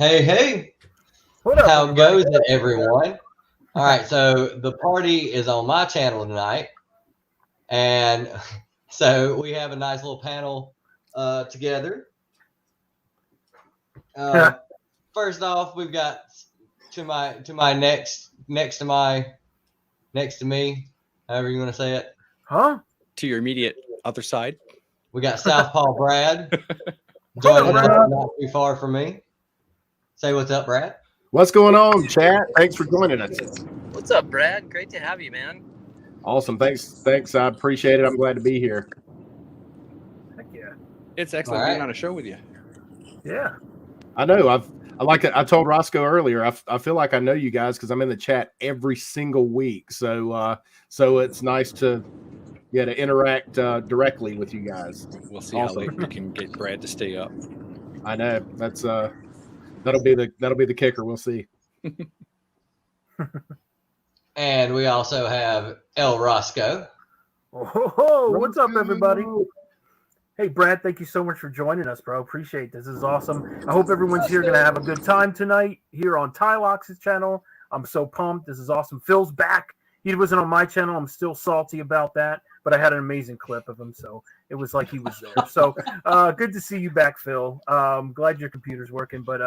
Hey, What up, how everybody? goes it, everyone? All right, so the party is on my channel tonight, and so we have a nice little panel together. First off, we've got to my next to me, however you want to say it. Huh? To your immediate other side. We got Southpaw Brad joining us not too far from me. Say what's up, Brad. What's going on, chat? Thanks for joining us. What's up, Brad? Great to have you, man. Awesome. Thanks. I appreciate it. I'm glad to be here. Heck yeah. It's excellent being on a show with you. Yeah. I know. I like it. I told Roscoe earlier. I feel like I know you guys because I'm in the chat every single week. So it's nice to interact directly with you guys. We'll see how late we can get Brad to stay up. I know. That's that'll be the kicker. We'll see. And we also have El Roscoe. Oh, what's up, everybody? Hey, Brad, thank you so much for joining us, bro. Appreciate this. This is awesome. I hope everyone's here going to have a good time tonight here on Tylox's channel. I'm so pumped. This is awesome. Phil's back. He wasn't on my channel. I'm still salty about that, but I had an amazing clip of him, so it was like he was there. So good to see you back, Phil. Glad your computer's working, but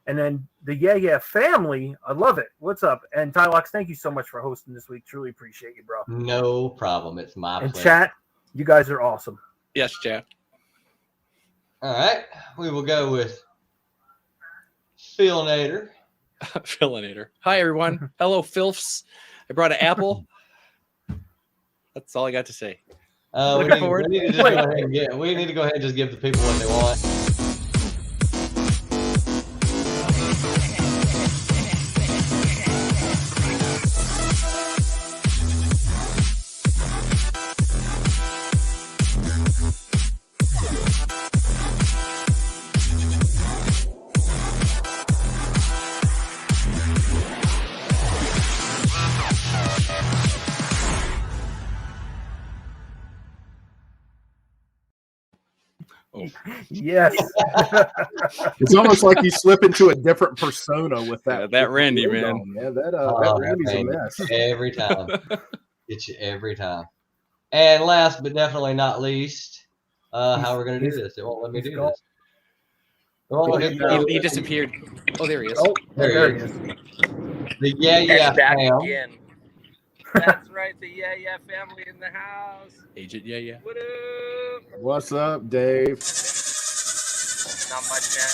and then the Yeah family, I love it. What's up? And Tylox, thank you so much for hosting this week. Truly appreciate you, bro. No problem. It's my pleasure. And chat, you guys are awesome. Yes, chat. All right. We will go with Phil Nader. Philinator. Hi, everyone. Hello, Filfs. I brought an apple. That's all I got to say. We need to go ahead and just give the people what they want. Yes. It's almost like you slip into a different persona with that. Yeah, that Randy, man. Yeah, that Randy's a mess. Every time. Get you every time. And last but definitely not least, how we're going to do this. It won't let me do this. He disappeared. Oh, there he is. Oh, there he is. The Yeah back fam. again. That's right, the Yeah family in the house. Agent Yeah. What up? What's up, Dave? Not much, man.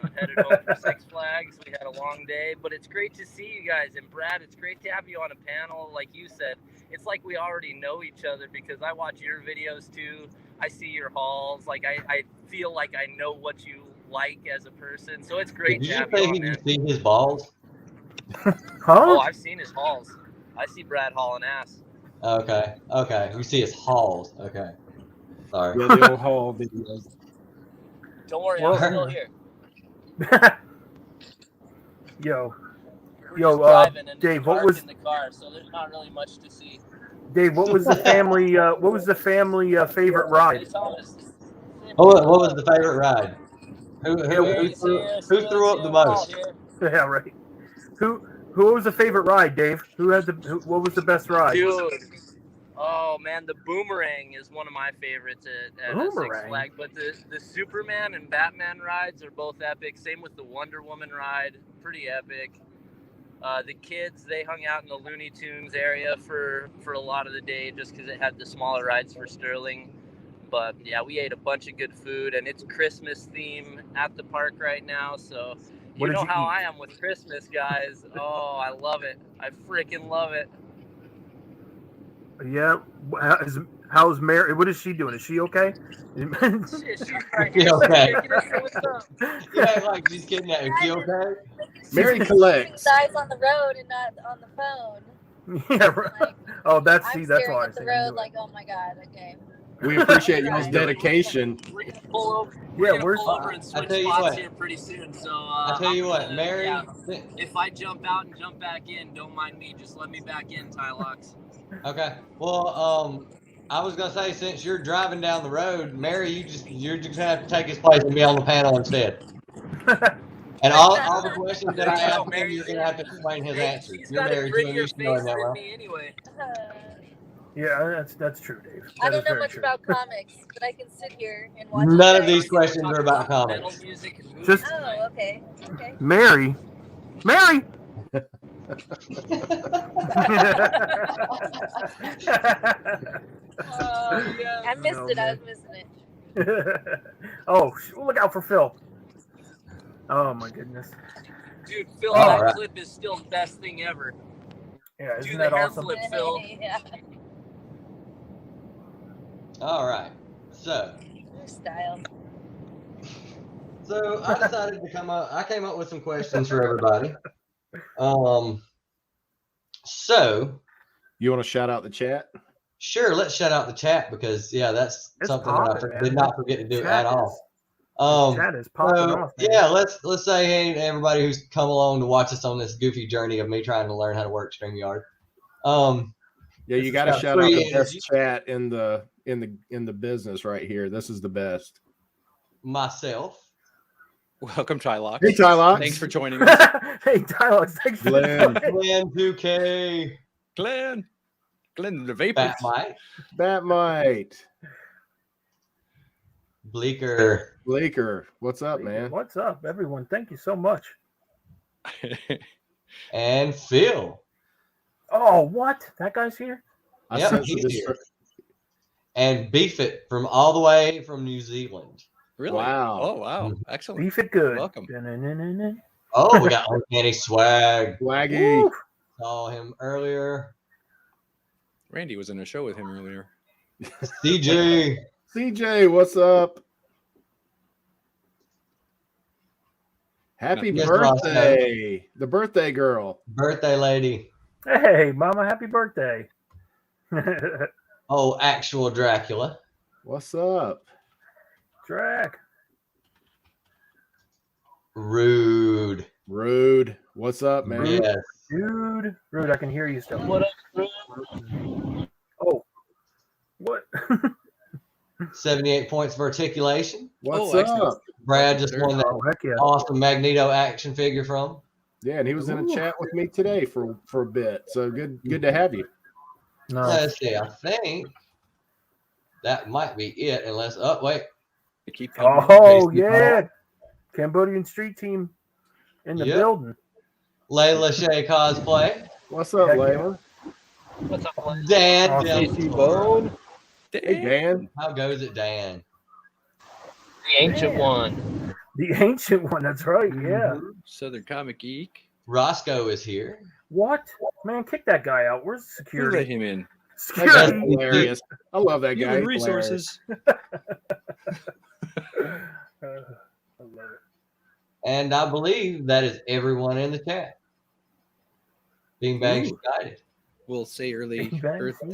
I'm headed home for Six Flags. We had a long day, but it's great to see you guys. And Brad, it's great to have you on a panel. Like you said, it's like we already know each other because I watch your videos too. I see your hauls. Like I feel like I know what you like as a person. So it's great to have you on, man. Did you see his balls? Oh, I've seen his hauls. I see Brad hauling ass. Okay. You see his hauls. Okay. Sorry. Yeah, the old haul videos. Don't worry, I'm still here. Yo, Driving and Dave, what was in the car? So there's not really much to see. Dave? What was the family? What was the family favorite ride? What was the favorite ride? Who threw up the most? Yeah, right. Who was the favorite ride, Dave? What was the best ride? Dude. Oh man, the Boomerang is one of my favorites at Six Flags. But the Superman and Batman rides are both epic. Same with the Wonder Woman ride, pretty epic. The kids, they hung out in the Looney Tunes area for a lot of the day just because it had the smaller rides for Sterling. But yeah, we ate a bunch of good food, and it's Christmas theme at the park right now, so you know how I am with Christmas, guys. Oh, I love it. I freaking love it. Yeah. How's Mary? What is she doing? Is she okay? She's right She here. okay? What's up? Yeah, like she's getting that. Is she okay? Mary collects. Dies on the road and not on the phone. Yeah. Right. Like, Oh, that's I'm why staring I at the said road do it. like, oh my god, okay. We appreciate y'all's dedication. We're gonna pull over. Yeah, We're gonna pull over and switch tell you spots what. here pretty soon. So I tell you what, Mary. yeah, if I jump out and jump back in, don't mind me. Just let me back in, Tylox. Okay. Well, I was gonna say, since you're driving down the road, Mary, you're just gonna have to take his place and be on the panel instead. And all the questions that I No, ask him, you're gonna have to explain his Hey, answers. she's You're got a married to him, prettier you should know face him that than well. me anyway. Yeah, that's true, Dave. I That don't is know very much true. about comics, but I can sit here and watch. None you of these guys. questions Talk are about metal comics. music and movies Just- tonight. Oh, okay. Okay. Mary. Oh, yeah. I missed No, it. I man. was missing it. Oh, look out for Phil. Oh my goodness. Dude, Phil, Oh, that right. clip is still the best thing ever. Yeah, Do isn't the that hand awesome? flip, Phil. Yeah. All right. So New style. I decided to I came up with some questions for everybody. So You want to shout out the chat? sure, let's shout out the chat because that's It's something that popping, man. did not forget to do Chat at all. is- Chat is popping off, man. Yeah, let's say hey to everybody who's come along to watch us on this goofy journey of me trying to learn how to work StreamYard. Yeah, This you is got to got shout out free the best energy. chat in the business right here. This is the best. Myself, Welcome, Tylox. Hey, Tylox. Thanks for joining us. Hey, Tyler, thanks for Glenn. joining. Glenn 2K, Glenn the Vapor. Bat Mike, Batmite. Bleaker, Blaker. What's up, man? What's up, everyone? Thank you so much. and Phil. Oh, what? That guy's here? I Yep, sense he's this. here. And Beef It from all the way from New Zealand. Really? Wow. Oh, wow. Excellent. Beef it good. Welcome. Dun-dun-dun-dun-dun. Oh, we got Uncanny Swag. Swaggy. Woo. Saw him earlier. Randy was in a show with him earlier. CJ. CJ, what's up? Happy Yes, birthday. The birthday girl. Birthday lady. Hey, Mama, happy birthday. Oh, actual Dracula. What's up? Drac. Rude. Rude. What's up, man? Yes. Dude. Rude, I can hear you still. What up, bro? Oh. What? 78 points of articulation. What's Oh, excellent. up? Brad just won that Oh, heck yeah. awesome Magneto action figure from. Yeah, and he was in a Ooh. chat with me today for a bit. So good to have you. No. Let's see. I think that might be it. Unless, wait. They keep coming. Oh, Basically, yeah. Cambodian street team in the Yep. building. Layla Shea cosplay. What's up, Heck yeah. Layla? What's up, Glenn? Dan. Awesome. Deltoro. Hey, Dan. How goes it, Dan? The ancient one. The ancient one, that's right, yeah. Southern Comic Geek. Roscoe is here. What? Man, kick that guy out. Where's the Who let security? him in? That guy's Security. hilarious. I love that guy. Human He's hilarious. resources. I love it. And I believe that is everyone in the chat. Beanbag's Ooh. excited. We'll say Thanks,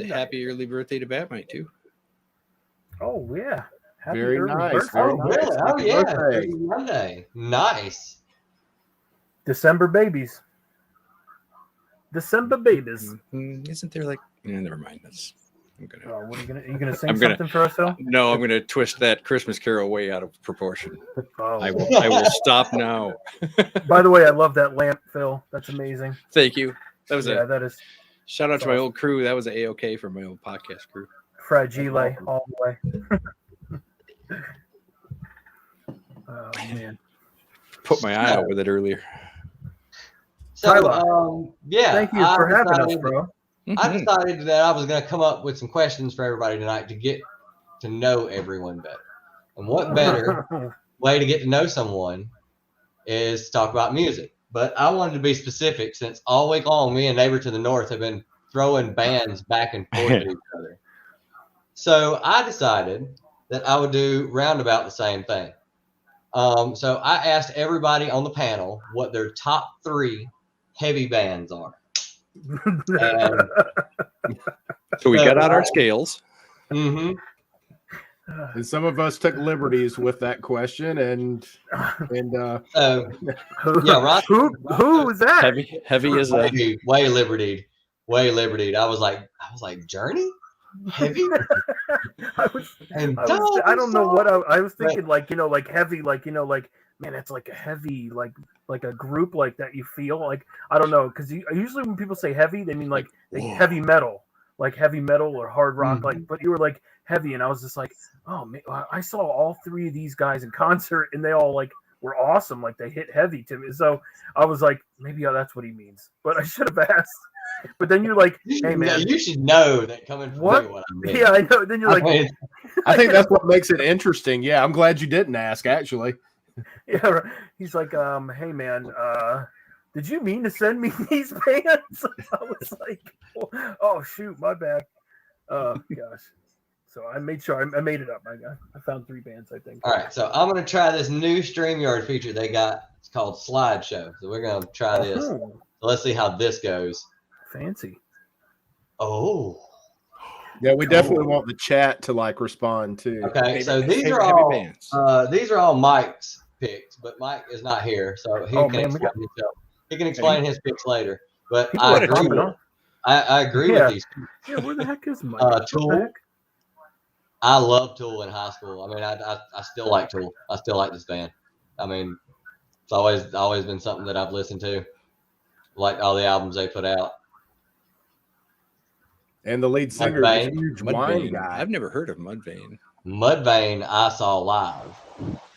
happy early birthday to Batmite too. Oh, yeah. Happy Very early nice, birthday. very Oh, nice. really? Oh, Happy yeah. birthday. Happy Monday. Nice. December babies. December babies. Isn't there like? Yeah, never mind. That's. I'm gonna. Oh, what are you gonna sing I'm gonna- something for us, Phil? No, I'm gonna twist that Christmas Carol way out of proportion. Oh. I will stop now. By the way, I love that lamp, Phil. That's amazing. Thank you. That was Yeah, a that is shout out to my awesome. old crew. That was a A-OK for my old podcast crew. fragile all the way. Oh man. Put my eye out with it earlier. So, Tyler, yeah. Thank you for having us, bro. I Mhm. decided that I was going to come up with some questions for everybody tonight to get to know everyone better. And what better way to get to know someone is to talk about music. But I wanted to be specific since all week long, me and Neighbor to the North have been throwing bands back and forth to each other. So I decided that I would do roundabout the same thing. So I asked everybody on the panel what their top 3 heavy bands are. And, So we got out our scales. mhm. And some of us took liberties with that question, and So yeah, Ross, who was that? Heavy is a. way libertied. I was like Journey, heavy, I was, and I don't know what I was thinking. Like like heavy, like man, that's like a heavy, like a group like that. You feel like, I don't know, because usually when people say heavy, they mean like heavy metal, like heavy metal or hard rock. Like, but you were like heavy, and I was just like, oh man, I saw all three of these guys in concert, and they all like were awesome. Like they hit heavy to me. So I was like, maybe that's what he means, but I should have asked. But then you're like, hey man, you should know that coming from what? me what I mean. Yeah, I know. Then you're like, I think that's what makes it interesting. Yeah, I'm glad you didn't ask, actually. yeah, he's like, hey man, did you mean to send me these bands? I was like, oh shoot, my bad. Gosh. So I made sure I made it up. I found 3 bands, I think. All right, so I'm gonna try this new StreamYard feature they got. It's called Slideshow. So we're gonna try this. So let's see how this goes. Fancy. Oh. Yeah, we definitely want the chat to like respond too. Okay, so these are all Mike's picks, but Mike is not here, so he can explain himself. He can explain his picks later. But I agree with these. Yeah, where the heck is Mike? Tool. I love Tool in high school. I mean, I still like Tool. I still like this band. I mean, it's always been something that I've listened to, like all the albums they put out. And the lead singer is a huge wine guy. I've never heard of Mudvayne. Mudvayne I saw live,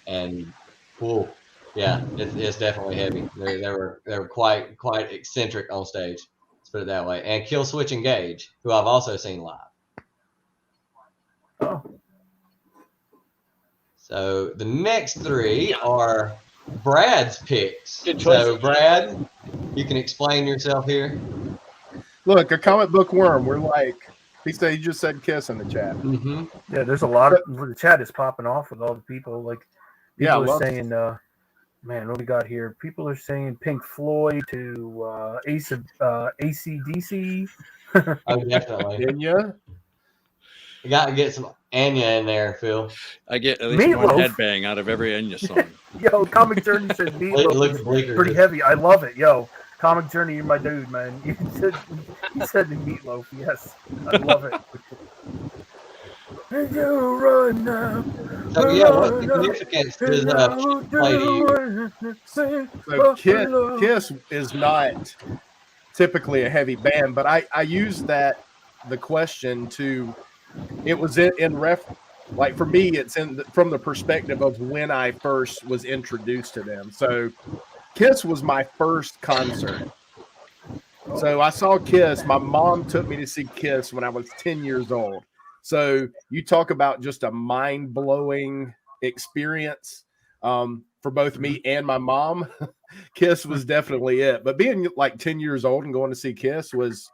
and cool. Yeah, it's definitely heavy. They were quite eccentric on stage. Let's put it that way. And Kill Switch Engage, who I've also seen live. Oh. So the next 3 are Brad's picks. So Brad, you can explain yourself here. Look, a comic book worm. We're like, he just said Kiss in the chat. Mm-hmm. Yeah, there's a lot of the chat is popping off with all the people. Like, people are saying, man, what we got here? People are saying Pink Floyd to AC/DC. Oh, definitely. Enya. You got to get some Enya in there, Phil. I get at least one headbang out of every Enya song. Yo, Comic Journey says Meatloaf pretty heavy. I love it. Yo, Comic Journey, you're my dude, man. He said the Meatloaf. Yes, I love it. And you run now. So yeah, what significance does play to you? So Kiss is not typically a heavy band, but I use the question to. It was in like for me, it's from the perspective of when I first was introduced to them. So Kiss was my first concert. So I saw Kiss. My mom took me to see Kiss when I was 10 years old. So you talk about just a mind-blowing experience for both me and my mom. Kiss was definitely it. But being like 10 years old and going to see Kiss was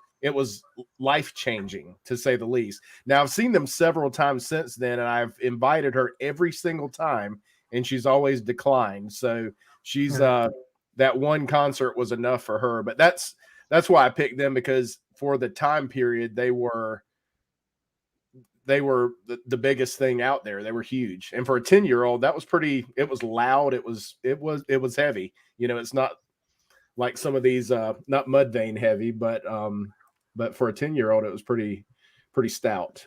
life-changing, to say the least. Now, I've seen them several times since then, and I've invited her every single time, and she's always declined. So she's that one concert was enough for her. But that's why I picked them, because for the time period, they were the biggest thing out there. They were huge. And for a 10-year-old, that was pretty, it was loud. It was heavy. You know, it's not like some of these, not Mudvayne heavy, but for a 10-year-old, it was pretty stout.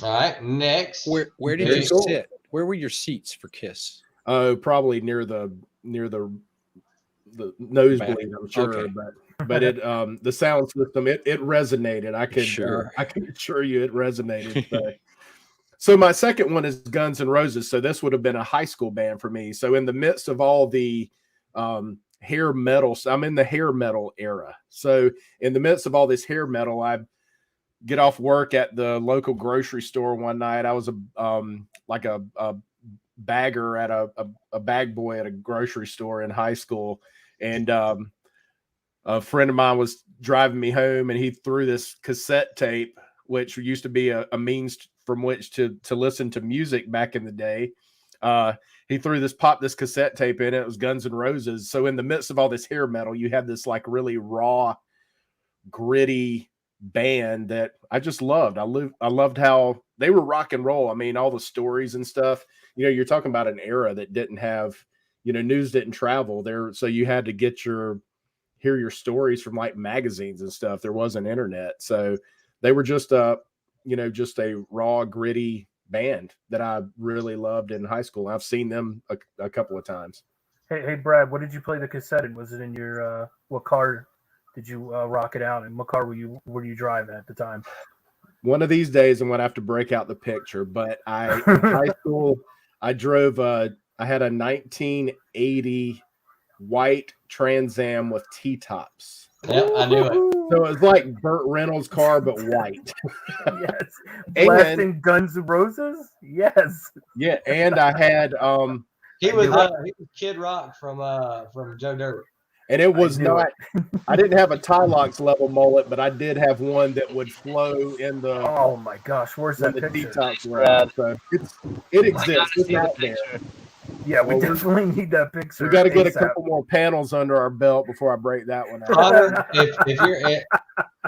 All right, next. Where did you sit? Where were your seats for Kiss? Probably near the nosebleed, I'm sure. Okay. But it the sound system, it resonated. I can assure you it resonated. So my second one is Guns N' Roses. So this would have been a high school band for me. So in the midst of all the hair metal, so I'm in the hair metal era. So in the midst of all this hair metal, I get off work at the local grocery store one night. I was a bagger at a bag boy at a grocery store in high school, and a friend of mine was driving me home, and he threw this cassette tape, which used to be a means from which to listen to music back in the day. He popped this cassette tape in. It was Guns N' Roses. So in the midst of all this hair metal, you had this like really raw, gritty band that I just loved. I loved how they were rock and roll. I mean, all the stories and stuff. You know, you're talking about an era that didn't have, you know, news didn't travel there, so you had to hear your stories from like magazines and stuff. There wasn't internet, so they were just just a raw, gritty band that I really loved in high school. I've seen them a couple of times. Hey, Brad, what did you play the cassette in? Was it in your what car did you rock it out in? What car were you driving at the time? One of these days, I'm going to have to break out the picture. But in high school, I drove. I had a 1980 white Trans Am with T-tops. Yep, I knew it. So it was like Burt Reynolds' car, but white. Yes. Blasting Guns N' Roses? Yes. Yeah, and I had He was Kid Rock from Joe Dirt. And it was not. I didn't have a Tylox level mullet, but I did have one that would flow in the. Oh my gosh, where's that picture? So it exists. It's out there. Yeah, we definitely need that picture. We got to get a couple more panels under our belt before I break that one out. Connor,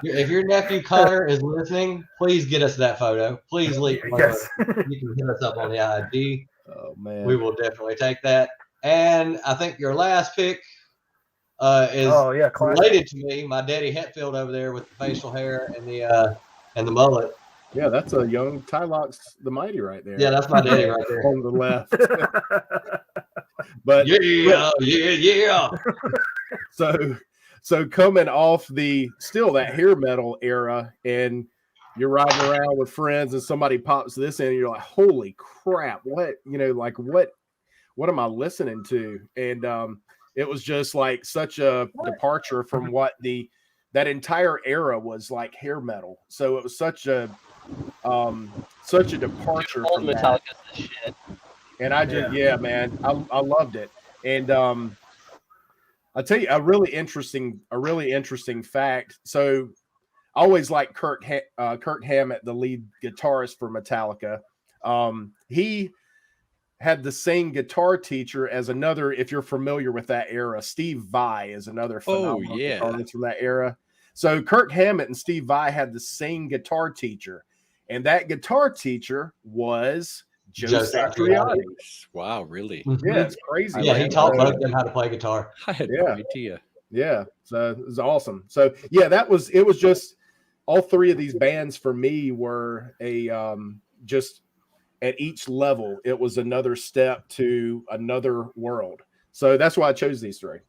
if your nephew Connor is listening, please get us that photo. Please leave. Yes. You can hit us up on the ID. Oh man, we will definitely take that. And I think your last pick is related to me. My daddy Hetfield over there with the facial hair and the mullet. Yeah, that's a young Tylox the Mighty right there. Yeah, that's my daddy right there on the left. But yeah. So coming off that hair metal era, and you're riding around with friends, and somebody pops this in, and you're like, "Holy crap! What what am I listening to?" And it was just like such a departure from what that entire era was like hair metal. So it was such a departure Old from Metallica that. shit. And I just man, I loved it. And I'll tell you a really interesting fact. So I always liked Kirk Hammett, the lead guitarist for Metallica. He had the same guitar teacher as another, if you're familiar with that era, Steve Vai is another phenomenal guitarist from that era. So Kirk Hammett and Steve Vai had the same guitar teacher, and that guitar teacher was Joe Satriani. Wow, really? Yeah, it's crazy. Yeah, he taught both of them how to play guitar. I had no idea. Yeah, so it was awesome. So yeah, it was just all three of these bands for me were just at each level, it was another step to another world. So that's why I chose these three.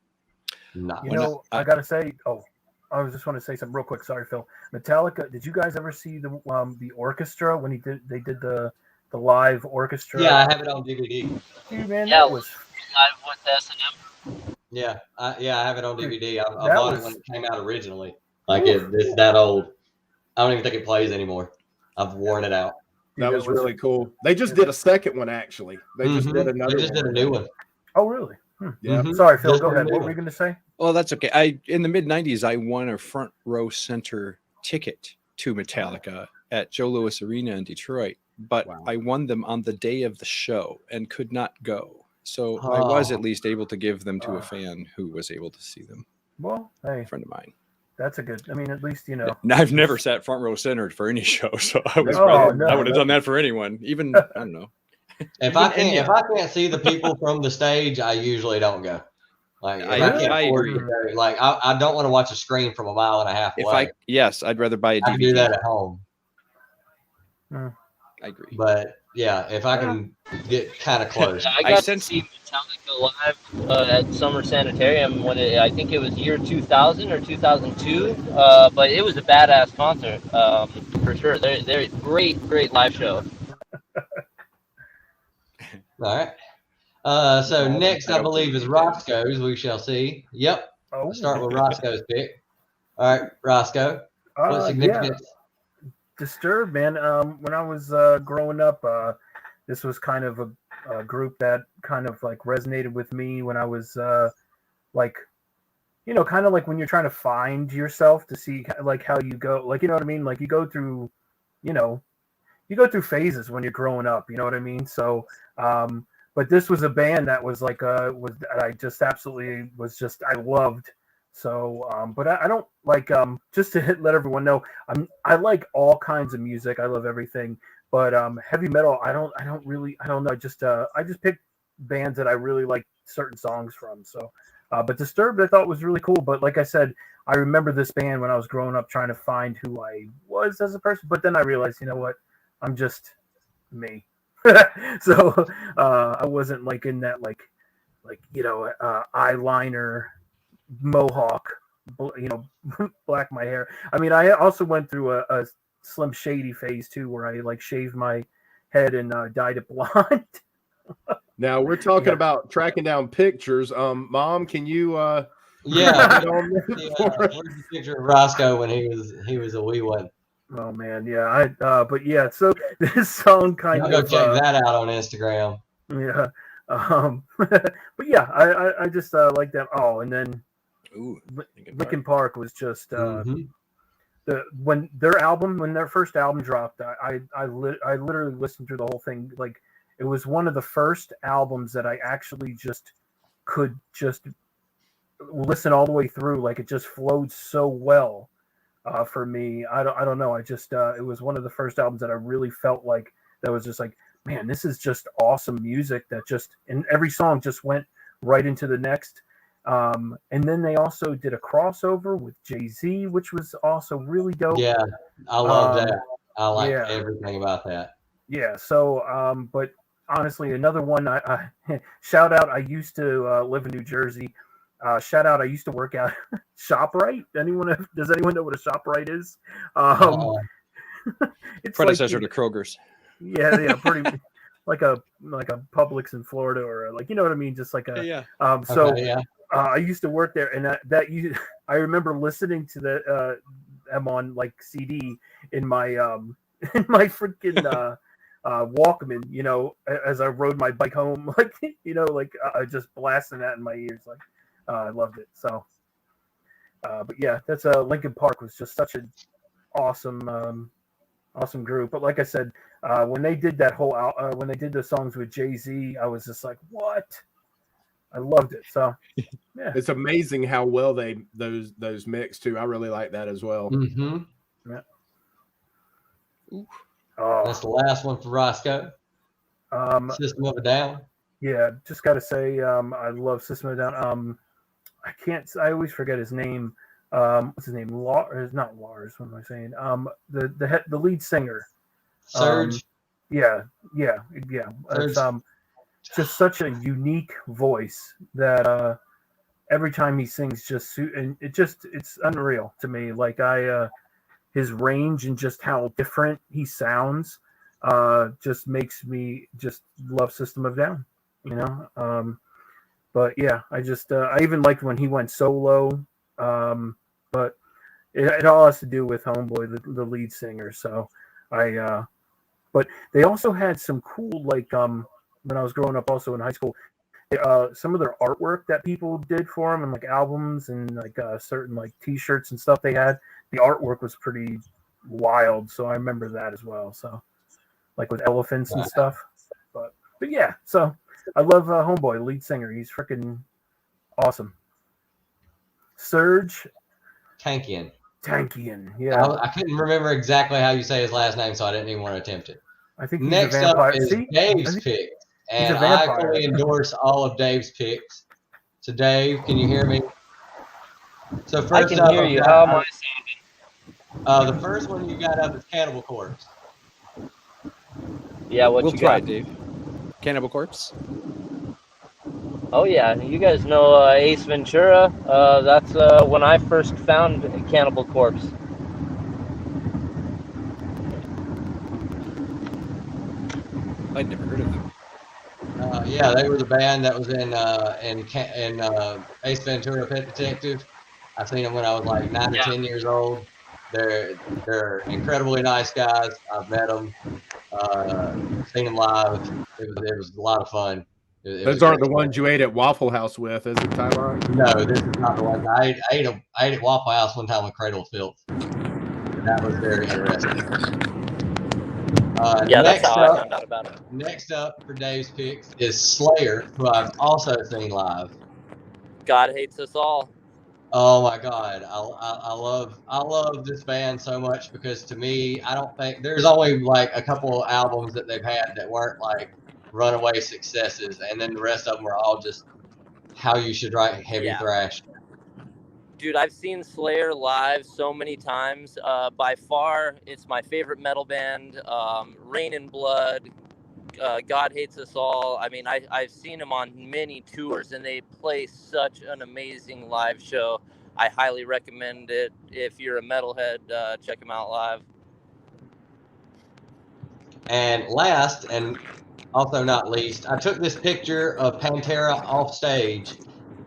I gotta say, I was just want to say something real quick. Sorry, Phil. Metallica. Did you guys ever see the orchestra when they did the live orchestra? Yeah, I have it on DVD. Dude, man, yeah, that was live with S&M. Yeah, I have it on DVD. I bought it when it came out originally. Like it's that old. I don't even think it plays anymore. I've worn it out. That was really cool. They just did a second one, actually. They just did another. They just did a new one. Oh, really? Yeah. Sorry, Phil. Go ahead. What were you going to say? Oh, that's okay. In the mid '90s, I won a front row center ticket to Metallica at Joe Louis Arena in Detroit, but I won them on the day of the show and could not go. So I was at least able to give them to a fan who was able to see them. Well, hey, a friend of mine. That's a good. I mean, at least you know. I've never sat front row centered for any show, so I would have done that for anyone. Even I don't know. If I can't see the people from the stage, I usually don't go. Like I agree. Like I don't want to watch a screen from a mile and a half away. I'd rather buy a DVD. I can do that at home. I agree. But yeah, if I can get kind of close. I got to see Metallica live at Summer Sanitarium when I think it was year 2000 or 2002. But it was a badass concert for sure. They're great live show. All right. So next, I believe, is Roscoe's. We shall see. Yep. I'll start with Roscoe's pick. All right, Roscoe. What significance? Yeah. Disturbed, man. When I was growing up, this was kind of a group that kind of like resonated with me when I was like, you know, kind of like when you're trying to find yourself to see like how you go, like, you know what I mean? Like you go through phases when you're growing up, you know what I mean? So, but this was a band that was like, I just absolutely was just, I loved. So, but I don't like, just to let everyone know, I like all kinds of music. I love everything, but, heavy metal, I don't know. I just pick bands that I really like certain songs from. So, but Disturbed, I thought was really cool. But like I said, I remember this band when I was growing up trying to find who I was as a person, but then I realized, you know what, I'm just me. So I wasn't like in that like eyeliner mohawk, black my hair. I mean, I also went through a Slim Shady phase too, where I like shaved my head and dyed it blonde. Now we're talking about tracking down pictures. Mom, can you Yeah, get on there yeah. for us? Here's a picture of Roscoe when he was a wee one. Oh man, yeah. But yeah. So this song kind Y'all go of check that out on Instagram. yeah. But yeah, I just like that. Oh, and then Ooh, Linkin Park was just Mhm. when their first album dropped, I literally listened through the whole thing. Like it was one of the first albums that I actually just could just listen all the way through. Like it just flowed so well for me. I don't know. I just it was one of the first albums that I really felt like that was just like, man, this is just awesome music that just, and every song just went right into the next. And then they also did a crossover with Jay-Z, which was also really dope. Yeah, I love that. I like yeah. everything about that. Yeah. So, but honestly, another one. I shout out. I used to live in New Jersey. Shout out. I used to work out ShopRite. Does anyone know what a ShopRite is? It's predecessor like, to Kroger's. yeah, pretty like a Publix in Florida, or like, you know what I mean, just like a Yeah. So Okay, yeah. I used to work there, and I remember listening to them on like CD in my in my freaking Walkman, as I rode my bike home, like like just blasting that in my ears, like I loved it. So, but yeah, that's Linkin Park was just such an awesome group. But like I said, when they did that whole when they did the songs with Jay-Z, I was just like, what? I loved it. So yeah, It's amazing how well those mix too. I really like that as well. Mm-hmm. yeah. That's the last one for Roscoe. System of a Down. Yeah, just got to say, I love System of a Down. I always forget his name. What's his name? Not Lars. What am I saying? The lead singer. Surge. Yeah. It's just such a unique voice that every time he sings, and it's unreal to me. Like his range and just how different he sounds, just makes me just love System of a Down. But yeah, I even liked when he went solo. But it all has to do with Homeboy, the lead singer. So but they also had some cool, like when I was growing up, also in high school, some of their artwork that people did for them, and like albums and like certain like T-shirts and stuff they had. The artwork was pretty wild, so I remember that as well. So like with elephants and stuff. But yeah, so I love Homeboy, lead singer. He's freaking awesome. Surge Tankian. Yeah. I couldn't remember exactly how you say his last name, so I didn't even want to attempt it. I think he's Next a vampire. up is Dave's pick, and I fully endorse all of Dave's picks. So Dave, can you hear me? So first I can hear you. How am I sounding? The first one you got up is Cannibal Corpse. Yeah, we'll try it, Dave. Cannibal Corpse. Oh yeah, you guys know Ace Ventura. That's when I first found Cannibal Corpse. I'd never heard of them. Yeah, they were the band that was in Ace Ventura: Pet Detective. I seen them when I was like 9 or 10 years old. They're incredibly nice guys. I've met them, seen them live. It was a lot of fun. Those aren't the ones you ate at Waffle House with, is it, Tyler? No, this is not the one. I ate at Waffle House one time with Cradle of Filth. That was very interesting. That's how I found out about it. Next up for Dave's picks is Slayer, who I've also seen live. God hates us all. Oh my God, I love this band so much, because to me, I don't think there's only like a couple of albums that they've had that weren't like runaway successes, and then the rest of them are all just how you should write heavy thrash. Dude, I've seen Slayer live so many times. By far, it's my favorite metal band. Rain and Blood, God Hates Us All. I mean, I've seen them on many tours, and they play such an amazing live show. I highly recommend it. If you're a metalhead, check them out live. And last, and also not least, I took this picture of Pantera on stage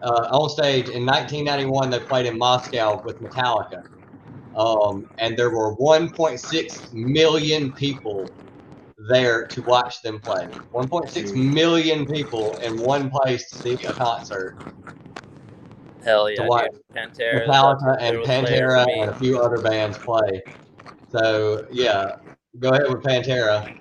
in 1991. They played in Moscow with Metallica. And there were 1.6 million people there to watch them play. 1.6 million people in one place to see a concert. Hell To yeah, watch dude. Pantera is up Metallica there and with Slayer for Pantera me. and a few other bands play. So yeah, go ahead with Pantera.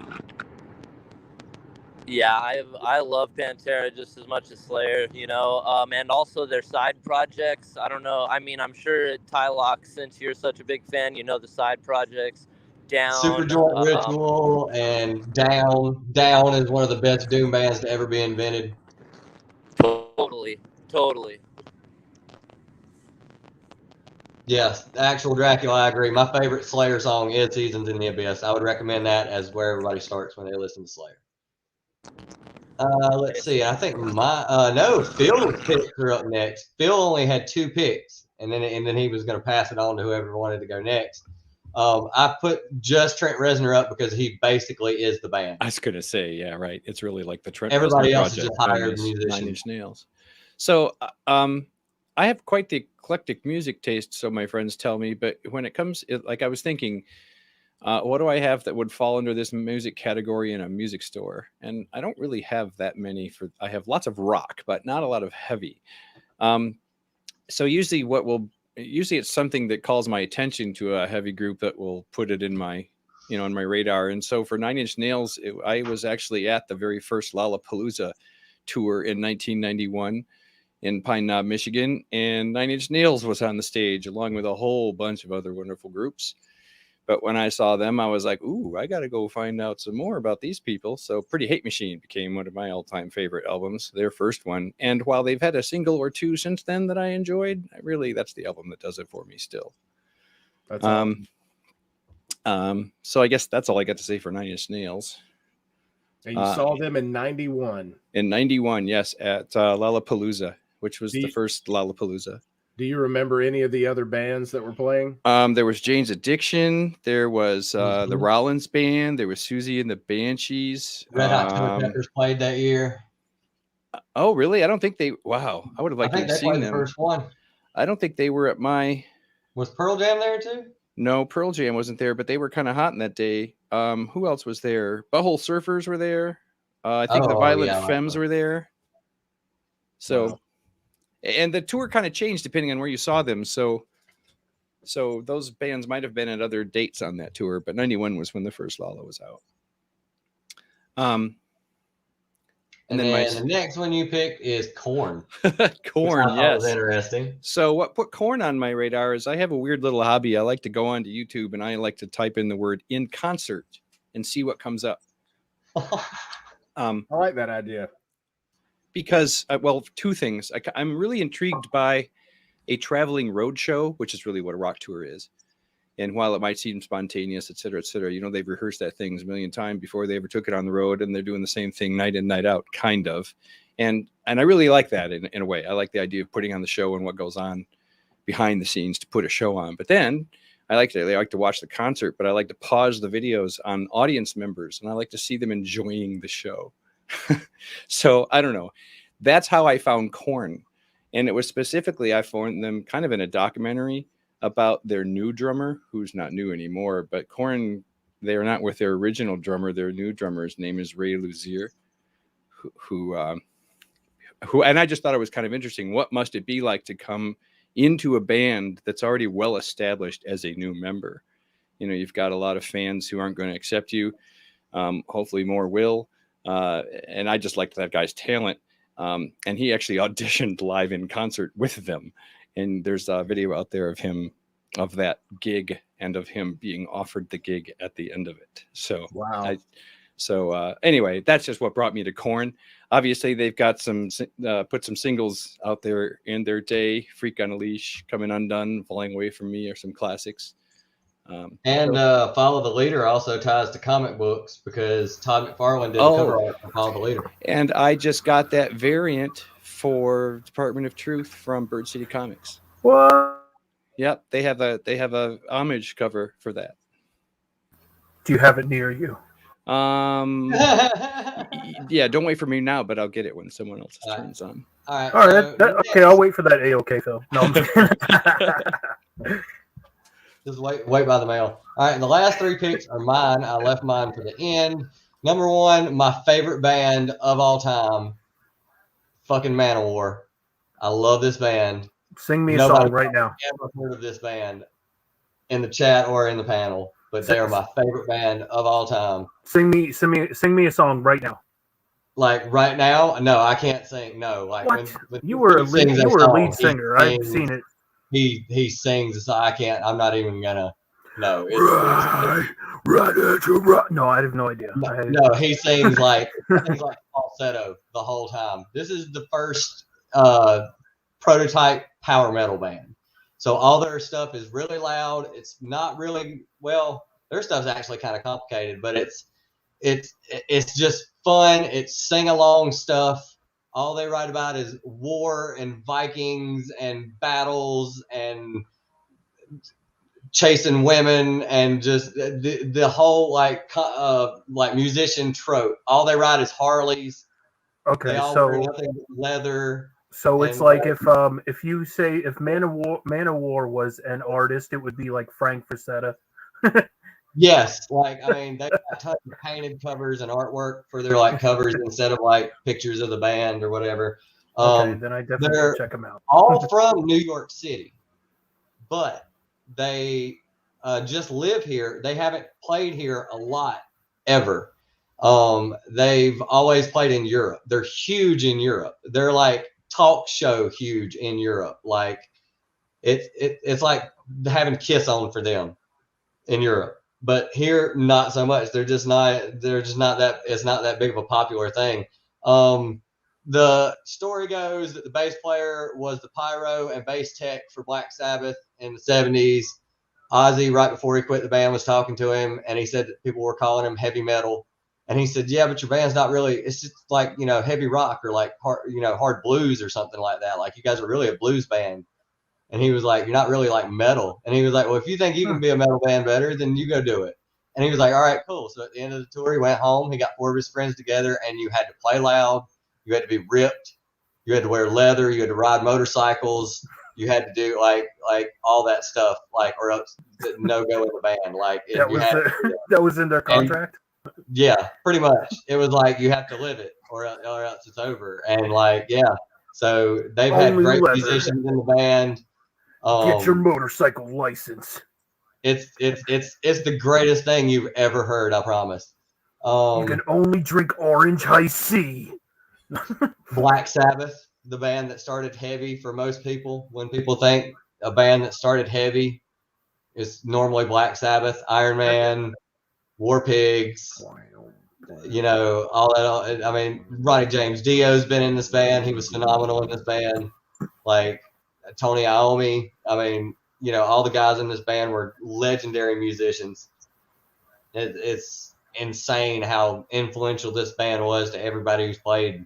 Yeah, I love Pantera just as much as Slayer, you know, and also their side projects. I don't know. I mean, I'm sure Tylock, since you're such a big fan, you know the side projects. Down. Superjoint Ritual and Down. Down is one of the best doom bands to ever be invented. Totally. Yes, the actual Dracula, I agree. My favorite Slayer song is Seasons in the Abyss. I would recommend that as where everybody starts when they listen to Slayer. Let's see. I think Phil's picks are up next. Phil only had 2 picks, and then he was going to pass it on to whoever wanted to go next. I put just Trent Reznor up because he basically is the band. I was going to say, yeah, right. It's really like the Trent Everybody Reznor else project, is just hired musicians. 9 Inch Nails. So I have quite the eclectic music taste, so my friends tell me. But when it comes, like I was thinking, what do I have that would fall under this music category in a music store? And I don't really have that many. I have lots of rock, but not a lot of heavy. So usually it's something that calls my attention to a heavy group that will put it in my radar. And so for 9 Inch Nails, I was actually at the very first Lollapalooza tour in 1991 in Pine Knob, Michigan, and 9 Inch Nails was on the stage along with a whole bunch of other wonderful groups. But when I saw them, I was like, ooh, I got to go find out some more about these people. So Pretty Hate Machine became one of my all-time favorite albums, their first one. And while they've had a single or two since then that I enjoyed, that's the album that does it for me still. That's awesome. So I guess that's all I got to say for 9 Inch Nails. And you saw them in 91. In 91, yes, at Lollapalooza, which was the first Lollapalooza. Do you remember any of the other bands that were playing? There was Jane's Addiction. There was the Rollins Band. There was Susie and the Banshees. Red Hot Chili Peppers played that year. Oh, really? I don't think they. Wow, I would have liked to have seen them. The first one. I don't think they were at my. Was Pearl Jam there too? No, Pearl Jam wasn't there, but they were kind of hot in that day. Who else was there? Butthole Surfers were there. I think the Violent Femmes were there. So. Wow. And the tour kind of changed depending on where you saw them. So those bands might have been at other dates on that tour, but 91 was when the first Lolla was out. And then the next one you picked is Korn. Korn, yes. Was interesting. So what put Korn on my radar is I have a weird little hobby. I like to go onto YouTube and I like to type in the word "in concert" and see what comes up. I like that idea. Because, two things. I'm really intrigued by a traveling road show, which is really what a rock tour is. And while it might seem spontaneous, et cetera, they've rehearsed that thing a million times before they ever took it on the road, and they're doing the same thing night in, night out, kind of. And I really like that in a way. I like the idea of putting on the show and what goes on behind the scenes to put a show on. But then I like to watch the concert, but I like to pause the videos on audience members, and I like to see them enjoying the show. So I don't know. That's how I found Korn. And it was specifically, I found them kind of in a documentary about their new drummer, who's not new anymore, but Korn, they are not with their original drummer. Their new drummer's name is Ray Luzier, who, and I just thought it was kind of interesting. What must it be like to come into a band that's already well established as a new member? You've got a lot of fans who aren't going to accept you. Hopefully more will. And I just liked that guy's talent. And he actually auditioned live in concert with them. And there's a video out there of that gig and of him being offered the gig at the end of it. So, wow. Anyway, that's just what brought me to Korn. Obviously, they've got put some singles out there in their day. Freak on a Leash, Coming Undone, Falling Away from Me are some classics. And Follow the Leader also ties to comic books because Todd McFarlane did the cover art for Follow the Leader. And I just got that variant for Department of Truth from Bird City Comics. What? Yep, they have a homage cover for that. Do you have it near you? Yeah, don't wait for me now, but I'll get it when someone else's turns on. All right. Okay, I'll wait for that A-OK, Phil. No, I'm just kidding. Just wait by the mail. All right, and the last 3 picks are mine. I left mine for the end. Number 1, my favorite band of all time, fucking Manowar. I love this band. Sing me a song right now. Ever heard of this band in the chat or in the panel? But they are my favorite band of all time. Sing me a song right now. Like right now? No, I can't sing. No, like what? When you were a lead singer. I've seen it. He sings. So I can't. I'm not even gonna. No. No, I have no idea. No, he sings like falsetto the whole time. This is the first prototype power metal band. So all their stuff is really loud. It's not really their stuff's actually kind of complicated, but it's just fun. It's sing along stuff. All they write about is war and Vikings and battles and chasing women and just the whole like musician trope. All they ride is Harleys. Okay, they all wear nothing but leather. So it's like if you say if Manowar was an artist, it would be like Frank Frazetta. Yes, like I mean, they got tons of painted covers and artwork for their like covers instead of like pictures of the band or whatever. Okay, then I definitely check them out. All from New York City, but they just live here. They haven't played here a lot ever. They've always played in Europe. They're huge in Europe. They're like talk show huge in Europe. Like it's like having Kiss on for them in Europe. But here, not so much. They're just not that. It's not that big of a popular thing. The story goes that the bass player was the pyro and bass tech for Black Sabbath in the 70s. Ozzy, right before he quit the band, was talking to him, and he said that people were calling him heavy metal. And he said, "Yeah, but your band's not really. It's just like heavy rock or like hard blues or something like that. Like you guys are really a blues band." And he was like, "You're not really like metal." And he was like, "Well, if you think you can be a metal band better, then you go do it." And he was like, "All right, cool." So at the end of the tour, he went home. He got 4 of his friends together, and you had to play loud. You had to be ripped. You had to wear leather. You had to ride motorcycles. You had to do like all that stuff, like or else no go in the band. Like that was in their contract. Yeah, pretty much. It was like you have to live it, or else it's over. And like so they've had great musicians in the band. Get your motorcycle license. It's the greatest thing you've ever heard. I promise. You can only drink Orange High C. Black Sabbath, the band that started heavy for most people. When people think a band that started heavy is normally Black Sabbath, Iron Man, War Pigs. All that. I mean, Ronnie James Dio's been in this band. He was phenomenal in this band. Like Tony Iommi. I mean, all the guys in this band were legendary musicians. It's insane how influential this band was to everybody who's played.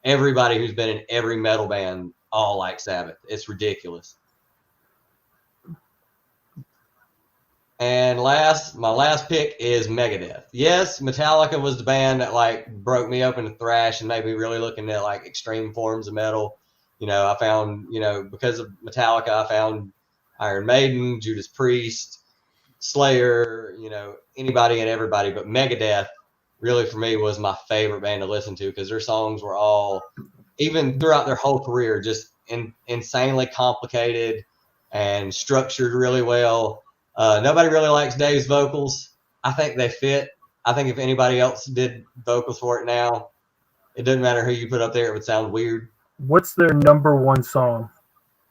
Everybody who's been in every metal band all like Sabbath. It's ridiculous. And my last pick is Megadeth. Yes, Metallica was the band that like broke me open to thrash and made me really looking at like extreme forms of metal. I found, because of Metallica, I found Iron Maiden, Judas Priest, Slayer, anybody and everybody. But Megadeth really for me was my favorite band to listen to because their songs were all, even throughout their whole career, just insanely complicated and structured really well. Nobody really likes Dave's vocals. I think they fit. I think if anybody else did vocals for it now, it doesn't matter who you put up there, it would sound weird. What's their number one song?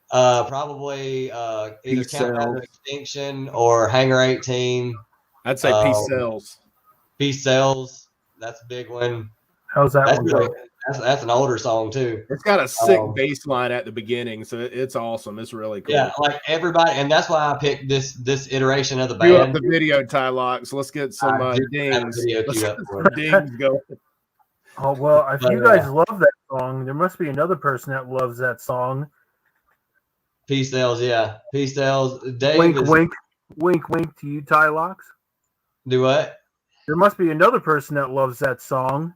Probably either Countdown to Extinction or Hangar 18. I'd say Peace Sells. Peace Sells. That's a big one. How's that one go? That's an older song too. It's got a sick bass line at the beginning, so it's awesome. It's really cool. Yeah, like everybody, and that's why I picked this iteration of the Cue up band. the video, Ty Locks. Let's get some dings. Video Let's queued get up some for dings going. Oh well, if you guys love that song, there must be another person that loves that song. Peace Sales, yeah. Peace Sales. Dave Wink, is, wink, wink, wink to you, Ty Locks. do what? There must be another person that loves that song.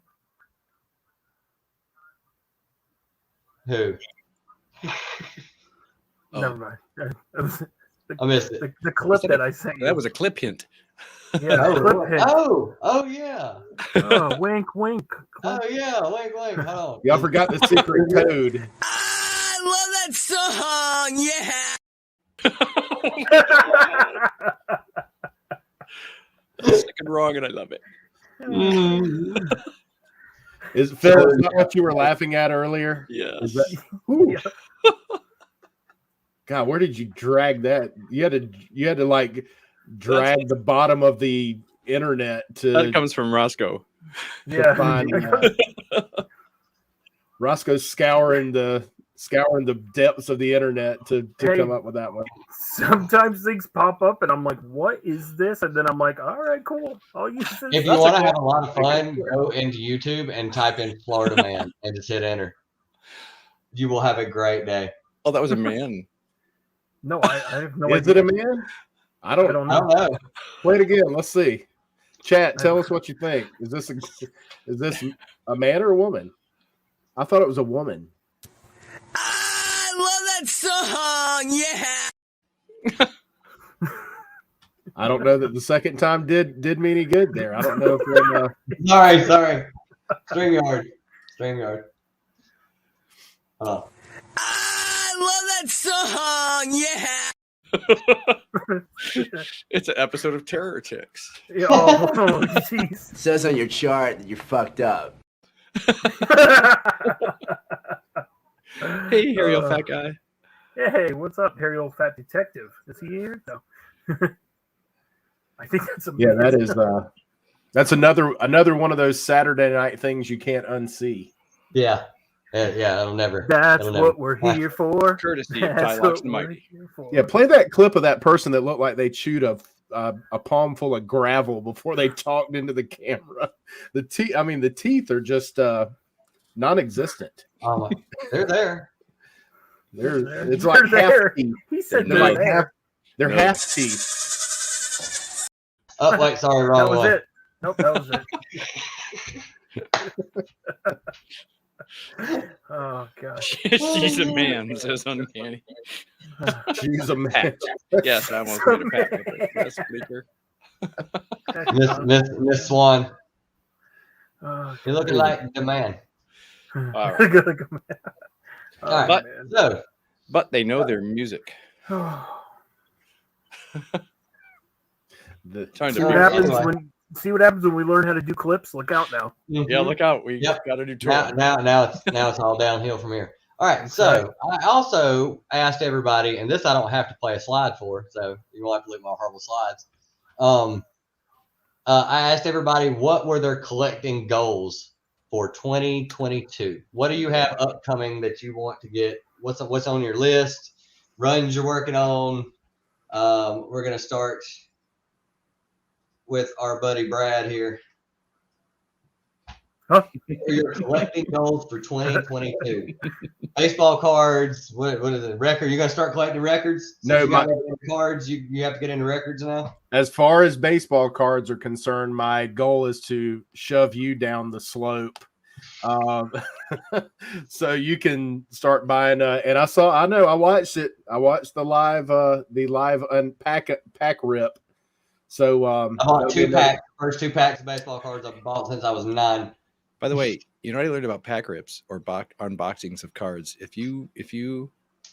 Who? Never mind. I missed it. The clip that I sent you. That was a clip hint. Yeah, clip hint. Oh yeah. Oh, wink, wink. Oh yeah, wink, wink. Hold on. Y'all forgot the secret code. I love that song. Yeah. Sick and wrong, and I love it. Is Phil? Is that what you were laughing at earlier? Yeah. Is that, God, where did you drag that? You had to like drag the bottom of the internet to. That comes from Roscoe. Yeah. Find, Roscoe's scouring the depths of the internet to come up with that one. Sometimes things pop up and I'm like, what is this? And then I'm like, all right, cool. I'll use this. If you want to have a lot of fun, go into YouTube and type in Florida Man and just hit enter. You will have a great day. Oh, that was a man. No, I have no idea. Is it a man? I don't know. Play it again. Let's see. Chat, tell us what you think. Is this a man or a woman? I thought it was a woman. I love that song. Yeah. I don't know that the second time did me any good there. I don't know if we're Sorry. StreamYard. Hold on. I love that song. Yeah. It's an episode of Terror Chicks. Oh, jeez. It says on your chart that you're fucked up. Hey, hairy old fat guy. Hey, what's up, hairy old fat detective? Is he here? No. I think that's amazing. Yeah, that is that's another one of those Saturday night things you can't unsee. Yeah, it'll never. That's what we're here for. Courtesy of Ty Locks and Mighty. Yeah, play that clip of that person that looked like they chewed a palm full of gravel before they talked into the camera. The teeth are just non-existent. Oh, they're there. It's like half teeth. He said They're like they're half teeth. Oh wait, sorry, wrong That was one. it. Nope, that was it. Oh gosh. She's a man, says Uncanny. She's a man. Yes, I almost made a pact with her. Yes, Bleaker. Miss Swan. Oh, You're looking like the man. All right. All right, But- But they know their music. Trying to See what happens when we learn how to do clips. Look out now. Yeah, look out. We got to do tour. Now it's all downhill from here. All right, so I also asked everybody, and this I don't have to play a slide for, so you won't have to look at my horrible slides. I asked everybody what were their collecting goals for 2022. What do you have upcoming that you want to get? What's on your list? Runs you're working on. We're gonna start with our buddy Brad here. Huh? Your collecting goals for 2022. Baseball cards. What is it? Record? You gonna start collecting records? No, cards. You have to get into records now. As far as baseball cards are concerned, my goal is to shove you down the slope, so you can start buying. And I watched it. I watched the live pack rip. So I bought 2 packs. First 2 packs of baseball cards I've bought since I was 9. By the way, you know what I learned about pack rips or unboxings of cards? If you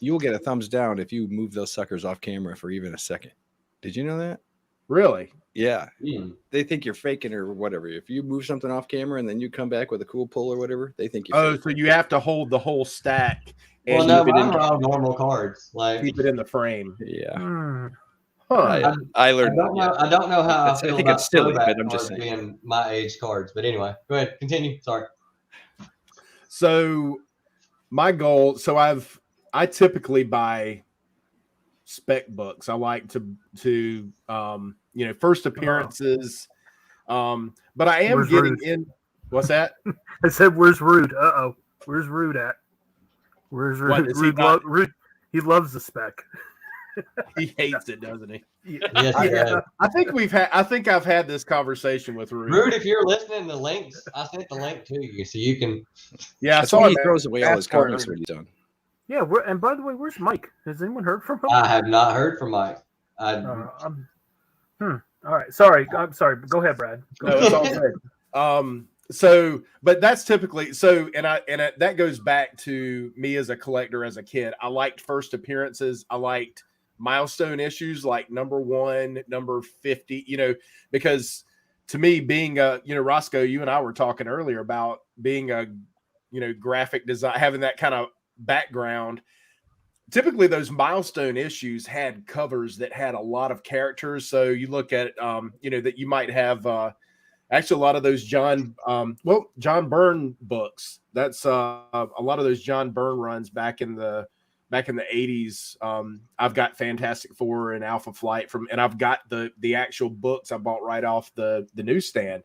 will get a thumbs down if you move those suckers off camera for even a second. Did you know that? Really? Yeah. They think you're faking or whatever. If you move something off camera and then you come back with a cool pull or whatever, they think you're so you have to hold the whole stack and mine are all normal cards. Like keep it in the frame. Yeah. Huh. I learned. I don't know how I feel think about it's silly, throwback but I'm just cards saying. being my age cards. But anyway, go ahead, continue. Sorry. So my goal. So I typically buy spec books. I like to first appearances. But I am Where's getting Rude? in. What's that? I said, "Where's Rude?" Where's Rude at? Where's Rude? What, is he not- Rude. He loves the spec. He hates it, doesn't he? Yes, yeah. I think I've had this conversation with Rude. Rude, if you're listening, the links, I sent the link to you so you can. Yeah, That's why he throws away all his comics when he's done. Yeah, and by the way, where's Mike? Has anyone heard from him? I have not heard from Mike. All right. Sorry. I'm sorry. Go ahead, Brad. No, it's all good. But that's typically that goes back to me as a collector as a kid. I liked first appearances. I liked milestone issues like number 1, number 50, because to me, being Roscoe, you and I were talking earlier about being a, graphic design, having that kind of background. Typically those milestone issues had covers that had a lot of characters. So you look at, that you might have, actually a lot of those John Byrne books. That's a lot of those John Byrne runs back in the 80s. I've got Fantastic Four and Alpha Flight and I've got the actual books I bought right off the newsstand.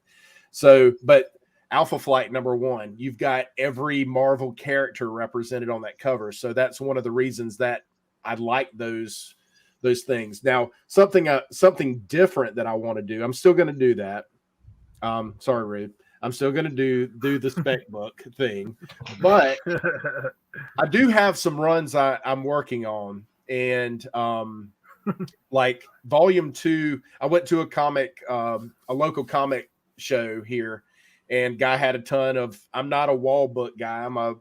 So, but Alpha Flight number 1, you've got every Marvel character represented on that cover. So that's one of the reasons that I like those things. Now, something different that I want to do. I'm still going to do that. Sorry, Rude. I'm still going to do the spec book thing, but I do have some runs I'm working on, and like volume 2. I went to a local comic show here, and guy had a ton of. I'm not a wall book guy. I'm a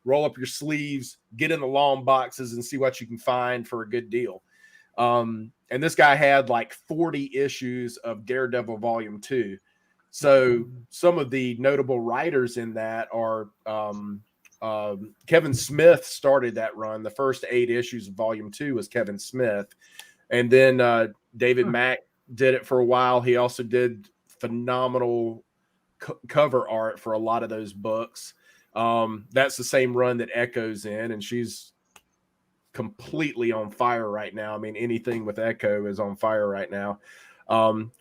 roll up your sleeves, get in the long boxes, and see what you can find for a good deal. And this guy had 40 issues of Daredevil volume 2. So some of the notable writers in that are Kevin Smith started that run. The first 8 issues of volume 2 was Kevin Smith. And then David Mack did it for a while. He also did phenomenal cover art for a lot of those books. That's the same run that Echo's in, and she's completely on fire right now. I mean, anything with Echo is on fire right now.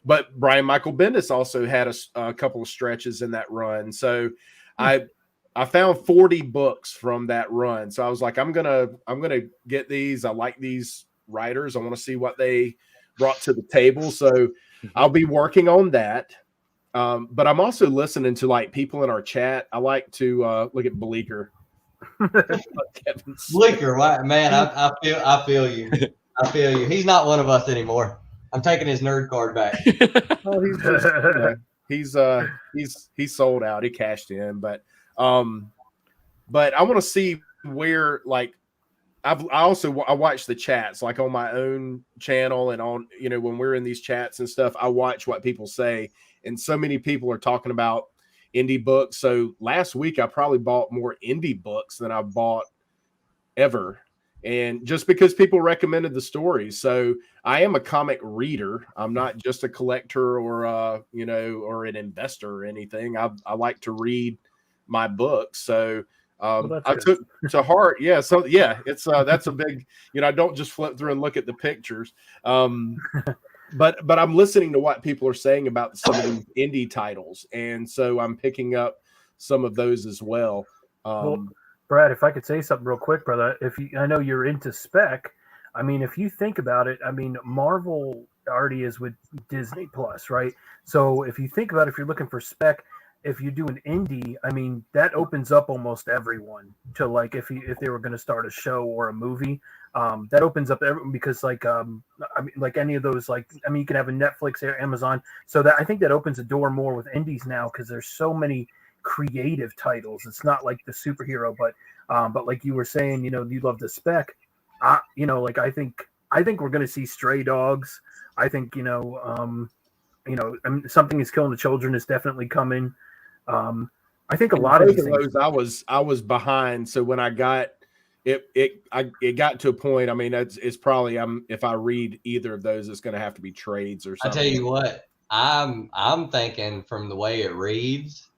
But Brian Michael Bendis also had a couple of stretches in that run. So I found 40 books from that run. So I was like, I'm gonna get these. I like these writers. I want to see what they brought to the table. So I'll be working on that. But I'm also listening to people in our chat. I like to look at Bleecker. Bleecker, man, I feel you. I feel you. He's not one of us anymore. I'm taking his nerd card back. Well, he's sold out. He cashed in, but I want to see where I watch the chats on my own channel, and on when we're in these chats and stuff, I watch what people say, and so many people are talking about indie books. So last week I probably bought more indie books than I've bought ever, and just because people recommended the stories. So I am a comic reader. I'm not just a collector or or an investor or anything. I like to read my books. So I took to heart. Yeah. So yeah, it's that's a big, I don't just flip through and look at the pictures. But I'm listening to what people are saying about some of these indie titles. And so I'm picking up some of those as well. Well, Brad, if I could say something real quick, brother, I know you're into spec. I mean, if you think about it, I mean, Marvel already is with Disney Plus, right? So if you think about it, if you're looking for spec, if you do an indie, I mean, that opens up almost everyone to if they were going to start a show or a movie, that opens up everyone, because I mean, any of those, you can have a Netflix or Amazon. So that I think that opens the door more with indies now, because there's so many creative titles. It's not like the superhero, but like you were saying, you love the spec. I think we're going to see Stray Dogs. I think, Something Is Killing the Children is definitely coming. I think a lot of these things, I was behind. So when I got it got to a point. I mean, it's probably if I read either of those, it's going to have to be trades or something. I tell you what, I'm thinking from the way it reads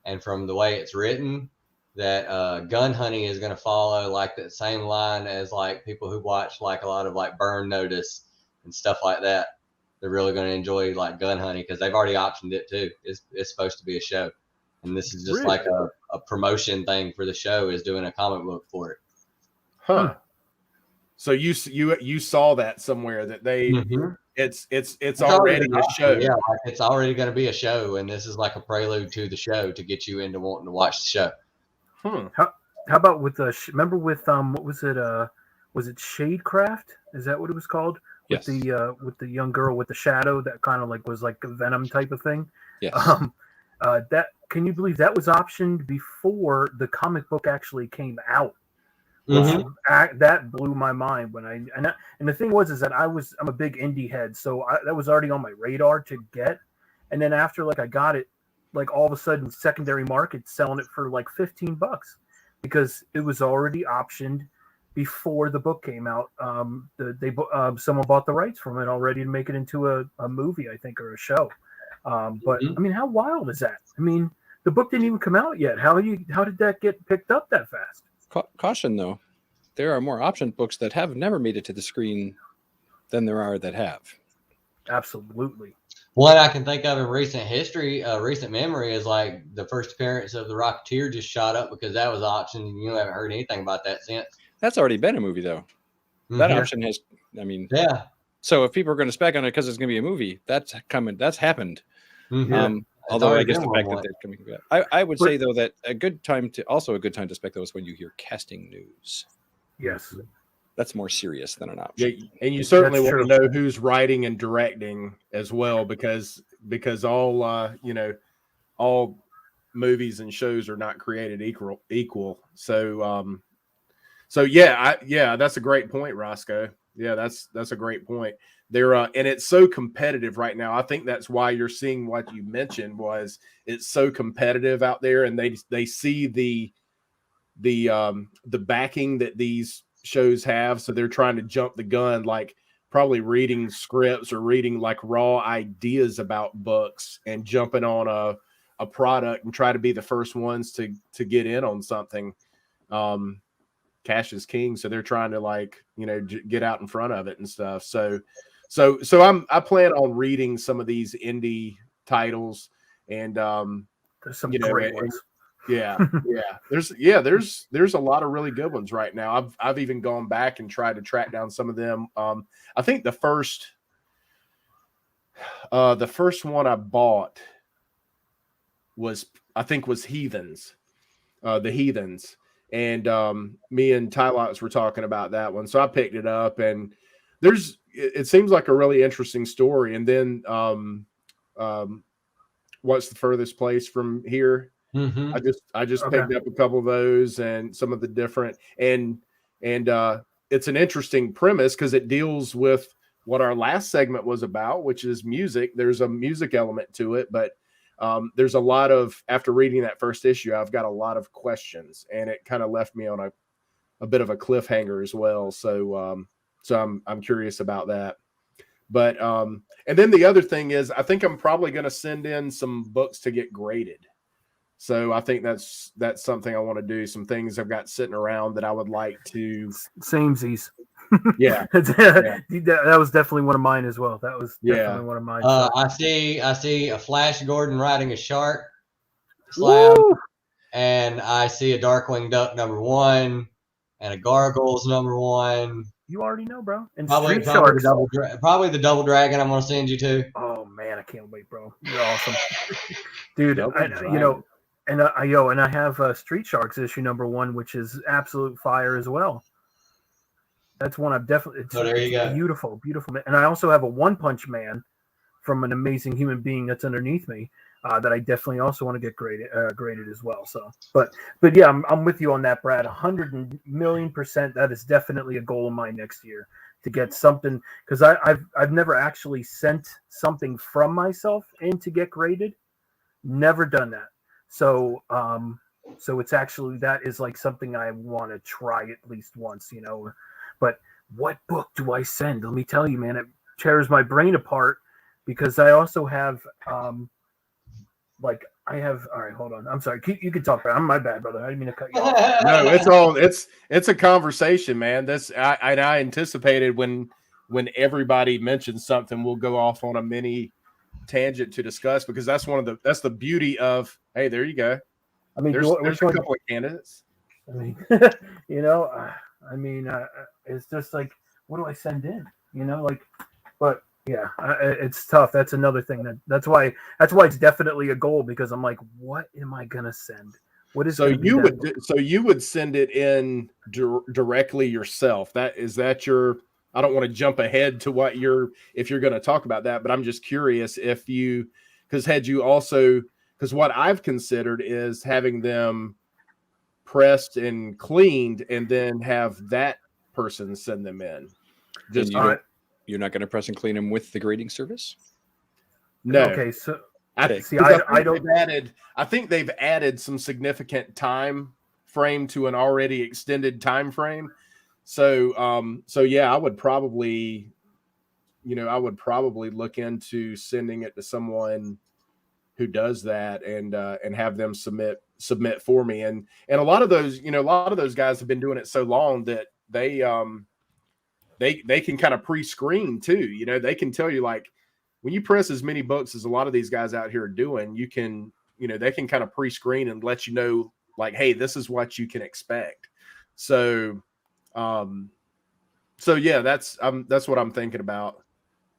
and from the way it's written, that gun hunting is going to follow like that same line as like people who watch like a lot of like Burn Notice and stuff like that. They're really going to enjoy like gun hunting because they've already optioned it too. It's supposed to be a show, and this is just Really? like a promotion thing for the show, is doing a comic book for it. Huh. So you saw that somewhere that they Mhm. it's It's already been a optioned, show. yeah, like it's already going to be a show, and this is like a prelude to the show to get you into wanting to watch the show. How about with the remember with what was it Shadecraft? Is that what it was called? Yes. With the young girl with the shadow that kind of like was like a Venom type of thing. Yes. That, can you believe that was optioned before the comic book actually came out? Mhm. That blew my mind when and the thing was is that I'm a big indie head, so that was already on my radar to get, and then after like I got it, like all of a sudden secondary market selling it for like $15 because it was already optioned before the book came out. Someone bought the rights from it already to make it into a movie, I think, or a show. But I mean, how wild is that? I mean, the book didn't even come out yet. How did that get picked up that fast? Caution, though, there are more option books that have never made it to the screen than there are that have. Absolutely. One I can think of in recent history, recent memory, is like the first appearance of the Rocketeer just shot up because that was optioned, and you haven't heard anything about that since. That's already been a movie, though. That Mhm. option has, I mean, Yeah. So if people are going to spec on it because it's going to be a movie, that's coming. That's happened. Mhm. Although I already guess been the fact one that they're coming back, I would say though that a good time to spec those when you hear casting news. Yes. That's more serious than an Yeah, option. and you certainly That's want true. to know who's writing and directing as well, because all all movies and shows are not created equal. So yeah, that's a great point, Roscoe. Yeah, that's a great point. They're and it's so competitive right now. I think that's why you're seeing what you mentioned was it's so competitive out there, and they see the backing that these shows have, so they're trying to jump the gun, like probably reading scripts or reading like raw ideas about books and jumping on a product and try to be the first ones to get in on something. Cash is king, so they're trying to like get out in front of it and stuff. So I plan on reading some of these indie titles, and There's some great ones. yeah, there's a lot of really good ones right now. I've even gone back and tried to track down some of them. I think the first one I bought was Heathens, the Heathens, and me and Tylox were talking about that one, so I picked it up, and it seems like a really interesting story. And then what's the furthest place from here? Mhm. I just picked up a couple of those and some of the different and it's an interesting premise because it deals with what our last segment was about, which is music. There's a music element to it, but there's a lot of, after reading that first issue, I've got a lot of questions, and it kind of left me on a bit of a cliffhanger as well. So I'm curious about that. But and then the other thing is, I think I'm probably going to send in some books to get graded. So I think that's something I want to do. Some things I've got sitting around that I would like to. Samesies. Yeah. That was definitely one of mine as well. That was definitely one of mine. I see a Flash Gordon riding a shark slab, and I see a Darkwing Duck #1 and a Gargoyles #1. You already know, bro. And Probably Street Sharks. probably the Double Dragon I'm gonna send you to. Oh man, I can't wait, bro. You're awesome, dude. And I have Street Sharks issue #1, which is absolute fire as well. That's one I've definitely. It's beautiful, beautiful. And I also have a One Punch Man from an amazing human being that's underneath me that I definitely also want to get graded as well. So, but yeah, I'm with you on that, Brad. 100,000,000%. That is definitely a goal of mine next year to get something, because I've never actually sent something from myself in to get graded. Never done that. So it's actually, that is like something I want to try at least once, But what book do I send? Let me tell you, man, it tears my brain apart, because I also have like I have. All right, hold on. I'm sorry. You can talk. I'm my bad, brother. I didn't mean to cut you off. No, it's a conversation, man. I anticipated when everybody mentions something, we'll go off on a mini tangent to discuss, because that's the beauty of, hey, there you go. I mean, there's a couple of candidates. I mean, it's just like, what do I send in? But yeah, it's tough. That's another thing that's why it's definitely a goal, because I'm like, what am I gonna send? What is so you would send it in directly yourself? That your, I don't want to jump ahead to what if you're going to talk about that, but I'm just curious if you, because what I've considered is having them pressed and cleaned and then have that person send them in. Just you're not going to press and clean them with the grading service? No. Okay, so I think they've added some significant time frame to an already extended time frame. So yeah, I would probably look into sending it to someone who does that and have them submit for me. And a lot of those guys have been doing it so long that they can kind of pre-screen too. They can tell you, like, when you press as many books as a lot of these guys out here are doing, they can kind of pre-screen and let you know, like, hey, this is what you can expect. So yeah, that's what I'm thinking about.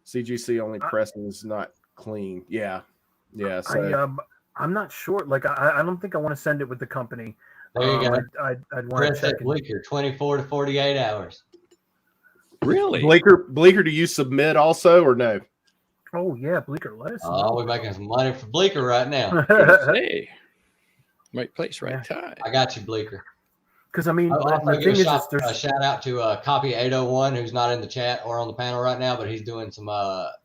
CGC only pressing is not clean. Yeah. So I'm not sure. Like, I don't think I want to send it with the company. There you go. I'd want to check Bleecker, 24 to 48 hours. Really? Bleecker, do you submit also or no? Oh yeah, Bleecker, let us know. Oh, we're making some money for Bleecker right now. Hey, right place, right time. I got you, Bleecker. Because I mean, the thing is, a shout out to Copy 801, who's not in the chat or on the panel right now, but he's doing some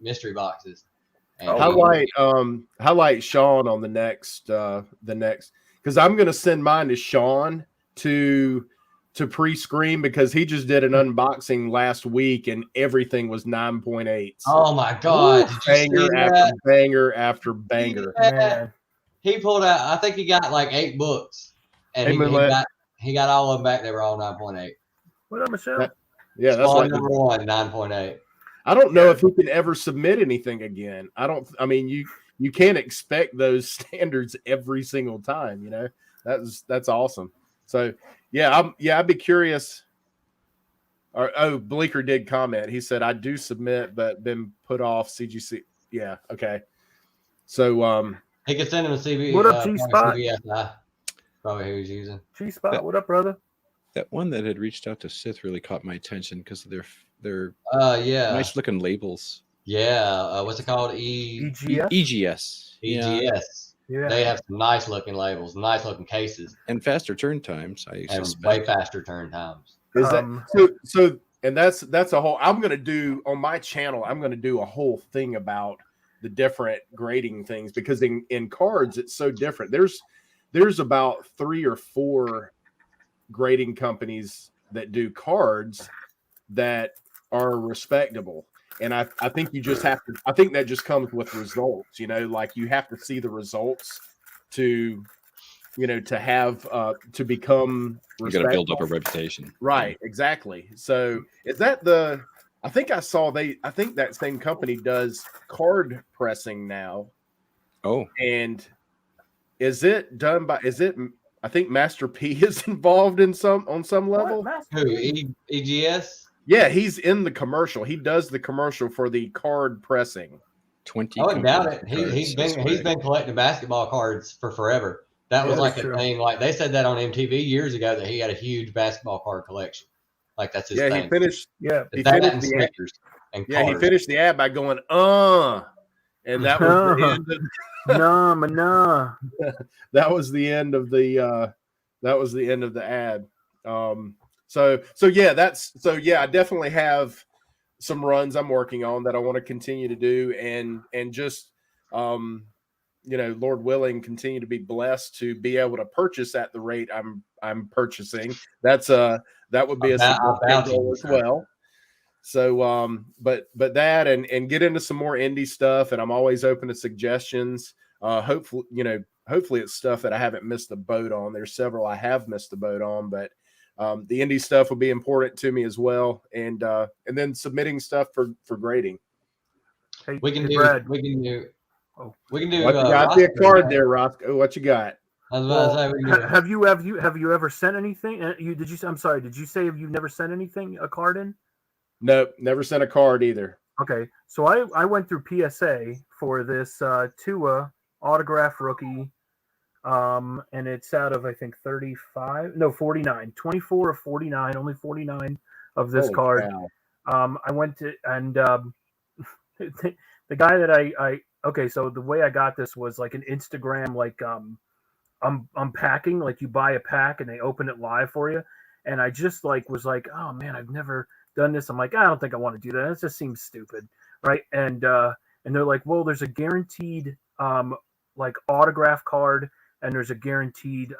mystery boxes. And highlight Sean on the next, because I'm going to send mine to Sean to pre-screen, because he just did an unboxing last week and everything was 9.8. Oh my God. Banger after banger after banger. Man. He pulled out, I think he got like 8 books, and he got all of them back. They were all 9.8. What up, Michelle? Yeah, that's like number 1, 9.8. I don't know if he can ever submit anything again. I mean, you can't expect those standards every single time, That's awesome. So yeah, I'd be curious. Bleecker did comment. He said, I do submit, but been put off CGC. Yeah, okay. So he could send him a CV. What up, G-Spot? Probably who he's using. G-Spot, what up, brother? That one that had reached out to Sith really caught my attention because they're nice looking labels. Yeah, what's it called? EGS. Yeah. They have some nice looking labels, nice looking cases, and faster turn times. Way faster turn times. Is that so? And that's a whole. I'm going to do on my channel. I'm going to do a whole thing about the different grading things, because in cards it's so different. There's about 3 or 4 grading companies that do cards that are respectable. And I think you just have to, I think that just comes with results, like you have to see the results to have, to become respectable. You got to build up a reputation. Right. Exactly. So is that I think that same company does card pressing now. Oh. And is it done by, I think Master P is involved on some level. Who? EGS? Yeah, he's in the commercial. He does the commercial for the card pressing. 20. I doubt it. He's been collecting basketball cards for forever. That was like a thing. Like they said that on MTV years ago, that he had a huge basketball card collection. Like that's his thing. He finished the ad by going, and that was the end of that was the end of the ad. So yeah, I definitely have some runs I'm working on that I want to continue to do, and just Lord willing, continue to be blessed to be able to purchase at the rate I'm purchasing. That would be a significant goal as well. So but that and get into some more indie stuff, and I'm always open to suggestions. Hopefully hopefully it's stuff that I haven't missed the boat on. There's several I have missed the boat on, but the indie stuff will be important to me as well, and then submitting stuff for grading. Hey, We can hey, do. Brad. We can do. Oh. We can do. What you got? See a card there, Roscoe. What you got? I was about to say, we can do. Have you ever sent anything? I'm sorry. Did you say have you never sent anything a card in? Nope, never sent a card either. Okay, so I went through PSA for this Tua autograph rookie, and it's out of I think 49, 24 of 49, only 49 of this Holy card. cow. I went to and the guy that I okay, so the way I got this was like an Instagram like unpacking, like you buy a pack and they open it live for you, and I just like was like, oh man, I've never done this. I'm like, I don't think I want to do that. It just seems stupid, right? And they're like, well, there's a guaranteed like autograph card and there's a guaranteed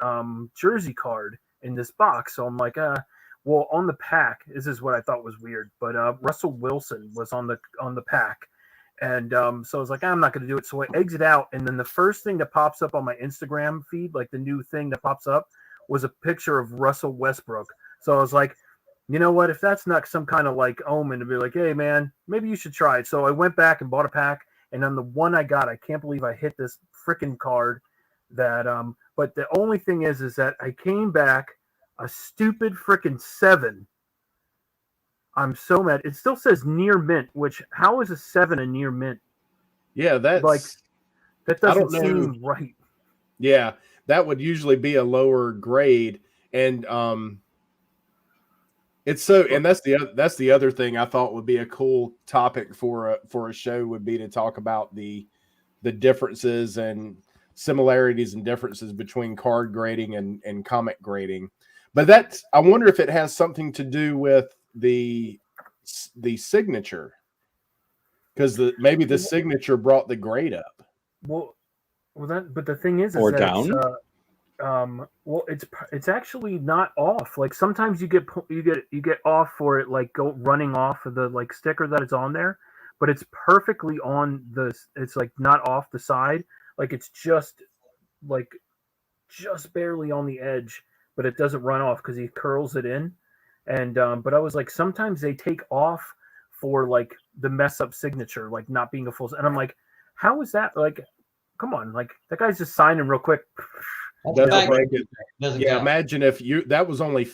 jersey card in this box. So I'm like, well, on the pack, this is what I thought was weird, but Russell Wilson was on the pack. And so I was like, I'm not going to do it. So I exit out. And then the first thing that pops up on my Instagram feed, like the new thing that pops up, was a picture of Russell Westbrook. So I was like, you know what? If that's not some kind of like omen to be like, hey, man, maybe you should try it. So I went back and bought a pack. And on the one I got, I can't believe I hit this freaking card that but the only thing is that I came back a stupid freaking 7. I'm so mad. It still says near mint, which how is a 7 a near mint? Yeah, that's like that doesn't I don't know. seem right. Yeah, that would usually be a lower grade, and it's so. And that's the other thing I thought would be a cool topic for a show would be to talk about the differences and similarities and differences between card grading and comic grading. But I wonder if it has something to do with the signature, because maybe the signature brought the grade up. But the thing is or that down. Well, it's actually not off. Like sometimes you get off for it, like go running off of the like sticker that it's on there, but it's perfectly on it's like not off the side. Like it's just barely on the edge, but it doesn't run off because he curls it in. And but I was like, sometimes they take off for like the mess up signature, like not being a full. And I'm like, how is that? Like, come on, like that guy's just signing real quick. Doesn't break it. Doesn't Yeah, count. imagine if that was only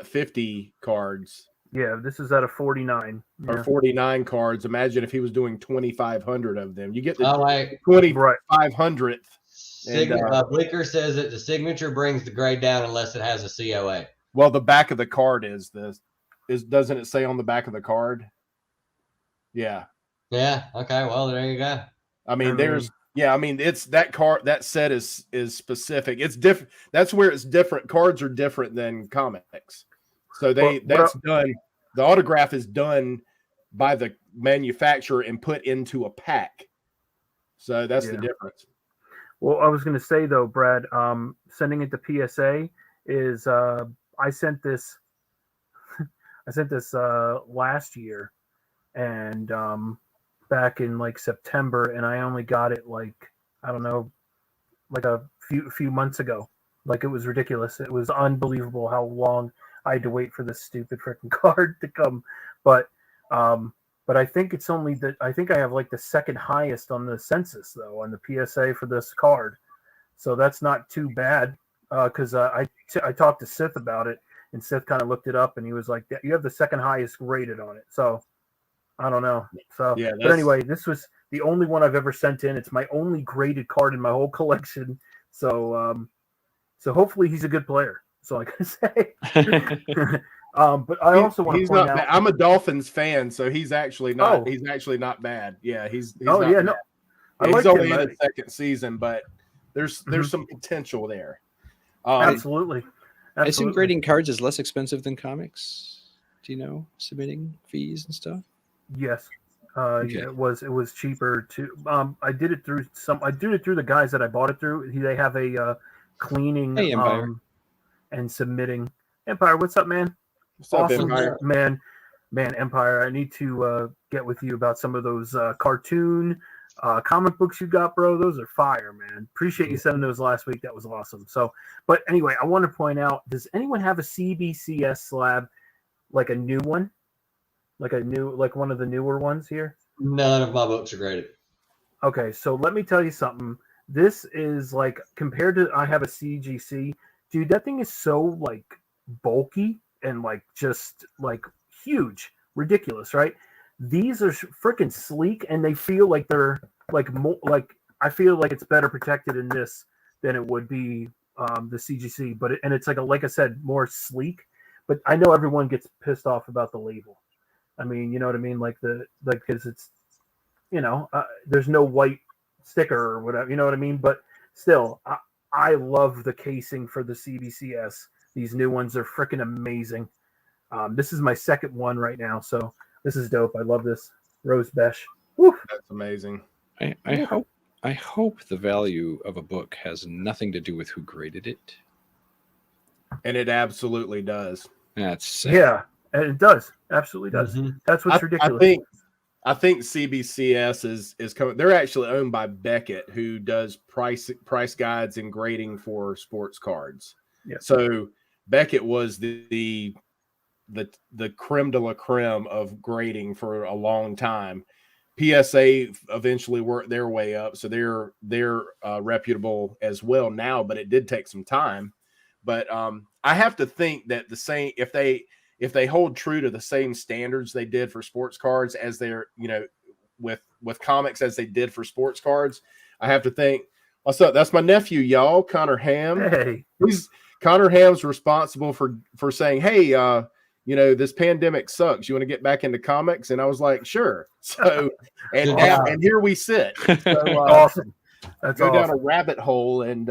50 cards. Yeah, this is out of 49 or 49 cards. Imagine if he was doing 2,500 of them. You get the 2,500th. Bleecker says that the signature brings the grade down unless it has a COA. Well, the back of the card doesn't it say on the back of the card? Yeah. Yeah. Okay. Well, there you go. I mean, it's that card, that set is specific. It's different. That's where it's different. Cards are different than comics. So done. The autograph is done by the manufacturer and put into a pack. So that's the difference. Well, I was going to say though, Brad, sending it to PSA is I sent this last year, and back in like September, and I only got it like I don't know, like a few months ago. Like it was ridiculous. It was unbelievable how long I had to wait for this stupid freaking card to come. But I think it's only that I think I have like the second highest on the census though on the PSA for this card, so that's not too bad. Because I talked to Sith about it, and Sith kind of looked it up, and he was like, "You have the second highest rated on it." So I don't know. So, yeah, but anyway, this was the only one I've ever sent in. It's my only graded card in my whole collection. So, so hopefully he's a good player. That's all I can say. But I also want to point out, I'm a Dolphins fan, so he's actually not. He's actually not bad. Yeah, he's not bad. No, he's only in his second season, but there's some potential there. Absolutely. I assume grading cards is less expensive than comics. Do you know submitting fees and stuff? Yes. Yeah, it was cheaper to I did it through the guys that I bought it through. They have a cleaning and submitting. Empire, what's up, man? What's up, Empire? Man, Empire, I need to get with you about some of those cartoon comic books you got, bro. Those are fire, man. Appreciate you sending those last week. That was awesome. So, but anyway, I want to point out: does anyone have a CBCS slab, like a new one, like one of the newer ones here? None of my books are graded. Okay, so let me tell you something. This is like compared to I have a CGC, dude. That thing is so like bulky and like just like huge, ridiculous, right? These are freaking sleek, and they feel like they're like more like I feel like it's better protected in this than it would be the CGC. But it's like I said, more sleek. But I know everyone gets pissed off about the label. I mean, you know what I mean? Because it's there's no white sticker or whatever. You know what I mean? But still, I love the casing for the CBCS. These new ones are freaking amazing. This is my second one right now, so. This is dope. I love this rose besh. Woo. That's amazing. I hope the value of a book has nothing to do with who graded it. And it absolutely does. That's sick. Yeah, and it does. Absolutely does. Mm-hmm. That's what's ridiculous. I think CBCS is coming. They're actually owned by Beckett, who does price guides and grading for sports cards. Yeah. So Beckett was the creme de la creme of grading for a long time. PSA eventually worked their way up, so they're reputable as well now. But it did take some time. But I have to think that the same if they hold true to the same standards they did for sports cards as they're with comics as they did for sports cards, I have to think. What's up? That's my nephew, y'all, Connor Ham. Hey, Connor Ham's responsible for saying, hey. This pandemic sucks. You want to get back into comics? And I was like, sure. So, and here we sit. So, awesome. That's go awesome. down a rabbit hole and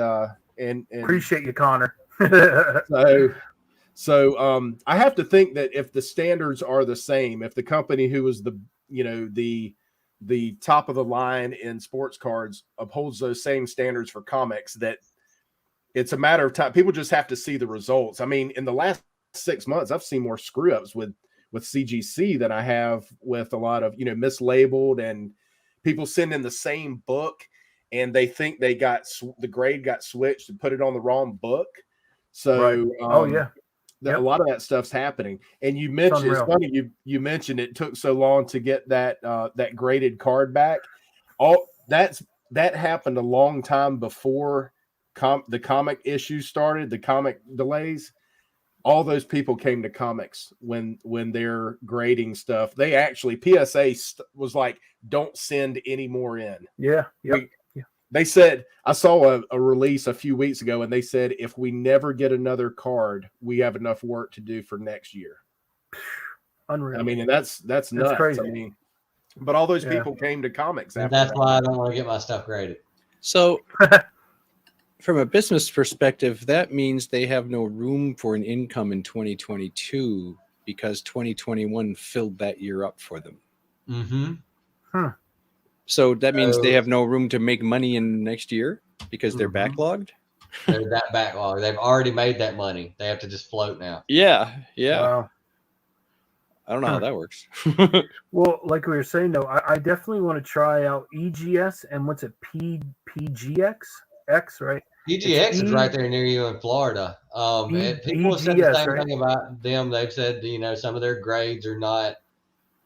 Appreciate you, Connor. So I have to think that if the standards are the same, if the company who was the top of the line in sports cards upholds those same standards for comics, that it's a matter of time. People just have to see the results. I mean, in the last 6 months, I've seen more screw ups with CGC than I have with a lot of mislabeled, and people send in the same book and they think they got the grade got switched and put it on the wrong book. So right. A lot of that stuff's happening. And you mentioned it's funny you mentioned it took so long to get that graded card back. All that happened a long time before the comic issues started, the comic delays. All those people came to comics when they're grading stuff. They actually PSA was like, don't send any more in. Yeah. They said, I saw a release a few weeks ago, and they said, if we never get another card, we have enough work to do for next year. Unreal. I mean, and that's nuts. Crazy. I mean, but all those people came to comics. And that's why I don't want to get my stuff graded. So from a business perspective, that means they have no room for an income in 2022 because 2021 filled that year up for them. Mm-hmm. Huh. So that means they have no room to make money in next year because they're backlogged? They're that backlogged. They've already made that money. They have to just float now. Yeah. Wow. I don't know how that works. Well, like we were saying, though, I definitely want to try out EGS and what's it, PGX? X, right? PGX is right there near you in Florida. People have said the same thing about them. They've said, some of their grades are not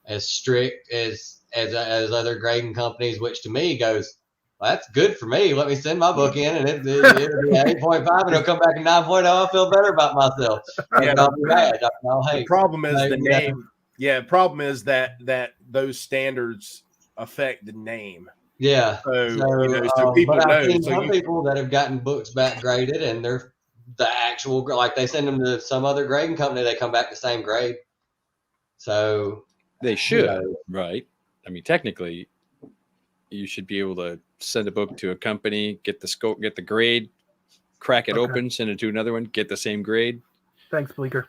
as strict as other grading companies, which to me goes, well, that's good for me. Let me send my book in, and it'll be 8.5, and it'll come back at 9.0. I'll feel better about myself. Yeah, I'll be mad. The problem is the name. Yeah, problem is that those standards affect the name. Yeah. So people know. I've seen some people that have gotten books back graded, and they're the actual, like they send them to some other grading company, they come back the same grade. So they should, right? I mean, technically, you should be able to send a book to a company, get the scope, get the grade, crack it open, send it to another one, get the same grade. Thanks, Bleeker.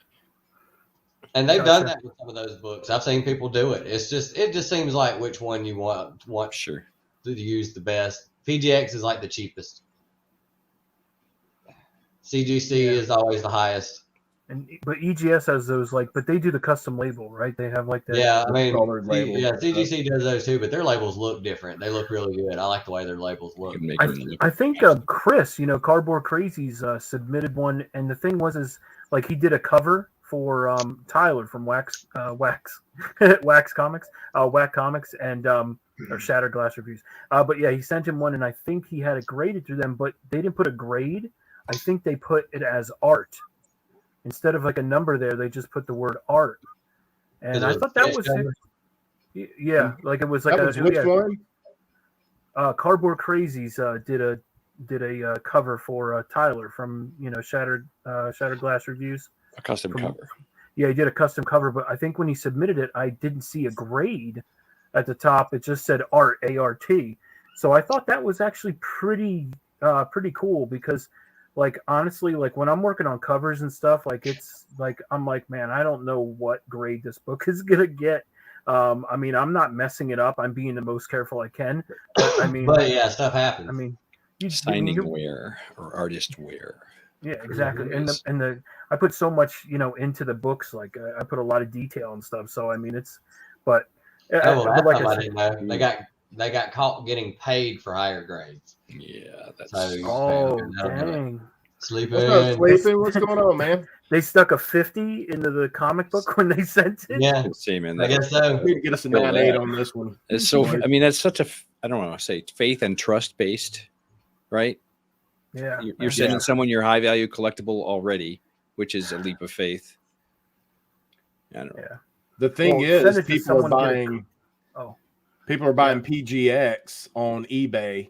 And they've done that with some of those books. I've seen people do it. It just seems like which one you want sure to use the best. PGX is like the cheapest. CGC is always the highest. But EGS has those but they do the custom label, right? They have like the Yeah, I mean, colored labels. yeah, CGC does those too, but their labels look different. They look really good. I like the way their labels look. I think Chris, Cardboard Crazies submitted one, and the thing was he did a cover for Tyler from Wax Wax Comics, Whack Comics, and or Shattered Glass Reviews. But yeah, he sent him one, and I think he had it graded through them, but they didn't put a grade. I think they put it as art instead of a number there. They just put the word art, and I thought that was it. Yeah, it was which one? Cardboard Crazies did a cover for Tyler from Shattered Glass Reviews. A custom cover. Yeah, he did a custom cover, but I think when he submitted it, I didn't see a grade at the top. It just said art, ART. So I thought that was actually pretty cool because, honestly, when I'm working on covers and stuff, it's I'm man, I don't know what grade this book is gonna get. I mean, I'm not messing it up. I'm being the most careful I can. But I mean, but yeah, stuff happens. I mean, signing wear or artist wear. Yeah, exactly. And I put so much, into the books. I put a lot of detail and stuff. So I mean, but I didn't know. They got caught getting paid for higher grades. Yeah, that's dang. Sleeping. What's going on, man? They stuck a 50 into the comic book when they sent it. Yeah, see, man. I guess so. We need to get us a 9.8 on this one. It's so. I mean, that's such a. I don't want to say faith and trust based, right? Yeah, you're sending someone your high value collectible already, which is a leap of faith. I don't know. Yeah. The thing is, people are buying. People are buying PGX on eBay,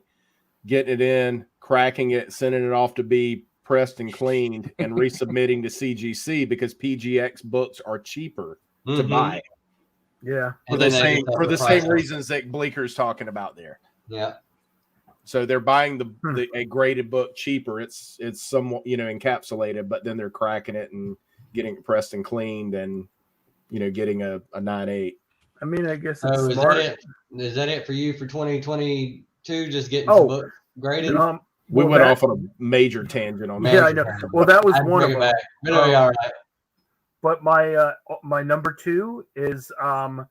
getting it in, cracking it, sending it off to be pressed and cleaned, and resubmitting to CGC because PGX books are cheaper to buy. Yeah, for the same reasons that Bleeker's talking about there. Yeah. So they're buying a graded book cheaper. It's somewhat encapsulated, but then they're cracking it and getting it pressed and cleaned, and getting a 9.8. I mean, I guess it's smart. Is that it for you for 2022? Just getting some books graded. We went off on a major tangent on that. Yeah, I know. Well, that was one of them. It'll be all right. But my number 2 is I'm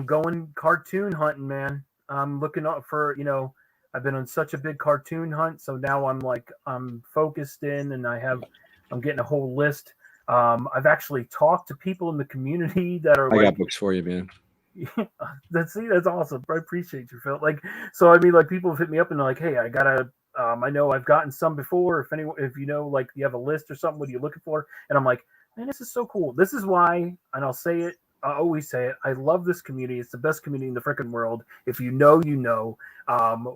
going cartoon hunting, man. I'm looking up for I've been on such a big cartoon hunt, so now I'm focused in, and I'm getting a whole list. I've actually talked to people in the community that are. I got books for you, man. That's awesome. I appreciate you, Phil. So I mean, people have hit me up and they're like, "Hey, I gotta. I know I've gotten some before. If you have a list or something, what are you looking for?" And I'm like, "Man, this is so cool. This is why." And I'll say it. I always say it. I love this community. It's the best community in the freaking world. If you know, you know.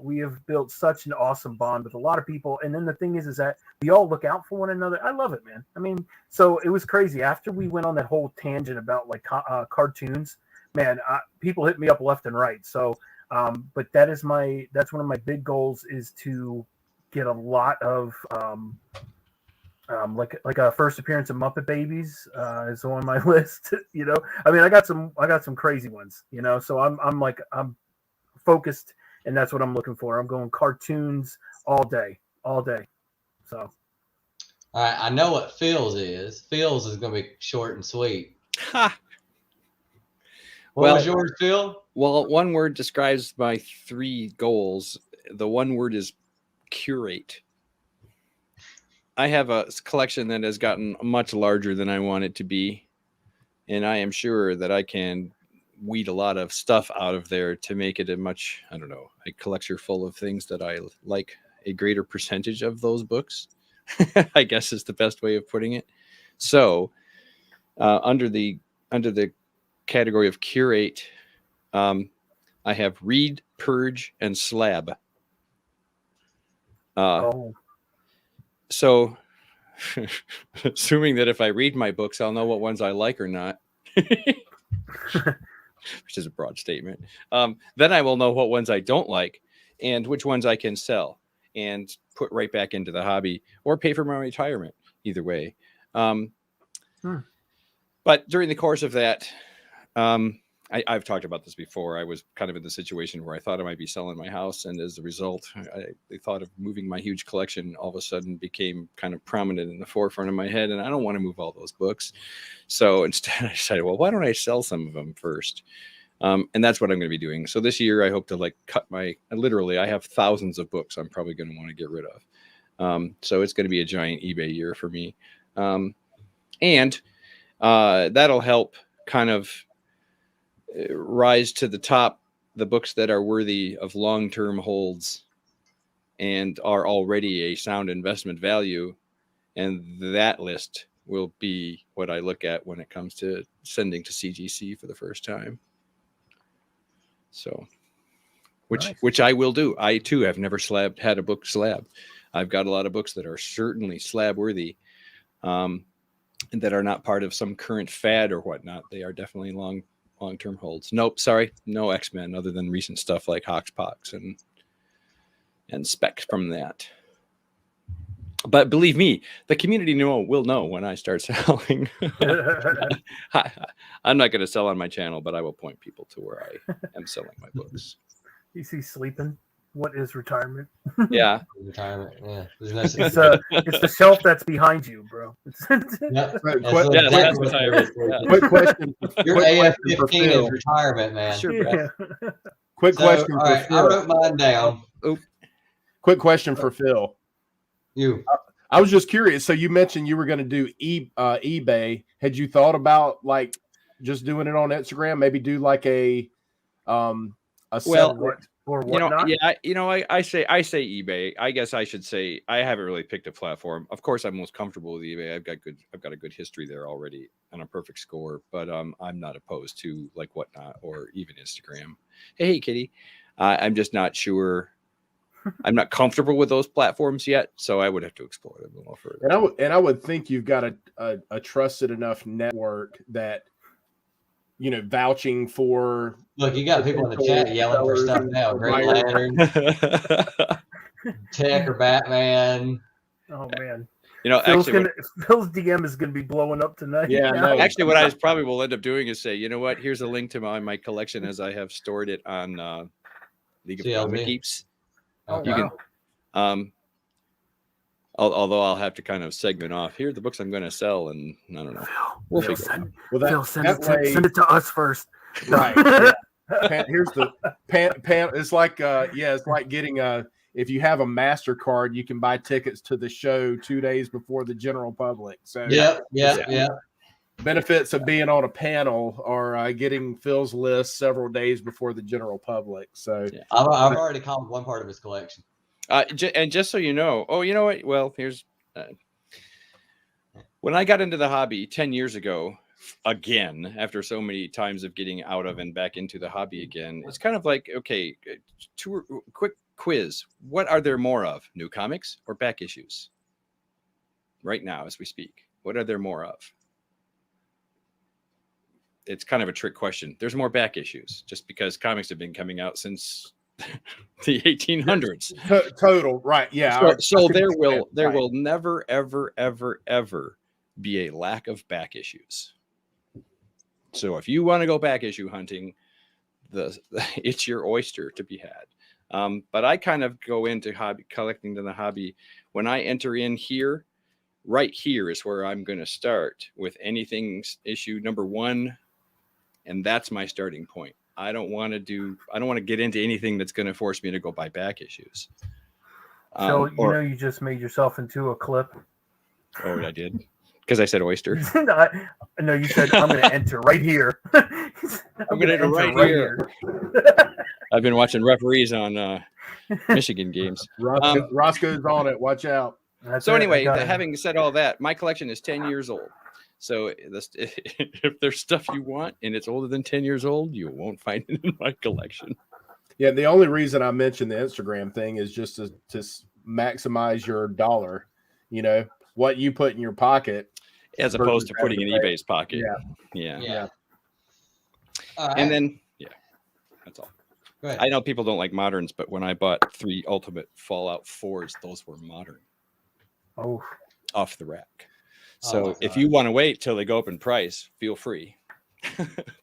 We have built such an awesome bond with a lot of people. And then the thing is that we all look out for one another. I love it, man. I mean, so it was crazy. After we went on that whole tangent about cartoons, man, people hit me up left and right. So, but that's one of my big goals is to get a lot of, like a first appearance of Muppet Babies is on my list. I mean, I got some crazy ones. So I'm focused, and that's what I'm looking for. I'm going cartoons all day. So, all right, I know what Phil's is. Phil's is going to be short and sweet. What was yours, Phil? Well, one word describes my 3 goals. The one word is curate. I have a collection that has gotten much larger than I want it to be, and I am sure that I can weed a lot of stuff out of there to make it a collection full of things that I like a greater percentage of those books, I guess is the best way of putting it. So under the category of curate, I have read, purge, and slab. So, assuming that if I read my books, I'll know what ones I like or not, which is a broad statement. Then I will know what ones I don't like and which ones I can sell and put right back into the hobby or pay for my retirement. Either way. But during the course of that, I've talked about this before. I was kind of in the situation where I thought I might be selling my house, and as a result, the thought of moving my huge collection all of a sudden became kind of prominent in the forefront of my head, and I don't want to move all those books. So instead, I decided, well, why don't I sell some of them first? And that's what I'm going to be doing. So this year, I hope to like cut I have thousands of books I'm probably going to want to get rid of. So it's going to be a giant eBay year for me. And that'll help kind of rise to the top the books that are worthy of long-term holds and are already a sound investment value. And that list will be what I look at when it comes to sending to CGC for the first time. So, which I will do. I too have never had a book slab. I've got a lot of books that are certainly slab worthy, and that are not part of some current fad or whatnot. They are definitely long-term holds. Nope, sorry, no X-Men other than recent stuff like Hoxpox and specs from that. But believe me, the community will know when I start selling. I'm not going to sell on my channel, but I will point people to where I am selling my books. You see sleeping? What is retirement? Yeah. Retirement. Yeah. It's the shelf that's behind you, bro. Yep. Quick question. Your AF-15 is retirement, man. Sure, Brett. Quick question all for right, Phil. I wrote mine down. Quick question for Phil. I was just curious. So you mentioned you were going to do eBay. Had you thought about like just doing it on Instagram? Maybe do like a or whatnot? I say eBay. I guess I should say I haven't really picked a platform. Of course, I'm most comfortable with eBay. I've got a good history there already and a perfect score. But I'm not opposed to like Whatnot or even Instagram. Hey, Kitty. I'm just not sure. I'm not comfortable with those platforms yet, so I would have to explore them a little further. And I would think you've got a trusted enough network that vouching for. Look, you got people in the chat yelling for stuff now. Green Lantern, Tech or Batman. Oh man. Phil's DM is going to be blowing up tonight. Yeah, no. Actually, what I probably will end up doing is say, you know what? Here's a link to my collection as I have stored it on League of Comic Keeps. Oh, you can, although I'll have to kind of segment off. Here are the books I'm going to sell, and I don't know. We'll figure it out. Phil, send it to us first. Right. Yeah. Here's the pan. It's like it's like getting if you have a MasterCard, you can buy tickets to the show 2 days before the general public. So yeah. Benefits of being on a panel are getting Phil's list several days before the general public. So I've already comped one part of his collection. And just so you know, you know what? Well, here's when I got into the hobby 10 years ago, again, after so many times of getting out of and back into the hobby again, it's kind of like, okay, quick quiz. What are there more of, new comics or back issues? Right now, as we speak, what are there more of? It's kind of a trick question. There's more back issues just because comics have been coming out since the 1800s. Total, right? Yeah. So there will never, ever, ever, ever be a lack of back issues. So if you want to go back issue hunting, it's your oyster to be had. But I kind of go into hobby collecting to the hobby when I enter in here. Right here is where I'm going to start with anything issue number 1. And that's my starting point. I don't want to get into anything that's going to force me to go buy back issues. So you just made yourself into a clip. Oh, I did? Because I said oyster. No, you said I'm going to enter right here. I'm going to enter right here. I've been watching referees on Michigan games. Roscoe's on it. Watch out. Having said all that, my collection is 10 years old. So if there's stuff you want and it's older than 10 years old, you won't find it in my collection. Yeah, the only reason I mentioned the Instagram thing is just to maximize your dollar, what you put in your pocket. As opposed to putting in eBay's pocket. Yeah. All right. And then, that's all. Go ahead. I know people don't like moderns, but when I bought 3 Ultimate Fallout 4s, those were modern. Oh. Off the rack. So if you want to wait till they go up in price, feel free.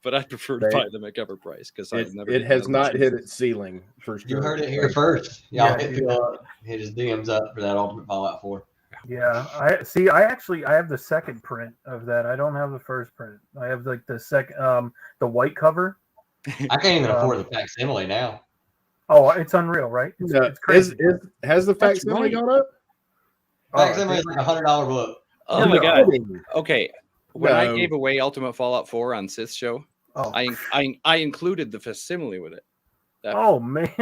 But I prefer to buy them at cover price because it has not hit its ceiling for sure. You heard it here first. Y'all hit Phil up, hit his DMs up for that Ultimate Fallout 4. Yeah, I see. I have the second print of that. I don't have the first print. I have like the second, the white cover. I can't even afford the facsimile now. Oh, it's unreal, right? It's crazy. Has the facsimile gone up? Facsimile is like $100 book. Oh my god! Okay, when I gave away Ultimate Fallout 4 on Sith's show, I included the facsimile with it. Oh man!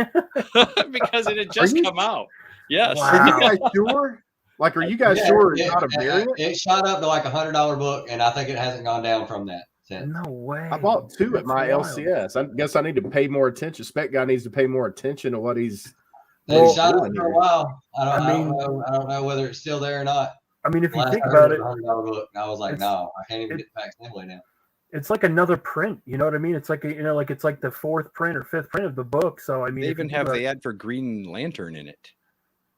Because it had just come out. Yes. Wow. Are you guys sure? Like, are you guys sure it's not a variant? It shot up to like $100 book, and I think it hasn't gone down from that since. No way. I bought 2 at my LCS. I guess I need to pay more attention. Spec guy needs to pay more attention to what he's. They shot up for a while. I don't know whether it's still there or not. I mean, if you think about it, $100 book. I was like, no, I can't even get the facsimile now. It's like another print. You know what I mean? It's like like it's like the 4th print or 5th print of the book. So I mean, they even have the ad for Green Lantern in it.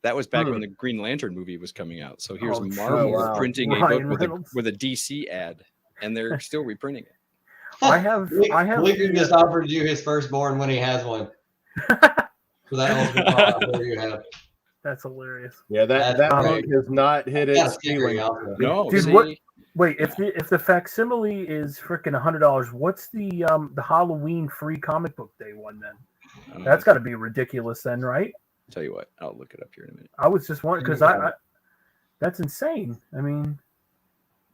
That was back when the Green Lantern movie was coming out. So here's Marvel printing a book with a DC ad, and they're still reprinting it. I have. Bleaker just offered you his firstborn when he has one. So that you have. That's hilarious. Yeah, that book has not hit its ceiling. No, dude, wait, if the facsimile is freaking $100, what's the Halloween free comic book day one then? That's got to be ridiculous then, right? I'll tell you what, I'll look it up here in a minute. I was just wondering because I that's insane. I mean,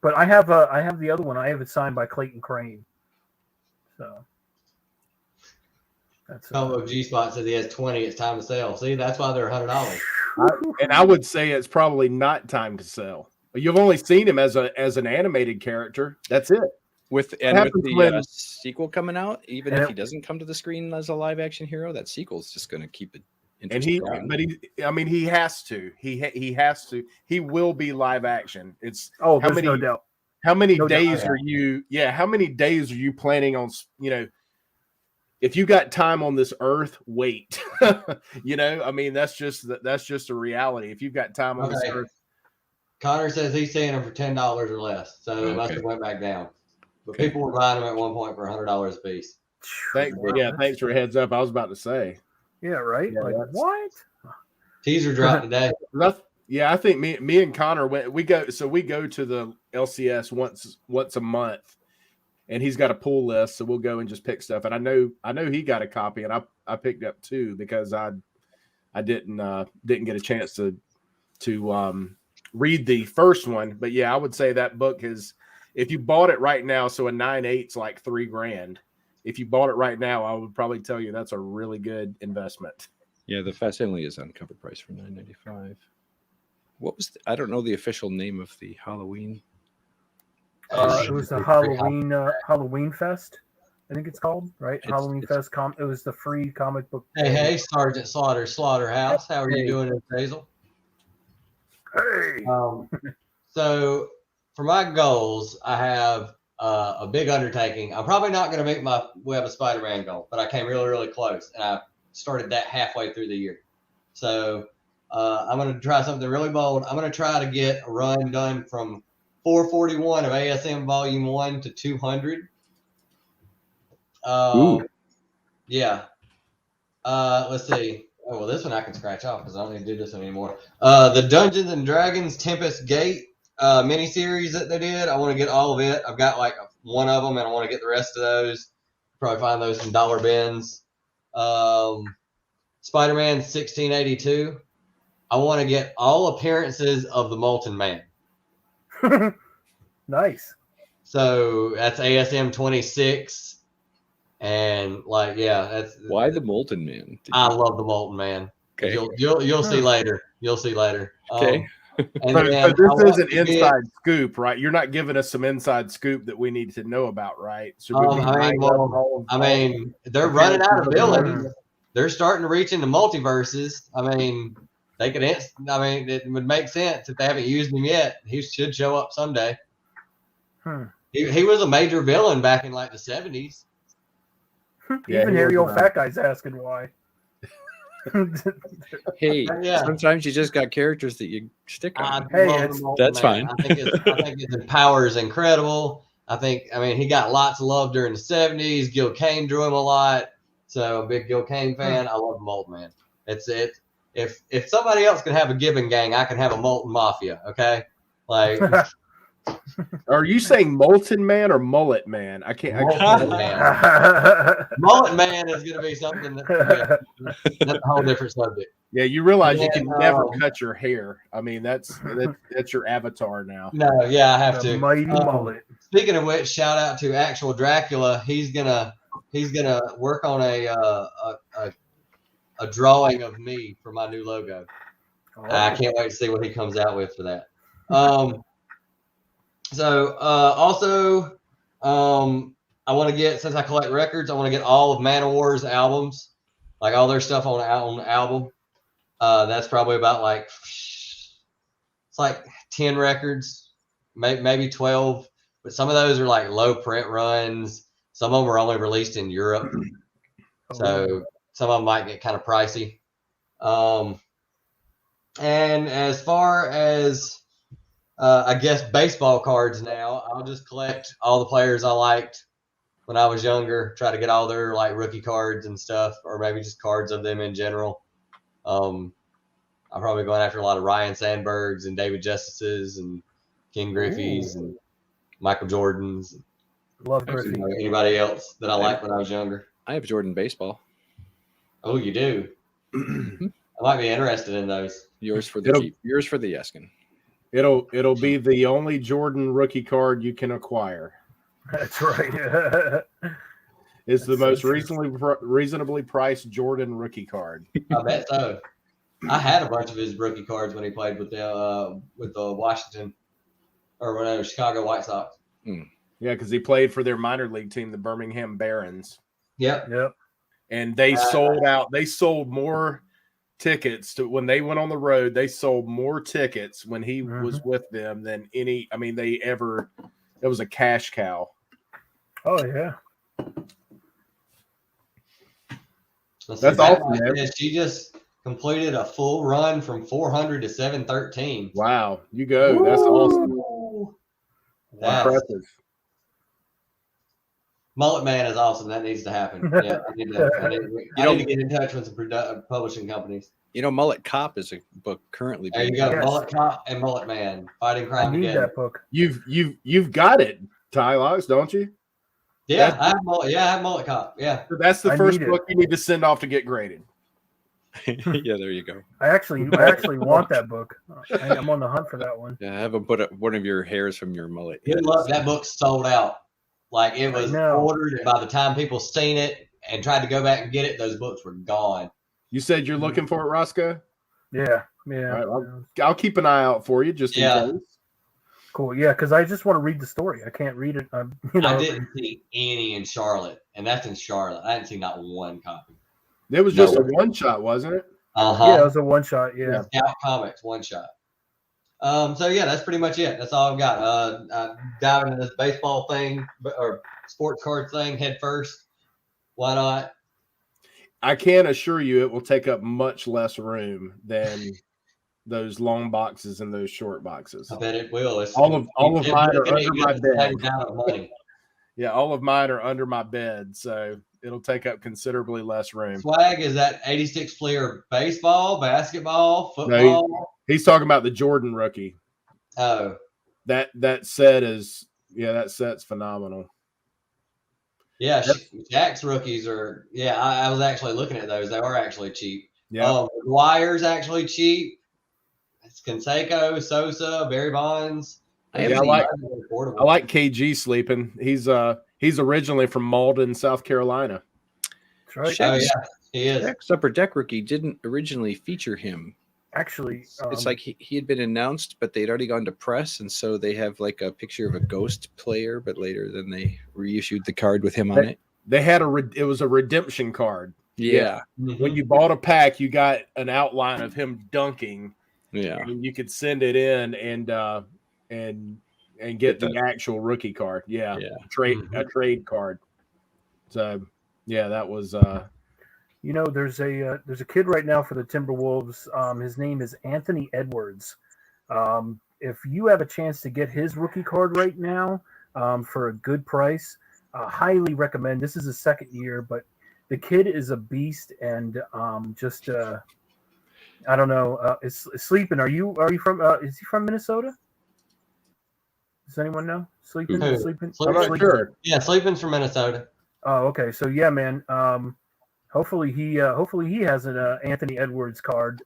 but I have the other one. I have it signed by Clayton Crane. So that's G Spot says he has 20. It's time to sell. See, that's why they're $100. And I would say it's probably not time to sell. You've only seen him as an animated character. That's it. With the sequel coming out, even if he doesn't come to the screen as a live action hero, that sequel's just going to keep it. And he has to. He has to. He will be live action. It's no doubt. How many days are you? Yeah, how many days are you planning on? If you got time on this earth, wait. I mean, that's just a reality. If you've got time on this earth. Connor says he's seeing them for $10 or less, so it must have went back down. But people were buying them at one point for $100 a piece. Thanks for a heads up. I was about to say. Yeah, right. Yeah, like what? Teaser dropped today. I think me and Connor we go to the LCS once a month, and he's got a pull list, so we'll go and just pick stuff. And I know he got a copy, and I picked up 2 because I didn't get a chance to read the first one. But yeah, I would say that book is, if you bought it right now, so a 9/8's like $3,000. If you bought it right now, I would probably tell you that's a really good investment. Yeah, the facsimile is on cover price for $9.95. What was I don't know the official name of the Halloween. It was the Halloween Fest, I think it's called, right? Halloween Fest. It was the free comic book. Hey, Sergeant Slaughterhouse. How are you doing, Hazel? Hey. So for my goals, I have a big undertaking. I'm probably not going to make my Web of Spider-Man goal, but I came really, really close, and I started that halfway through the year. So I'm going to try something really bold. I'm going to try to get a run done from 441 of ASM Volume 1 to 200. Yeah. Let's see. Oh, well, this one I can scratch off because I don't need to do this one anymore. The Dungeons and Dragons Tempest Gate miniseries that they did. I want to get all of it. I've got like one of them, and I want to get the rest of those. Probably find those in dollar bins. Spider-Man 1682. I want to get all appearances of the Molten Man. Nice. So that's ASM 26. And that's why the Molten Man. I love the Molten Man. Okay. You'll see later. You'll see later. Okay. So this is an inside scoop, right? You're not giving us some inside scoop that we need to know about, right? I mean, they're running out of villains. They're starting to reach into multiverses. I mean, it would make sense if they haven't used him yet. He should show up someday. He was a major villain back in like the 70s. Even hairy old fat guy's asking why. Hey, sometimes you just got characters that you stick on. That's fine. I think his power is incredible. I mean, he got lots of love during the 70s. Gil Kane drew him a lot. So I'm a big Gil Kane fan. I love Molten Man. It's it. If somebody else can have a Gibbon gang, I can have a Molten Mafia. Okay, like. Are you saying Molten Man or Mullet Man? I can't. Molten Man. Mullet Man is going to be something that's a whole different subject. Yeah, you realize you can never cut your hair. I mean, that's your avatar now. No, yeah, I have The to. mighty mullet. Speaking of which, shout out to Actual Dracula. He's gonna work on a drawing of me for my new logo. Oh. I can't wait to see what he comes out with for that. Also, I want to get, since I collect records, I want to get all of Manowar's albums, like all their stuff on the album. That's probably about it's like 10 records, maybe 12, but some of those are like low print runs. Some of them are only released in Europe. So some of them might get kind of pricey. And as far as, I guess, baseball cards now, I'll just collect all the players I liked when I was younger, try to get all their like rookie cards and stuff, or maybe just cards of them in general. I'm probably going after a lot of Ryan Sandbergs and David Justices and Ken Griffey's and Michael Jordans. Love Griffey. Anybody else that I liked when I was younger? I have Jordan baseball. Oh, you do? I might be interested in those. Yours for the asking. It'll be the only Jordan rookie card you can acquire. That's right. It's the most reasonably priced Jordan rookie card. I bet so. I had a bunch of his rookie cards when he played with the Washington or whatever, Chicago White Sox. Yeah, because he played for their minor league team, the Birmingham Barons. Yep. And they sold out. They sold more tickets when they went on the road. They sold more tickets when he was with them than any. I mean, it was a cash cow. Oh yeah. That's awesome, man. She just completed a full run from 400 to 713. Wow, you go. Woo! That's awesome. That's impressive. Mullet Man is awesome. That needs to happen. Yeah, I need to get in touch with some publishing companies. You know, Mullet Cop is a book currently. There you go. Yes. Mullet Cop and Mullet Man fighting crime together. That book. You've got it, Ty Locks, don't you? Yeah, I have Mullet Cop. Yeah, so that's the first book you need to send off to get graded. Yeah, there you go. I actually want that book. I'm on the hunt for that one. Yeah, have him put one of your hairs from your mullet. That book sold out. Like it was ordered, and by the time people seen it and tried to go back and get it, those books were gone. You said you're looking for it, Roscoe? Yeah. All right, I'll keep an eye out for you just in case. Cool. Yeah, because I just want to read the story. I can't read it. I didn't see any in Charlotte, and that's in Charlotte. I didn't see not one copy. It was just a one shot, wasn't it? Yeah, it was a one shot. Yeah. Scout Comics one shot. So yeah, that's pretty much it. That's all I've got. Diving into this baseball thing or sports card thing head first. Why not? I can assure you it will take up much less room than those long boxes and those short boxes. I bet it will. All of mine are under my bed. Yeah, all of mine are under my bed, so it'll take up considerably less room. Swag, is that 86 Fleer baseball, basketball, football? No, he's talking about the Jordan rookie. Oh. That set is that set's phenomenal. Yeah, Shaq's rookies are I was actually looking at those. They are actually cheap. Yeah. Dwyer's actually cheap. It's Canseco, Sosa, Barry Bonds. I like KG sleeping. He's originally from Malden, South Carolina. That's right. He is. Shaq's Upper Deck rookie didn't originally feature him. Actually, it's like he had been announced, but they'd already gone to press, and so they have like a picture of a ghost player. But later, then they reissued the card with him on it. They had it was a redemption card. Yeah. Mm-hmm. When you bought a pack, you got an outline of him dunking. Yeah. And you could send it in and get the actual rookie card. Yeah. A trade card. So that was there's a kid right now for the Timberwolves. His name is Anthony Edwards. If you have a chance to get his rookie card right now, for a good price. Highly recommend. This is his second year, but the kid is a beast, and just I don't know. Is sleeping? Are you from? Is he from Minnesota? Does anyone know? Sleeping. Who? Sleeping. I'm not sure. Yeah, Sleeping's from Minnesota. Oh, okay. So yeah, man. Hopefully he has an Anthony Edwards card.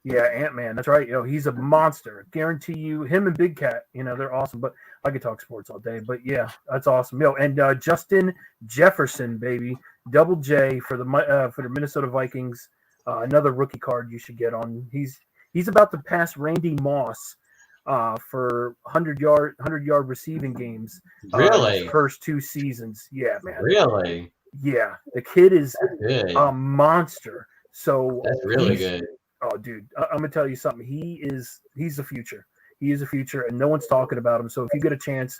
Yeah, Ant-Man. That's right. Yo, he's a monster. Guarantee you, him and Big Cat. They're awesome. But I could talk sports all day. But yeah, that's awesome. Yo, and Justin Jefferson, baby, Double J for the Minnesota Vikings. Another rookie card you should get on. He's about to pass Randy Moss for 100-yard receiving games. Really? His first 2 seasons. Yeah, man. Really? Yeah, the kid is Good. a monster. So That's really good. Oh, dude, I'm gonna tell you something. He's the future. He is the future, and no one's talking about him. So if you get a chance,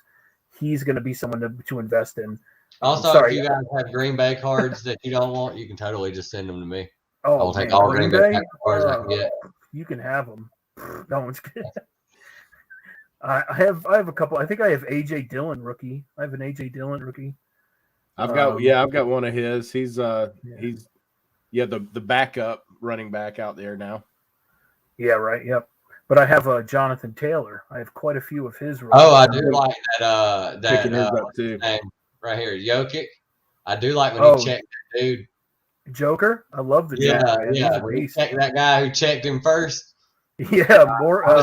he's gonna be someone to invest in. Also, if you guys have Green Bay cards that you don't want, you can totally just send them to me. Oh, I'll take all Green Bay cards I can get. You can have them. No one's good. I have a couple. I think I have AJ Dillon rookie. I have an AJ Dillon rookie. I've got one of his. He's the backup running back out there now. Yeah, right. Yep. But I have Jonathan Taylor. I have quite a few of his. Oh, I do like that. Picking his up too. Name right here, Jokic. I do like when he checked that dude. Joker. I love the Joker. Yeah. When he checked that guy who checked him first. Yeah,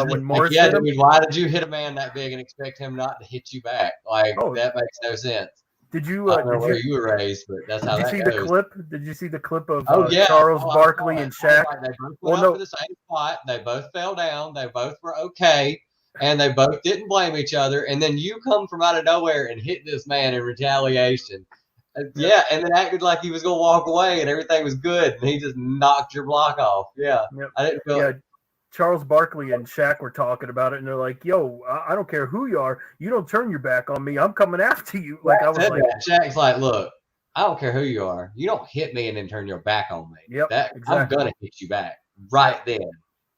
when Morris hit him. Dude, why did you hit a man that big and expect him not to hit you back? That makes no sense. Did you? I don't know where you were raised, but that's how that goes. Did you see the clip? Did you see the clip of yeah. Charles Barkley and Shaq? They both went up to the same spot. They both fell down. They both were okay, and they both didn't blame each other. And then you come from out of nowhere and hit this man in retaliation. Yeah, and then acted like he was going to walk away and everything was good, and he just knocked your block off. Yeah, yep. I didn't feel. Yeah. Charles Barkley and Shaq were talking about it, and they're like, "Yo, I don't care who you are. You don't turn your back on me. I'm coming after you." Like I was like, Shaq's like, "Look, I don't care who you are. You don't hit me and then turn your back on me. Yep, exactly. I'm gonna hit you back right then.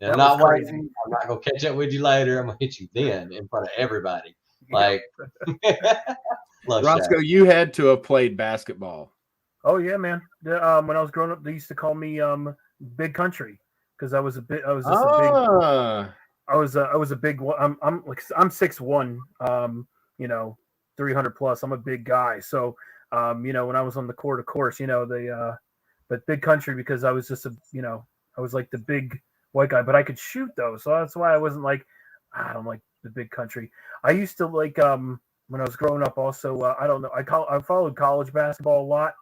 And I'm not waiting. I'm not gonna catch up with you later. I'm gonna hit you then in front of everybody." Like, Roscoe, you had to have played basketball. Oh yeah, man. When I was growing up, they used to call me Big Country. Because I was a big. I was a big. I'm 6'1", 300 plus. I'm a big guy. So, when I was on the court, of course, but Big Country because I was just I was like the big white guy, but I could shoot though. So that's why I wasn't like, I don't like the Big Country. I used to like when I was growing up. Also, I don't know. I followed college basketball a lot.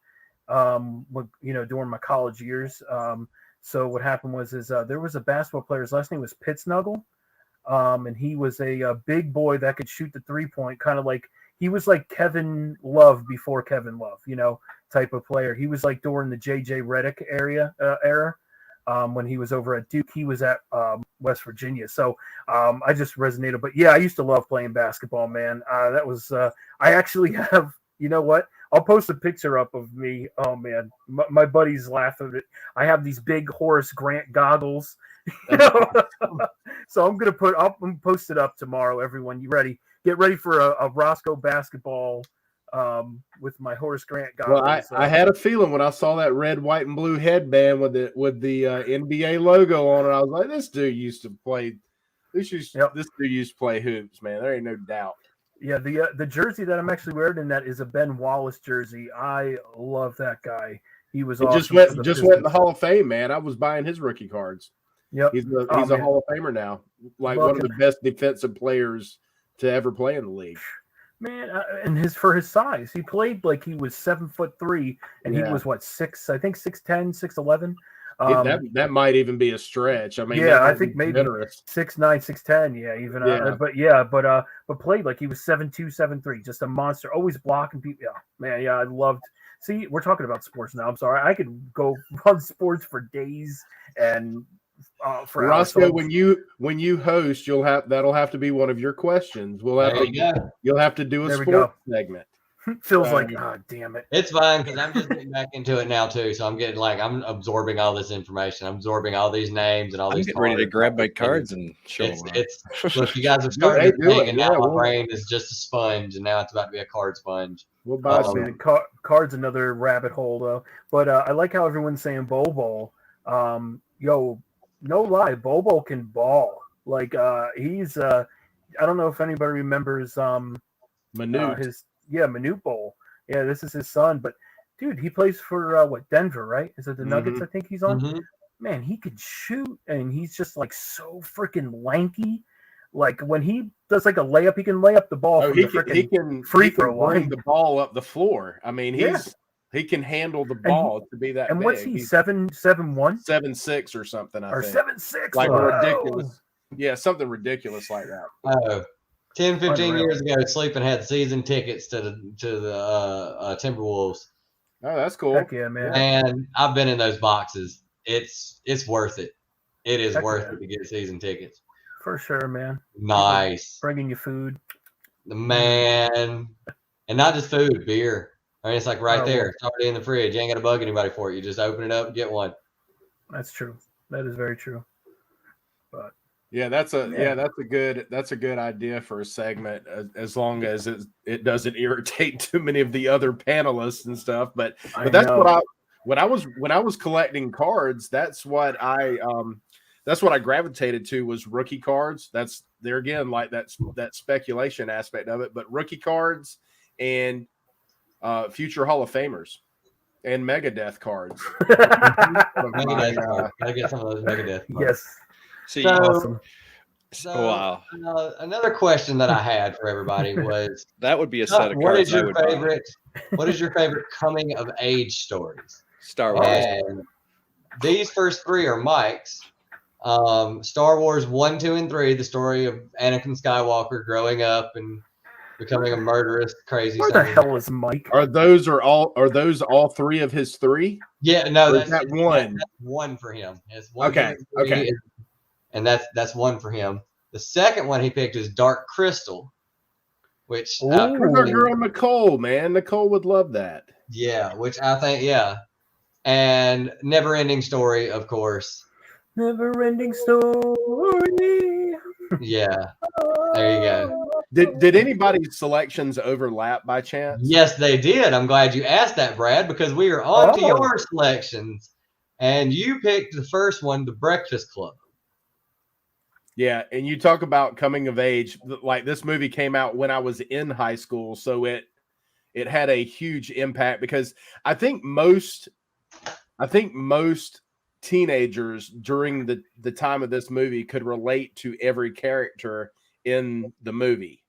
During my college years. So what happened was there was a basketball player. His last name was Pittsnuggle, and he was a big boy that could shoot the 3-point, kind of like he was like Kevin Love before Kevin Love, type of player. He was like during the JJ Redick era. When he was over at Duke, he was at West Virginia. So I just resonated. But yeah, I used to love playing basketball, man. That was I actually have. You know what? I'll post a picture up of me. Oh man, my buddies laugh at it. I have these big Horace Grant goggles. So I'm gonna post it up tomorrow. Everyone, you ready? Get ready for a Roscoe basketball with my Horace Grant goggles. Well, I had a feeling when I saw that red, white, and blue headband with the NBA logo on it. I was like, this dude used to play. This dude used to play hoops, man. There ain't no doubt. Yeah, the jersey that I'm actually wearing in that is a Ben Wallace jersey. I love that guy. He was awesome. Just went in the Hall of Fame, man. I was buying his rookie cards. Yep. He's a Hall of Famer now. Like one of the best defensive players to ever play in the league. Man, and for his size, he played like he was 7'3", and he was 6'10", 6'11". That might even be a stretch. I mean, I think maybe 6'9", 6'10". Yeah, even. But played like he was 7'2", 7'3", just a monster. Always blocking people. Yeah, man. Yeah, I loved. See, we're talking about sports now. I'm sorry, I could go on sports for days and for Roscoe. When you host, that'll have to be one of your questions. You'll have to do a sports segment. Feels like, oh, damn it. It's fine because I'm just getting back into it now too. So I'm getting I'm absorbing all this information. I'm absorbing all these names and all I'm these. getting ready to cards. grab my cards and show them. It's look, you guys are starting Hey, to do think, it. and Yeah, now my we'll- brain is just a sponge, and now it's about to be a card sponge. We'll buy Oh, some. man, cards another rabbit hole though. But I like how everyone's saying Bobo. Yo, no lie, Bobo can ball. Like he's I don't know if anybody remembers Minute. Minute Bowl. Yeah, this is his son, but dude, he plays for what, Denver, right? Is it the Nuggets? I think he's on. Mhm. Man, he can shoot, and he's just like so freaking lanky. Like when he does like a layup, he can lay up the ball from the freaking free throw bring line. the ball up the floor. I mean, he can handle the ball to be that and big. what's he, He's 7'1"? 7'6" or something, I Or think. 7'6"? Like Whoa. ridiculous. Yeah, something ridiculous like that. Oh, 10, 15 Unreal. years ago, Sleeping had season tickets to the Timberwolves, Oh, that's cool. Heck yeah, man. and I've been in those boxes. It's worth it. It is Heck worth yeah. it to get season tickets. For sure, man. Nice, Bringing you food. man, and not just food, beer. I mean, it's like right Oh, there. It's already in the fridge. You ain't got to bug anybody for it. You just open it up and get one. That's true. That is very true. But Yeah, that's a good idea for a segment, as long as it doesn't irritate too many of the other panelists and stuff. But that's know. when I was collecting cards. That's what I gravitated to, was rookie cards. That's there again, like that speculation aspect of it. But rookie cards and future Hall of Famers and Megadeth cards. Megadeth cards. Gotta get some of those Megadeth cards. Yes. See, So, Awesome. So, wow. Another question that I had for everybody was, That would be a set of what cards is I your would buy. favorite? What is your favorite coming of age stories? Star Wars. And these first three are Mike's. Star Wars 1, 2, and 3, the story of Anakin Skywalker growing up and becoming a murderous, crazy. Where the hell is Mike? Are those all three of his three? Yeah, no, Or is that one? That's one for him. It's one, Okay, 2, and 3, okay. and that's one for him. The second one he picked is Dark Crystal, which Ooh. Where's our girl Nicole, man? Nicole would love that. yeah, which I think and Never Ending Story, of course. Never ending story. Yeah, there you go. Did anybody's selections overlap by chance? Yes, they did. I'm glad you asked that, Brad, because we are on to Oh. your selections, and you picked the first one, The Breakfast Club. Yeah, and you talk about coming of age. Like, this movie came out when I was in high school, so it had a huge impact, because I think most teenagers during the time of this movie could relate to every character in the movie.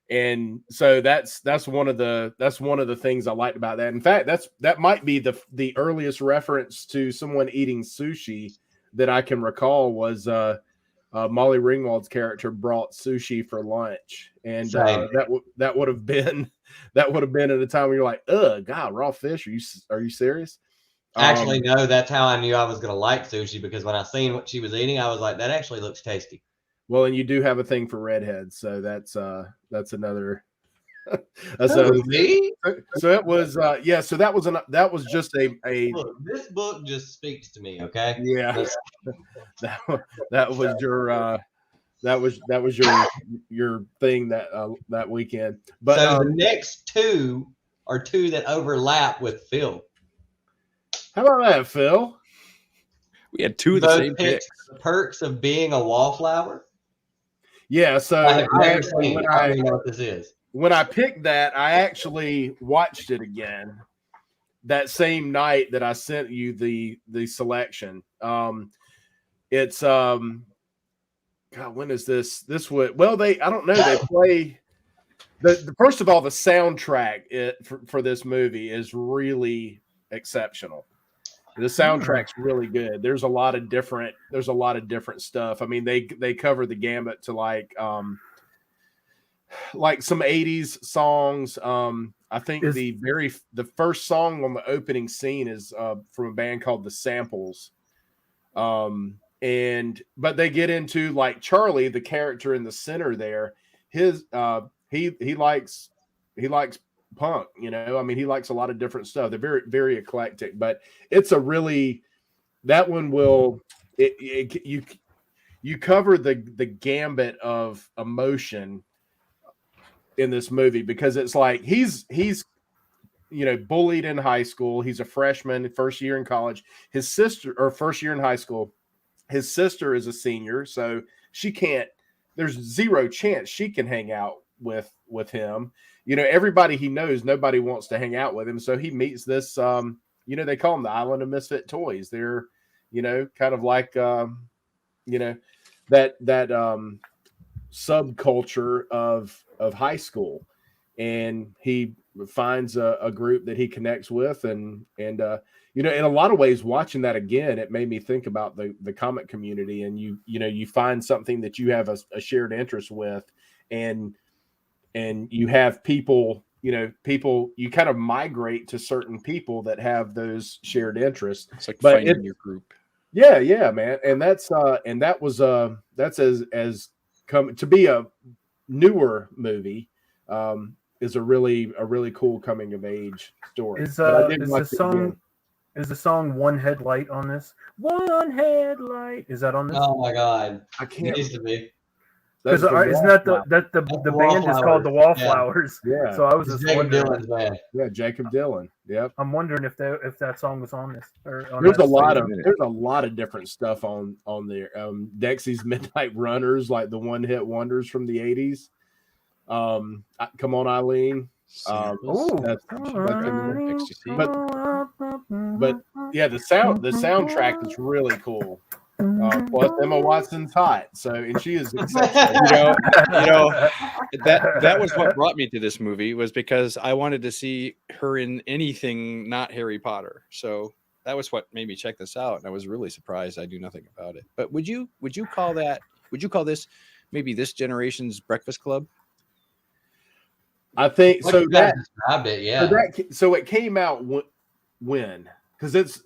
And so that's one of the things I liked about that. In fact, that might be the earliest reference to someone eating sushi that I can recall, was Molly Ringwald's character brought sushi for lunch, and that would have been at a time when you're like, "Ugh, God, raw fish? Are you serious?" Actually, no, that's how I knew I was going to like sushi, because when I seen what she was eating, I was like, that actually looks tasty. Well, and you do have a thing for redheads, so that's another. Me? So it was So that was just a Look, this book just speaks to me. Okay. yeah. that was your thing that weekend. But so the next two are two that overlap with Phil. how about that, Phil? We had two of the Both same picked picks. The Perks of Being a Wallflower. Yeah. So I have I never actually, seen. I don't even know what this is. when I picked that, I actually watched it again that same night that I sent you the selection. It's God, when is this? This would I don't know. They play the first of all, the soundtrack for this movie is really exceptional. The soundtrack's really good. There's a lot of different stuff. I mean, they cover the gamut to like some 80s songs. I think the first song on the opening scene is from a band called The Samples. But they get into, like, Charlie, the character in the center there, he likes punk. You know, I mean, he likes a lot of different stuff. They're very, very eclectic. But it's a really that one will you cover the gambit of emotion in this movie because it's like he's bullied in high school. He's a freshman, first year in college. His sister, or first year in high school, his sister is a senior, so she can't. There's zero chance she can hang out with him. You know, everybody he knows, nobody wants to hang out with him. So he meets this. They call them the Island of Misfit Toys. They're, kind of like, that subculture of high school, and he finds a group that he connects with, and in a lot of ways, watching that again, it made me think about the comic community, and you find something that you have a shared interest with, and you have people, you kind of migrate to certain people that have those shared interests. It's like finding your group. Yeah, man, and that's as come to be a newer movie. Is a really cool coming of age story. Is the song "One Headlight" on this? One headlight, is that on this? Oh my god, I can't. It needs to be. Because isn't that the band is called the Wallflowers? Yeah. So I was just Jacob wondering. Dylan's band. Yeah, Jacob Dylan. Yep. I'm wondering if that song was on this. There's a lot of different stuff on there. Dexy's Midnight Runners, like the one hit wonders from the 80s. Come on, Eileen. But yeah, the soundtrack is really cool. Plus Emma Watson's hot, and she is exceptional. That was what brought me to this movie, was because I wanted to see her in anything not Harry Potter. So that was what made me check this out, and I was really surprised. I knew nothing about it. But would you call this maybe this generation's Breakfast Club? I think so. Yeah. So it came out when? Because it's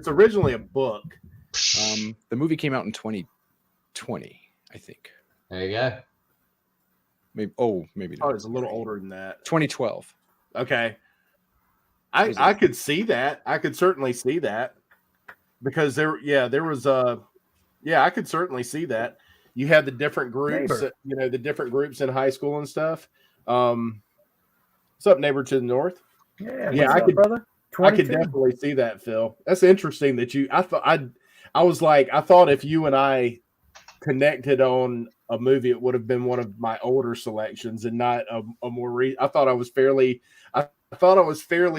originally a book. The movie came out in 2020, I think. There you go. Maybe not. Oh, it's a little older than that. 2012. Okay. I could see that. I could certainly see that because there was I could certainly see that. You had the different groups, the different groups in high school and stuff. What's up, neighbor to the north? Yeah, brother. I could definitely see that, Phil. That's interesting that I thought if you and I connected on a movie, it would have been one of my older selections and not a more I thought I was fairly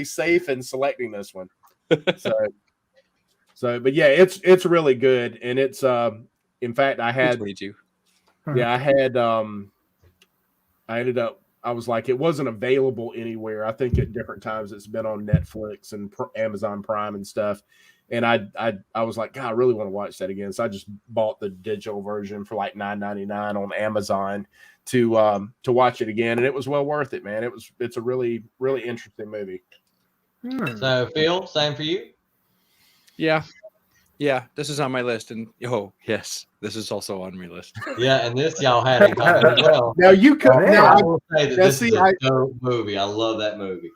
safe in selecting this one. But yeah, it's really good. And it's in fact I had 22. Yeah, I ended up I was like, it wasn't available anywhere. I think at different times it's been on Netflix and Amazon Prime and stuff. And I was like, God, I really want to watch that again. So I just bought the digital version for like $9.99 on Amazon to watch it again, and it was well worth it, man. It's a really, really interesting movie. So Phil, same for you? Yeah, this is on my list, and yes, this is also on my list. Yeah, and this y'all had in common as well. Now you can. I will say that this is a dope movie. I love that movie.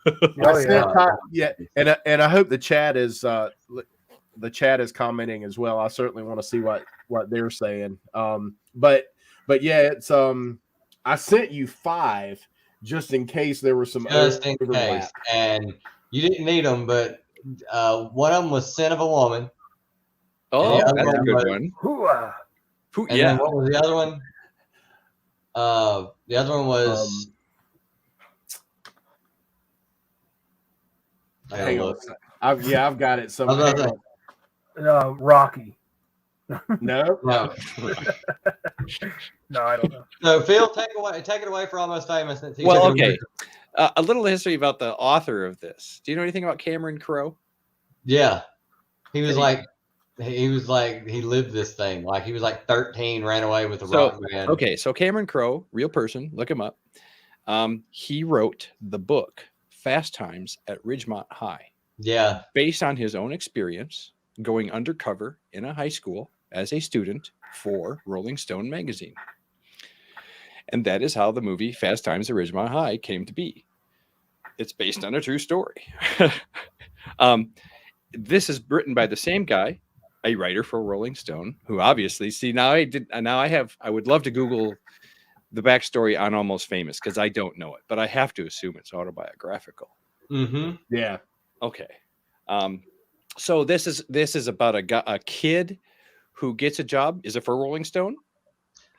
And I hope the chat is commenting as well. I certainly want to see what they're saying. But yeah, it's I sent you 5 just in case there were some overlap. And you didn't need them, but one of them was Sin of a Woman. Oh, that's a good one. And then what was the other one? The other one was. Hang on. I've got it somewhere. Rocky. No. No, I don't know. So Phil, take it away for Almost Famous. Okay. A little history about the author of this. Do you know anything about Cameron Crowe? Yeah, he lived this thing. Like he was like 13, ran away with a rock band. Okay, so Cameron Crowe, real person, look him up. He wrote the book Fast Times at Ridgemont High. Yeah, based on his own experience going undercover in a high school as a student for Rolling Stone magazine. And that is how the movie Fast Times at Ridgemont High came to be. It's based on a true story. This is written by the same guy, a writer for Rolling Stone, who obviously I would love to Google the backstory on Almost Famous because I don't know it, but I have to assume it's autobiographical. Mm-hmm. Yeah. Okay. So this is about a kid who gets a job. Is it for Rolling Stone?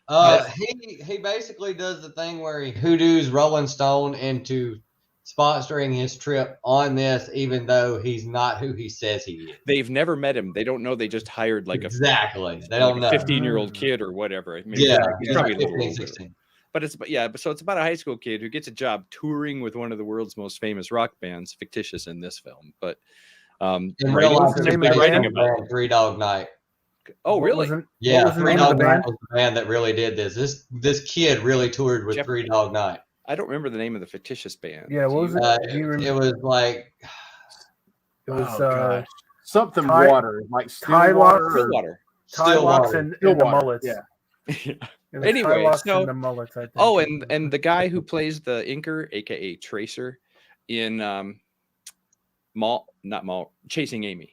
He basically does the thing where he hoodoos Rolling Stone into sponsoring his trip on this, even though he's not who he says he is. They've never met him. They don't know. They just hired like exactly. They like don't a know. 15-year-old kid or whatever. Maybe Yeah, he's probably like a little 15, older. 16. But so it's about a high school kid who gets a job touring with one of the world's most famous rock bands, fictitious in this film, but In real life, simply writing about Three Dog Night. Oh, What really? Yeah, the Three name of Dog the Night band? was the band that really did this. This kid really toured with Three Dog Night. I don't remember the name of the fictitious band. Yeah, what was it? It was like It was gosh. Something Ty- water, like Stillwater. Stillwater. Tylocks and the mullets. Yeah. It was Anyway, Tylocks so and the mullets, I think. and the guy who plays the inker, aka Tracer, in Chasing Amy.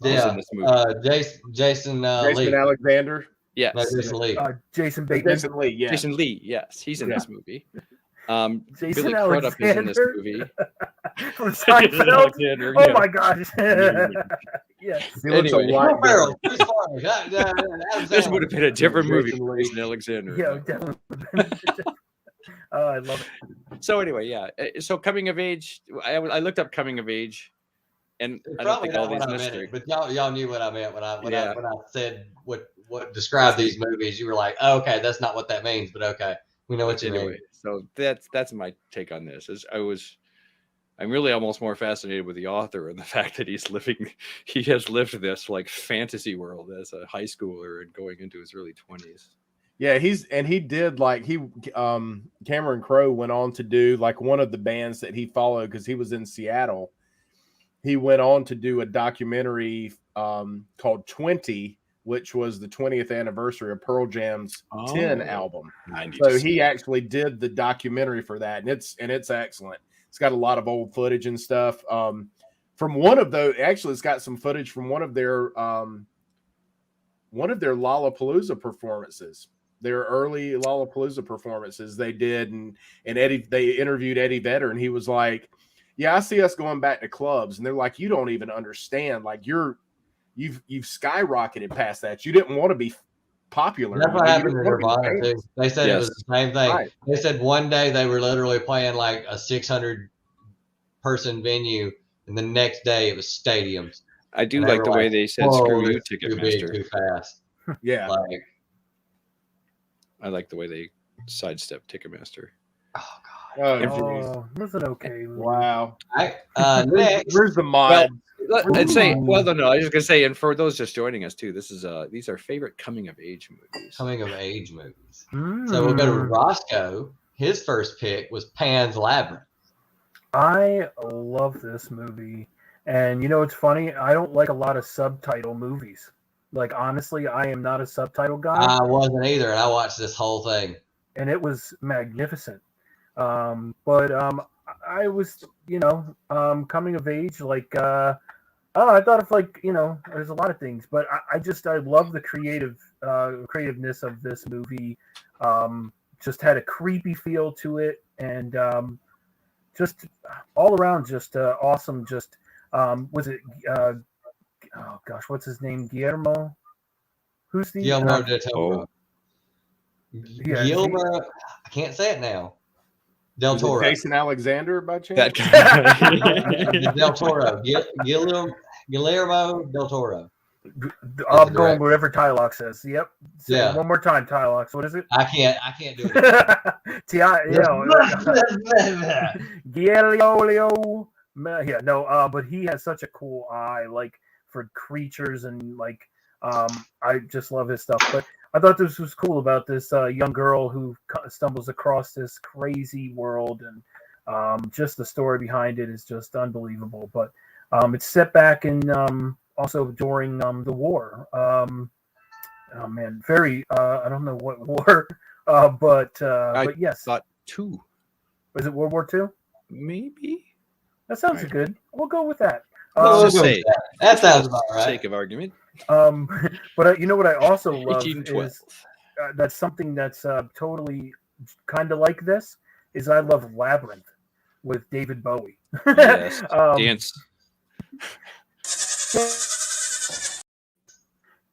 Yeah, in this movie. Jason Lee. Alexander. Yes. No, Jason Lee. Jason Bateman. Jason Lee. Yeah. Jason Lee. Yes, he's in this movie. Jason Billy Crudup is in this Alexander? movie. From Seinfeld. Alexander, Oh yeah. my gosh. Yes. He looks Anyway. a lot Farrell, better. Chris Farley, Adam This Sandler. would have been a different movie Jason for Lee. Jason Alexander. Yeah, definitely. Oh, I love it. So anyway, yeah. So coming of age, I looked up coming of age, and I don't Probably think all not these what I necessary. meant, but y'all knew what I meant when I Yeah. said what described these movies. You were like, oh, okay, that's not what that means, but okay, we know what you mean. Anyway, so that's my take on this. I'm really almost more fascinated with the author and the fact that he has lived this like fantasy world as a high schooler and going into his early 20s. Yeah, Cameron Crowe went on to do like one of the bands that he followed because he was in Seattle. He went on to do a documentary called 20, which was the 20th anniversary of Pearl Jam's 10 album. So he actually did the documentary for that, and it's excellent. It's got a lot of old footage and stuff. From one of those, actually, it's got some footage from one of their Lollapalooza performances. Their early Lollapalooza performances they did, and they interviewed Eddie Vedder, and he was like, "Yeah, I see us going back to clubs," and they're like, "You don't even understand. Like you've skyrocketed past that. You didn't want to be popular." That's what happened to You didn't wanna be Nirvana famous. too. They said it was the same thing. Right. They said one day they were literally playing like a 600 person venue, and the next day it was stadiums. I do And they like were the way like, they said "Whoa, "screw you, this is too big, Ticketmaster." too fast." Yeah. Like, I like the way they sidestep Ticketmaster. oh god. Oh, it was an okay movie. Wow. Next, Where's the mod? I'd say, well, no, I was just gonna say, and for those just joining us too, these are favorite coming of age movies. coming of age movies. So we'll go to Roscoe. His first pick was Pan's Labyrinth. I love this movie. And you know, it's funny. I don't like a lot of subtitle movies. Like, honestly, I am not a subtitle guy. I wasn't either, and I watched this whole thing. And it was magnificent. But I was, coming of age, like, I thought of like, there's a lot of things, but I love the creativeness of this movie. Just had a creepy feel to it, and just all around, just awesome. Just was it? Oh gosh, what's his name? Guillermo. Who's the Guillermo del Toro. Yeah, Guillermo, I can't say it now. Del Is it Toro. Jason Alexander by chance? That guy. Del Toro. Guillermo del Toro. I'm going wherever Tylock says. Yep. Say Yeah. it one more time, Tylock. What is it? I can't do it. Gielio. Yeah, no, but he has such a cool eye, like for creatures, and like I just love his stuff. But I thought this was cool about this young girl who stumbles across this crazy world, and just the story behind it is just unbelievable. But it's set back in also during the war. Oh man, very I don't know what war, but yes, thought 2. was it World War II? Maybe. That sounds good. We'll go with that. We'll Let's go just with say, that sounds for about the right. sake of argument, But you know what I also love 1812. is that's something that's totally kind of like this is I love Labyrinth with David Bowie. Yes, dance.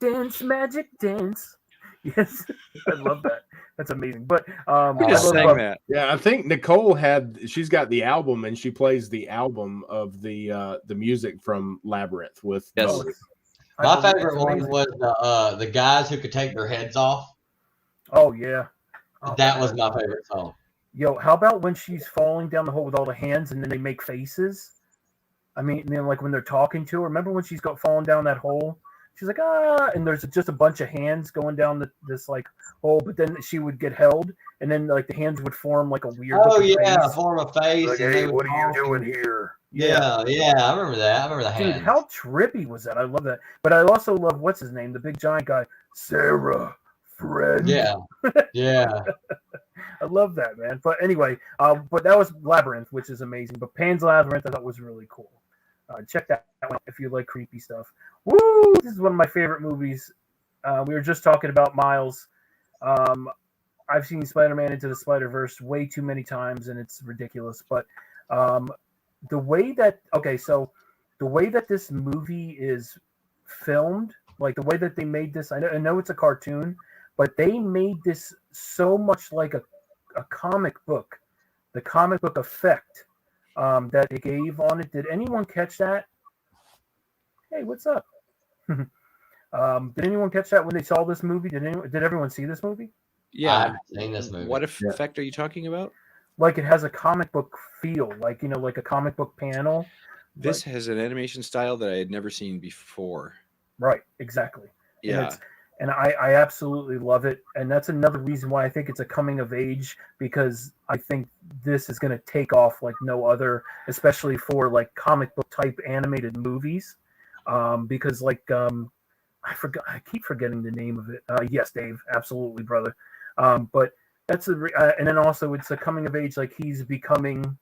Dance, magic, dance. Yes, I love that. That's amazing. But We just I love, sang that. Yeah, I think Nicole she's got the album and she plays the album of the music from Labyrinth with Yes. Bowie. My favorite one was the guys who could take their heads off. Oh yeah. That was my favorite song. Yo, how about when she's falling down the hole with all the hands and then they make faces? I mean, like when they're talking to her. Remember when she's falling down that hole? She's like, ah, and there's just a bunch of hands going down this like hole, but then she would get held, and then like the hands would form like a weird. Oh yeah, face. form a face. Like, and hey, what are you doing here? Yeah, I remember that. I remember the hands. Dude, how trippy was that? I love that. But I also love what's his name, the big giant guy, Sarah Fred. Yeah. I love that, man. But anyway, but that was Labyrinth, which is amazing. But Pan's Labyrinth, I thought was really cool. Check that out if you like creepy stuff. Woo! This is one of my favorite movies. We were just talking about Miles. I've seen Spider-Man Into the Spider-Verse way too many times, and it's ridiculous. But the way that this movie is filmed, like the way that they made this, I know it's a cartoon, but they made this so much like a comic book, the comic book effect that they gave on it. Did anyone catch that? Hey, what's up? Did anyone catch that when they saw this movie? Did everyone see this movie? Yeah, I've seen this movie. What effect are you talking about? Like it has a comic book feel, like like a comic book panel. This has an animation style that I had never seen before. Right, exactly. Yeah. And I absolutely love it. And that's another reason why I think it's a coming of age, because I think this is going to take off like no other, especially for like comic book type animated movies. Because I keep forgetting the name of it. Yes, Dave, absolutely, brother. But that's and then also it's a coming of age, like he's becoming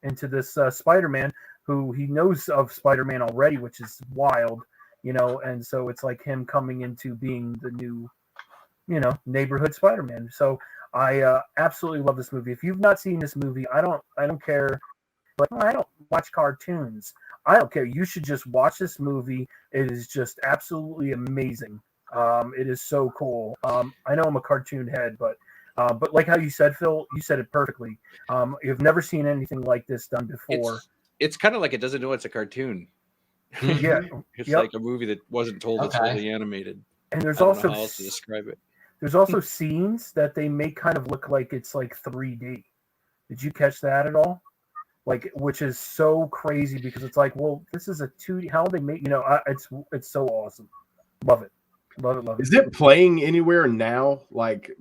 into this Spider-Man who he knows of Spider-Man already, which is wild. And so it's like him coming into being the new, neighborhood Spider-Man. So I absolutely love this movie. If you've not seen this movie, I don't care. Like, I don't watch cartoons. I don't care. You should just watch this movie. It is just absolutely amazing. It is so cool. I know I'm a cartoon head, but like how you said, Phil, you said it perfectly. You've never seen anything like this done before. It's kind of like it doesn't know it's a cartoon. Yeah, it's like a movie that wasn't told it's really animated. And there's I don't also know how else to describe it. There's also scenes that they make kind of look like it's like 3D. Did you catch that at all? Like, which is so crazy because it's like, well, this is a 2D. How they make, it's so awesome. Love it. Is it playing anywhere now? Like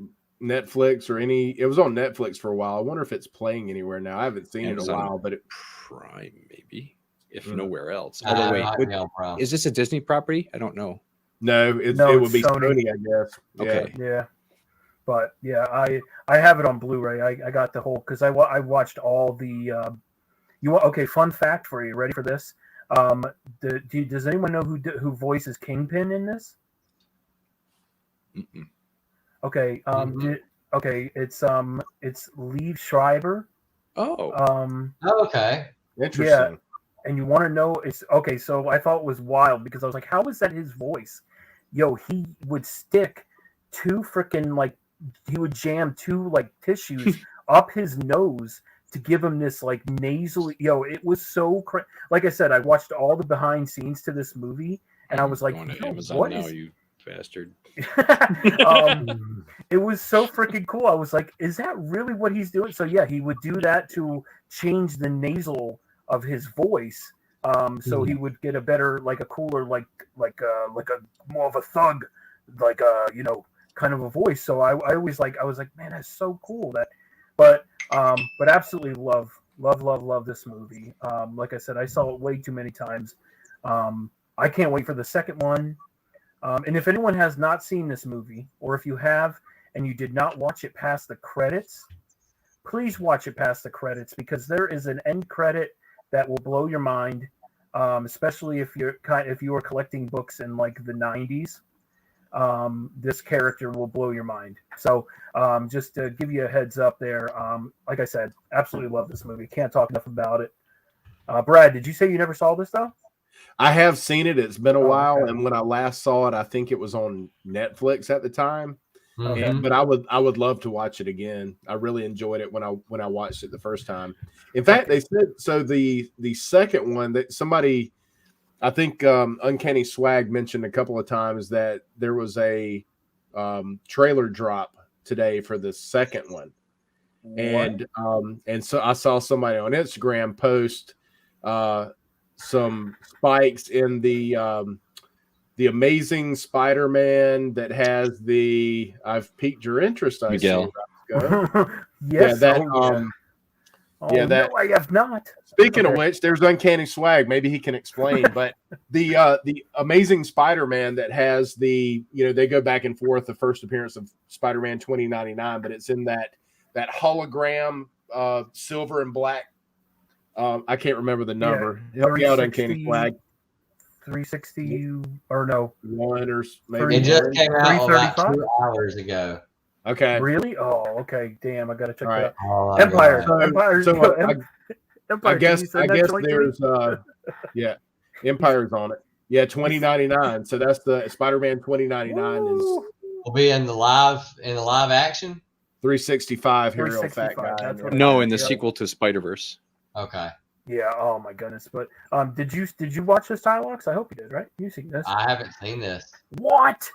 Netflix or any? It was on Netflix for a while. I wonder if it's playing anywhere now. I haven't seen it in a while, but Prime maybe, if nowhere else. Although wait, is this a Disney property? I don't know. No, it would be Sony, I guess. Okay. Yeah. But yeah, I have it on Blu-ray. I got the whole because I watched all the. Okay? Fun fact for you. Ready for this? Does anyone know who voices Kingpin in this? Mm-mm. Okay. Okay. It's Liev Schreiber. Oh. Okay. Interesting. Yeah. And you want to know? It's okay. So I thought it was wild because I was like, how is that his voice? Yo, he would stick two freaking like he would jam two like tissues up his nose to give him this like nasal. Yo, it was so like I said, I watched all the behind scenes to this movie, and I was like, going to Amazon what now, is... you bastard. It was so freaking cool. I was like, is that really what he's doing? So yeah, he would do that to change the nasal of his voice. So he would get a better, like a cooler, like a more of a thug, like kind of a voice. So I always I was like, man, that's so cool. But absolutely love this movie. Like I said, I saw it way too many times. I can't wait for the second one. And if anyone has not seen this movie, or if you have and you did not watch it past the credits, please watch it past the credits because there is an end credit that will blow your mind, especially if you are collecting books in like the 90s. This character will blow your mind. So just to give you a heads up there, like I said, absolutely love this movie. Can't talk enough about it. Brad, did you say you never saw this though? I have seen it. It's been a while, okay. and when I last saw it, I think it was on Netflix at the time. Okay. But I would love to watch it again. I really enjoyed it when I watched it the first time. In fact, they said so. The second one that somebody, I think Uncanny Swag mentioned a couple of times that there was a trailer drop today for the second one, and so I saw somebody on Instagram post some spikes in the Amazing Spider-Man that has the I've piqued your interest. I Miguel. see. Yes. Yeah, no, I have not. Speaking of which, there's Uncanny Swag. Maybe he can explain. But the Amazing Spider-Man that has the they go back and forth. The first appearance of Spider-Man 2099, but it's in that hologram silver and black. I can't remember the number. Help me out, Uncanny Swag. 360 or no? One or maybe it just came out about 335? 2 hours ago. Okay. Really? Oh, okay. Damn, I gotta check All that right. out. Oh, Empire. God. Empire. I guess Empire, there's yeah, Empire's on it. Yeah, 2099. So that's the Spider-Man 2099 is will be in the live action. 365 here, real fat 365, guy. that's what No, in the sequel to Spider-Verse. Okay. Yeah. Oh my goodness. But did you watch this Dialogues? I hope you did. Right? You seen this? I haven't seen this. What?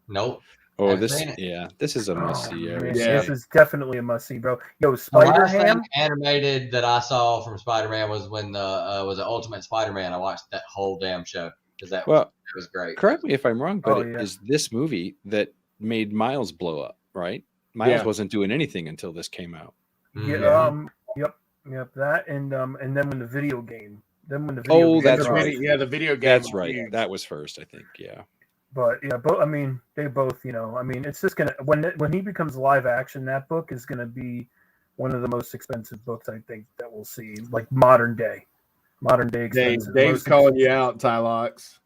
Nope. Oh, Haven't this seen it. this is a must see. Man, Yeah. This is definitely a must see, bro. Yo, The last Spider-Ham. thing animated that I saw from Spider-Man was when was the Ultimate Spider-Man. I watched that whole damn show because that was great. Correct me if I'm wrong, but Oh, it is this movie that made Miles blow up, right? Miles wasn't doing anything until this came out. Mhm. Yeah. Yep. That and then when the video game. That's right. Yeah, the video game. That's right. That was first, I think. Yeah. But yeah, I mean, they both, it's just gonna when he becomes live action, that book is gonna be one of the most expensive books I think that we'll see, like modern day expensive. Dave's calling you out, Tylox.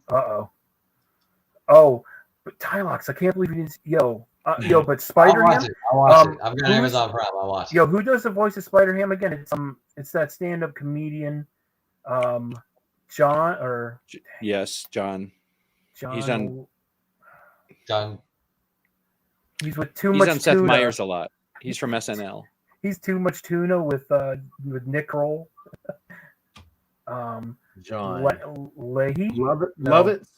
Oh, but Tylox, I can't believe you didn't. But Spider-Ham. I'll watch it. I've got Amazon Prime. I'll watch it. Yo, who does the voice of Spider-Ham again? It's that stand-up comedian, John or yes, John. He's on. John. He's with too much. He's on Seth tuna. Meyers a lot. He's from SNL. He's too much tuna with Nick Kroll. John Leahy. Lovitz.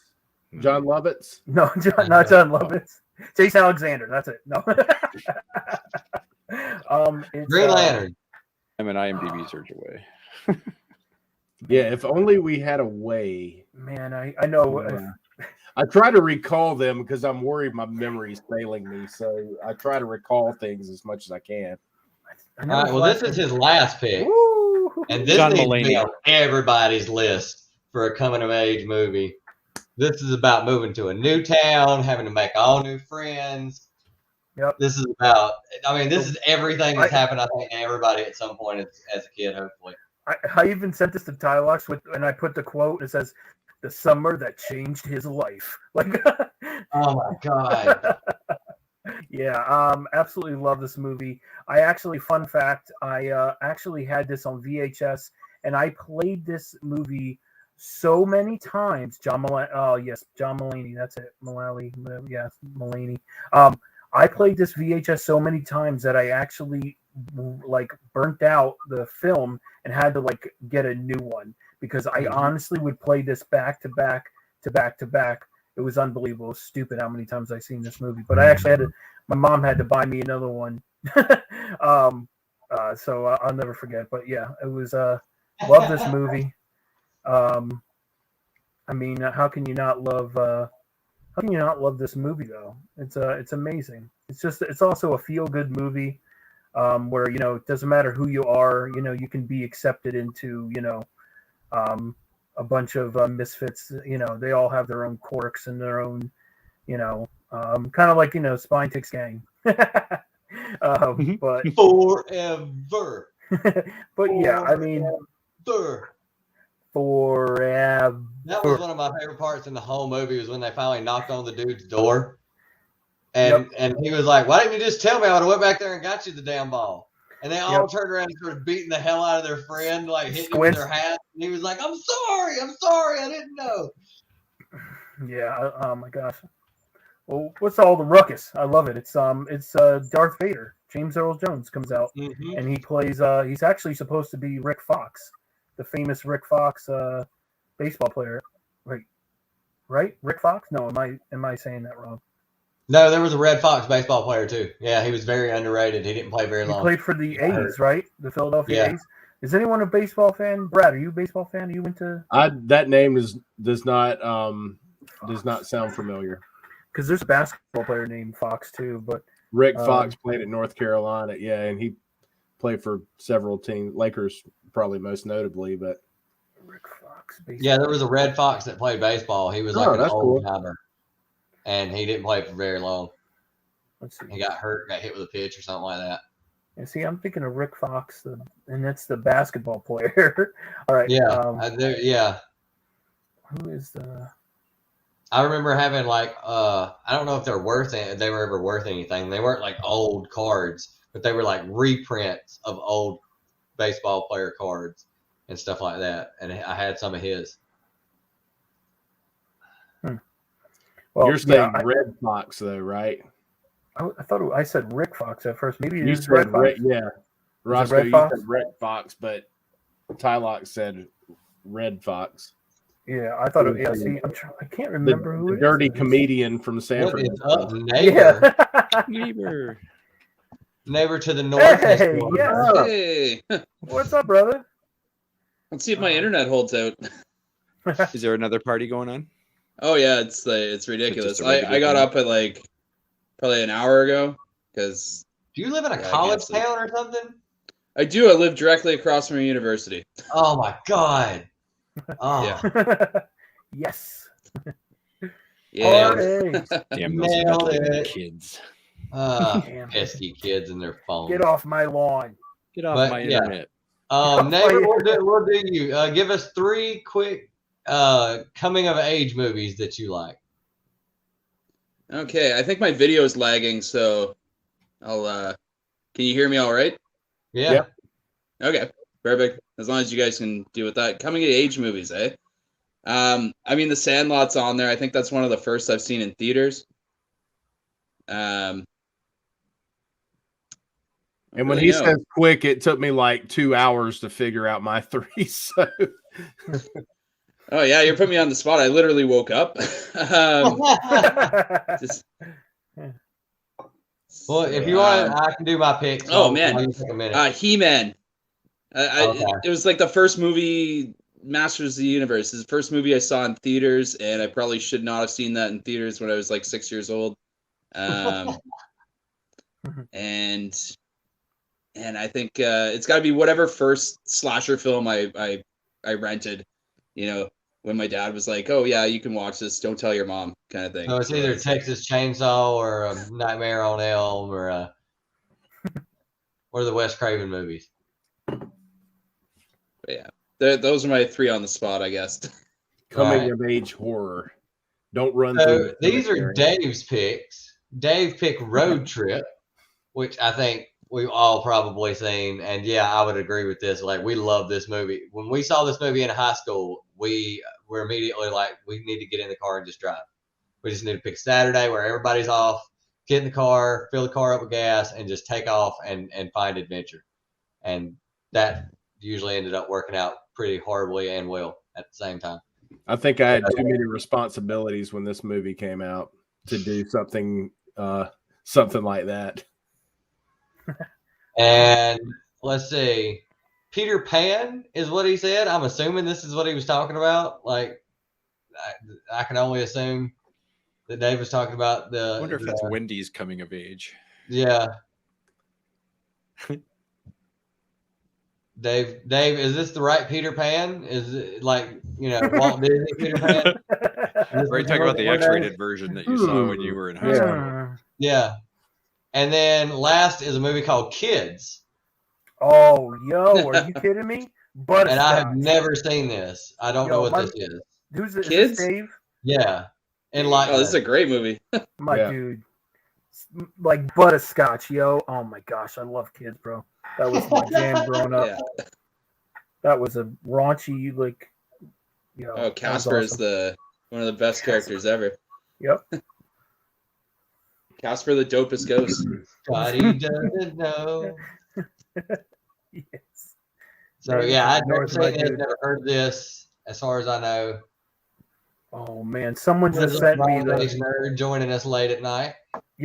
John Lovitz. No, not John Lovitz. Jason Alexander. That's it. No. It's, Green Lantern. I'm an IMDb search away. Yeah, if only we had a way. Man, I know. I try to recall them because I'm worried my memory's failing me. So I try to recall things as much as I can. All right, well, this is his last pick. Woo! And this John needs to be Mulaney. on everybody's list for a coming-of-age movie. This is about moving to a new town, having to make all new friends. Yep. This is about, this is everything that's happened, I think, to everybody at some point as a kid, hopefully. I even sent this to Tylox and I put the quote. It says, "The summer that changed his life." Like, oh my god. Yeah, absolutely love this movie. I actually, fun fact, I actually had this on VHS, and I played this movie so many times. John Mulaney. That's it. Mulaney. I played this VHS so many times that I actually burnt out the film and had to get a new one because I honestly would play this back to back to back to back. It was unbelievable. It was stupid how many times I seen this movie, but I actually my mom had to buy me another one. So I'll never forget. But yeah, it was love this movie. How can you not love this movie though? It's amazing. It's also a feel good movie where it doesn't matter who you are, you can be accepted into a bunch of misfits. They all have their own quirks and their own kind of like Spine Ticks Gang. But Forever. but yeah, Forever. forever. That was one of my favorite parts in the whole movie was when they finally knocked on the dude's door. And he was like, why didn't you just tell me? I would have went back there and got you the damn ball. And they all turned around and started beating the hell out of their friend, like hitting him with their hat. And he was like, I'm sorry, I didn't know. Yeah, oh my gosh. Well, what's all the ruckus? I love it. It's Darth Vader. James Earl Jones comes out and he plays he's actually supposed to be Rick Fox, the famous Rick Fox baseball player. Right? Rick Fox? No, am I saying that wrong? No, there was a Red Fox baseball player too. Yeah, he was very underrated. He didn't play very long. He played for the A's, right? The Philadelphia A's. Is anyone a baseball fan? Brad, are you a baseball fan? Are you into? That name does not sound familiar. Because there's a basketball player named Fox too, but Rick Fox played at North Carolina, and he played for several teams, Lakers probably most notably. But Rick Fox, baseball. Yeah, there was a Red Fox that played baseball. He was like an old cool. timer, and he didn't play for very long. Let's see. He got hurt, got hit with a pitch or something like that. And see, I'm thinking of Rick Fox, and that's the basketball player. All right. Yeah, Who is the? I remember having like I don't know if they were ever worth anything. They weren't like old cards, but they were like reprints of old baseball player cards and stuff like that. And I had some of his. Well, you're saying Red Fox though, right? I thought I said Rick Fox at first. Maybe you is said Red Fox. Yeah, Roscoe, you said Red Fox, but Tylock said Red Fox. Yeah, I thought. See, I can't remember who the dirty comedian from San Francisco. Neighbor. Yeah. Neighbor to the north. Hey, Hey, what's up, brother? Let's see if my internet holds out. Is there another party going on? Oh yeah, it's ridiculous. I got up at like probably an hour ago because. Do you live in a college town or something? I do. I live directly across from a university. Oh my god. Oh. Yeah. Yes. Yeah. Damn those kids. Pesky kids and their phones. Get off my lawn. Get off my internet. Neighbor, we'll do you. Give us 3 quick coming of age movies that you like. Okay, I think my video is lagging, so I'll can you hear me all right? Yeah. Yep. Okay, perfect. As long as you guys can deal with that. Coming of age movies, eh? I mean, The Sandlot's on there. I think that's one of the first I've seen in theaters. And when he says quick, it took me like 2 hours to figure out my 3. So. Oh yeah, you're putting me on the spot. I literally woke up. Well, if you want, I can do my pick. So oh man, He-Man. Okay. It was like the first movie, Masters of the Universe. It's the first movie I saw in theaters, and I probably should not have seen that in theaters when I was like 6 years old. And I think it's got to be whatever first slasher film I rented. You know, when my dad was like, "Oh yeah, you can watch this. Don't tell your mom," kind of thing. So it's either Texas Chainsaw or Nightmare on Elm or the Wes Craven movies. But yeah, those are my 3 on the spot, I guess. Coming of age horror. Don't run through it. These are Dave's picks. Dave picked Road Trip, which I think we've all probably seen. And yeah, I would agree with this. Like, we love this movie. When we saw this movie in high school, we were immediately like, we need to get in the car and just drive. We just need to pick Saturday where everybody's off, get in the car, fill the car up with gas, and just take off and find adventure. And that usually ended up working out pretty horribly and well at the same time. I think I had too many responsibilities when this movie came out to do something like that. And let's see, Peter Pan is what he said. I'm assuming this is what he was talking about. Like, I can only assume that Dave was talking about I wonder if that's Wendy's coming of age. Yeah. Dave, is this the right Peter Pan? Is it like, Walt Disney Peter Pan? Or are you talking about the X-rated version that you saw when you were in high school? Yeah. And then last is a movie called Kids. Oh, yo, are you kidding me? and I have Butterscotch. never seen this. I don't know what this is. Who's this? Kids? Is this Dave? Yeah, Enlighten Oh, this is us. a great movie. My Yeah. dude. Like Butterscotch, yo. Oh my gosh, I love Kids, bro. That was my jam growing up. Yeah. That was a raunchy, like, you know. Oh, that was Casper is awesome. one of the best characters ever. Yep. Casper, the dopest ghost. Scotty doesn't know. Yes. So Maybe yeah, from I'd the never north, seen my this, dude. never heard this, as far as I know. Oh man, someone This just is sent me Wrong Age the Nerd joining us late at night.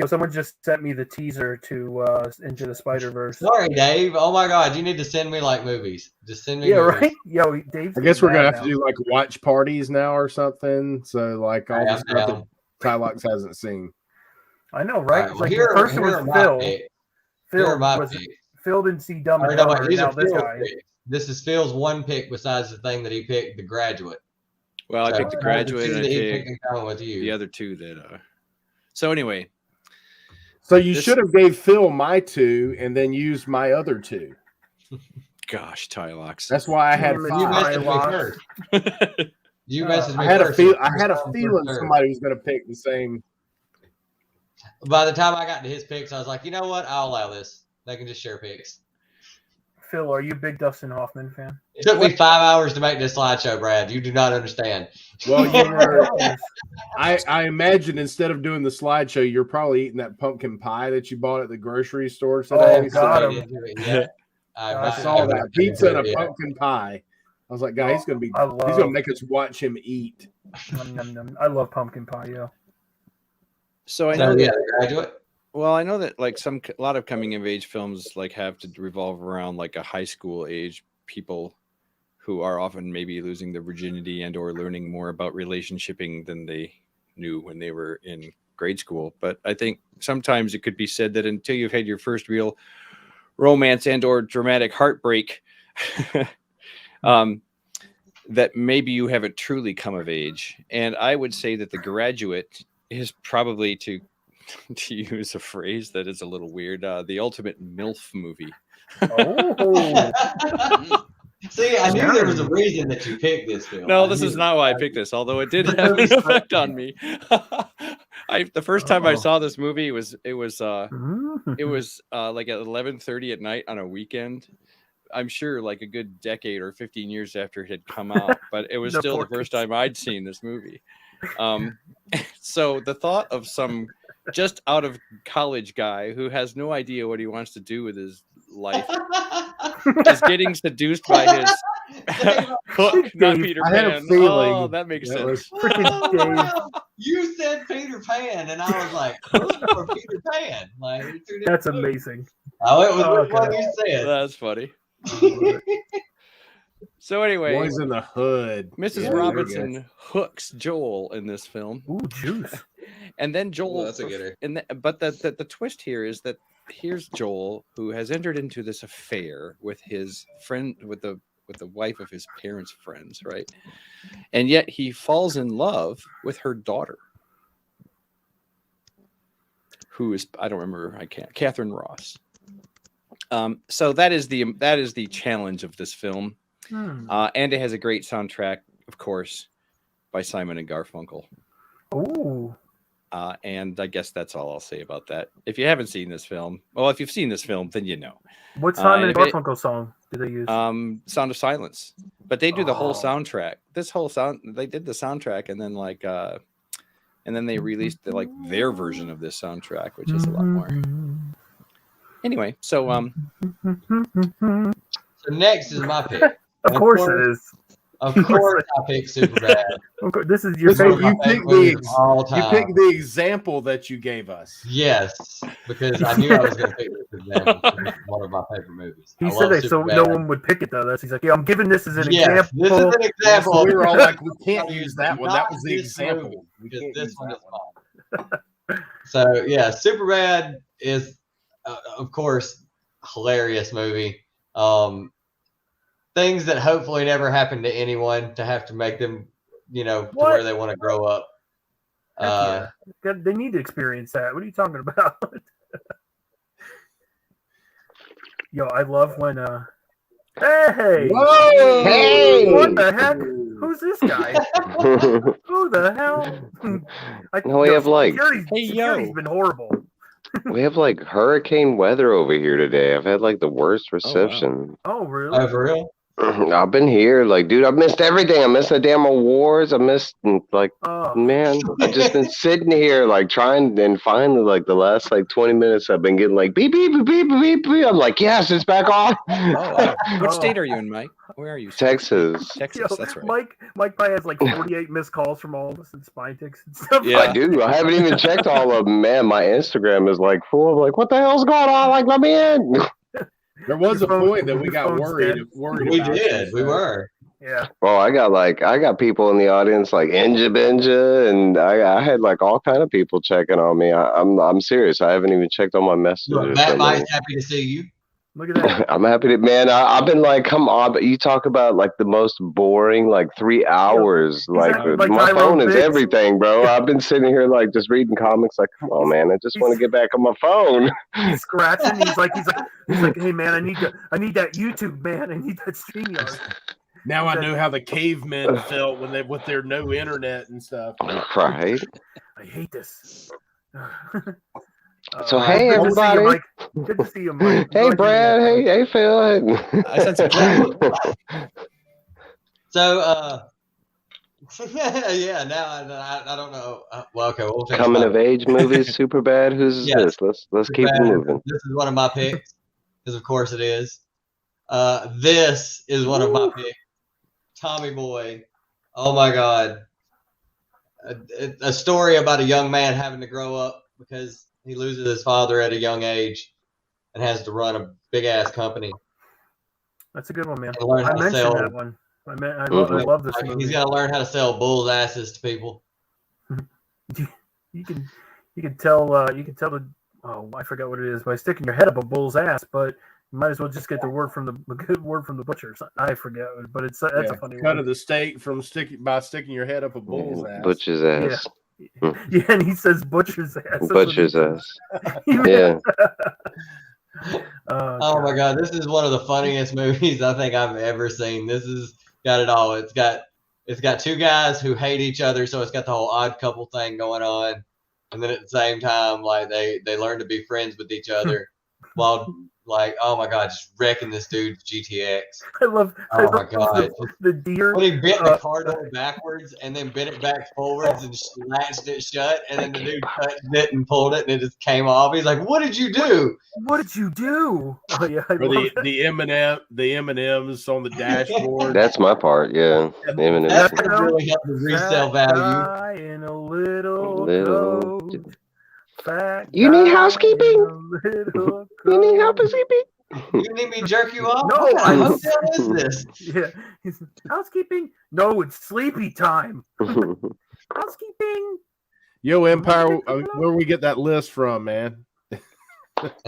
someone just sent me the teaser to Into the Spider-Verse. Sorry, Dave. Oh my God, you need to send me like movies. Just send me Yeah, movies. right. Yo, Dave's I guess getting we're gonna mad have to now. do like watch parties now or something. So like all Hey, the I'm stuff that down. Tylox hasn't seen. I know, All right? right, It's well, like here the first one are was my Phil. picks. Here Phil are my was picks. Phil didn't see Dumb Or and no, Dumber. wait, these Now are this Phil's guy. picks. This is Phil's one pick besides the thing that he picked, The Graduate. Well, I So, picked The those are Graduate, two and I that he picked picked in common with you. the other two that. So anyway, So you This- should have gave Phil my two and then used my other two. gosh, Tylox. That's why I had Damn it, You five. messaged me Tylox. first. You messaged me I had a first. feel. It was I had a first come, feeling first served. somebody was going to pick the same. By the time I got to his picks, I was like, you know what? I'll allow this. They can just share picks. Phil, are you a big Dustin Hoffman fan? It took me 5 hours to make this slideshow, Brad. You do not understand. Well, you were. Hours. I imagine instead of doing the slideshow, you're probably eating that pumpkin pie that you bought at the grocery store today. Oh, got him. I saw that pizza and a pumpkin pie. I was like, God, he's going to be. I He's going to love, make us watch him eat. num, num, num. I love pumpkin pie, yo. So I So know yeah, that. The Graduate. Well, I know that like a lot of coming of age films like have to revolve around like a high school age people who are often maybe losing their virginity and or learning more about relationshiping than they knew when they were in grade school. But I think sometimes it could be said that until you've had your first real romance and or dramatic heartbreak, that maybe you haven't truly come of age. And I would say that The Graduate is probably, to use a phrase that is a little weird, the ultimate MILF movie. Oh, See, I knew there was a reason that you picked this film. No, I this knew is it. not why I picked this, although it did have an effect on me. The first time I saw this movie, it was like at 11:30 at night on a weekend. I'm sure like a good decade or 15 years after it had come out, but it was still the first time I'd seen this movie. So the thought of some just out of college guy who has no idea what he wants to do with his life is getting seduced by his hook, not Peter I had a Pan. feeling Oh, that makes that sense. You said Peter Pan, and I was like, Hook or Peter Pan? Like, two different that's movies. amazing. Oh, it was Okay. what you said. That's funny. So anyway, Boys in the Hood. Mrs. Yeah, there you Robinson hooks Joel in this film. Ooh, juice. And then Joel, that's a getter. But the twist here is that here's Joel, who has entered into this affair with his friend, with the wife of his parents' friends, right? And yet he falls in love with her daughter, who is, I don't remember, Catherine Ross. So that is the challenge of this film, and it has a great soundtrack, of course, by Simon and Garfunkel. Ooh. And I guess that's all I'll say about that. If you haven't seen this film, well, if you've seen this film, then you know. What Simon and and if Garfunkel song do they use? Sound of Silence. But they do the whole Oh. soundtrack. They did the soundtrack, and then and then they released their version of this soundtrack, which is a lot more. Anyway, so So next is my pick. Of course it is. Of course, I picked Superbad. Of course, this is your This is favorite. my You picked favorite movie of all You time. picked the example that you gave us. Yes, because I knew I was going to pick this example. It's one of my favorite movies. He I said love that so Superbad. no one would pick it though. He's like, yeah, I'm giving this as an Yes, example. this is an example. So we were all like, we can't Do use that one. That not was the this example. movie, We because can't this use one that is mine. So yeah, Superbad is, of course, hilarious movie. Things that hopefully never happen to anyone to have to make them, to where they want to grow up. Heck yeah. They need to experience that. What are you talking about? Yo, I love when Hey! Whoa! Hey! What the heck? Who's this guy? Who the hell? No, we have like security's been horrible. we have like hurricane weather over here today. I've had like the worst reception. Oh, really? Oh, for real? I've been here, like, dude. I missed everything. I missed the damn awards. I missed, like, man. I've just been sitting here, like, trying, and finally, like, the last like 20 minutes, I've been getting like beep beep beep beep beep beep. I'm like, yes, it's back on. Oh, what state are you in, Mike? Where are you? Texas. Texas. That's right. Mike probably has like 48 missed calls from all of us and spine ticks and stuff. Yeah, I do. I haven't even checked all of them. Man, my Instagram is like full of like, what the hell's going on? Like, let me in. There was a point that we got worried. We did. We were. Yeah. Well, I got people in the audience like Inja Benja, and I had like all kind of people checking on me. I'm serious. I haven't even checked on my messages. Look, Matt Mike's happy to see you. Look at that. I'm happy to, man. I've been like, come on, but you talk about like the most boring like 3 hours. Like my phone is everything, bro. I've been sitting here like just reading comics. Like, come on, man. I just want to get back on my phone. He's scratching. He's like, hey man, I need that YouTube, man. I need that StreamYard. Now I know how the cavemen felt when they with their no internet and stuff. Right. I hate this. So hey everybody. Good to see you, Mike. Hey Brad. Hey Phil. I said some So yeah. Now I don't know. Well, okay. We'll Coming of age movies, super bad. Who's this? Let's keep it moving. This is one of my picks, because of course it is. This is one of my picks. Tommy Boy. Oh my God. A story about a young man having to grow up because he loses his father at a young age and has to run a big ass company. That's a good one, man. I mentioned that one. I love this movie. He's got to learn how to sell bulls' asses to people. You can tell the I forgot what it is by sticking your head up a bull's ass, but you might as well just get the good word from the butcher. I forget, but that's a funny cut one. of the steak from sticking your head up a bull's ass. Butcher's ass. Yeah, and he says butcher's ass. Butcher's ass. Yeah. Oh my God, this is one of the funniest movies I think I've ever seen. This has got it all. It's got two guys who hate each other, so it's got the whole odd couple thing going on, and then at the same time, like they learn to be friends with each other, while like, oh my God, just wrecking this dude's GTX. I love my God, the deer. When he bent the car door backwards and then bent it back forwards and latched it shut, and then the dude touched it and pulled it and it just came off. He's like, "What did you do? What did you do?" Oh yeah, the M&Ms on the dashboard. That's my part. Yeah, M&Ms. That's gonna really help the resale value. In a little. You need housekeeping? You need housekeeping? You need me to jerk you off? No, what kind of hotel is this? Yeah, housekeeping? No, it's sleepy time. Housekeeping. Yo, Empire, where we get that list from, man? And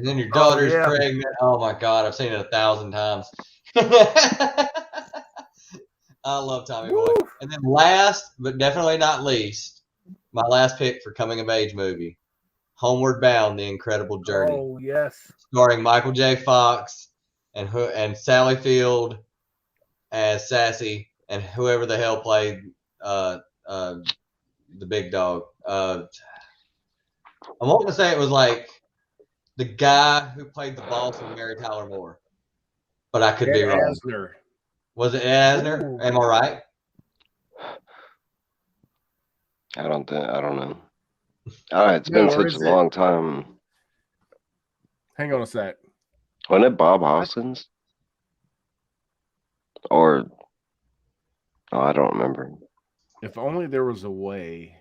then your daughter's pregnant. Oh my God, I've seen it 1,000 times. I love Tommy Boy. And then last, but definitely not least, my last pick for coming of age movie. Homeward Bound: The Incredible Journey. Oh yes, starring Michael J. Fox and Sally Field as Sassy and whoever the hell played the big dog. I'm wanting to say it was like the guy who played the boss in Mary Tyler Moore, but I could be wrong. Asner. Was it Asner? Ooh. Am I right? I don't know. It's been such a long time. Hang on a sec. Wasn't it Bob Hoskins? Or I don't remember. If only there was a way.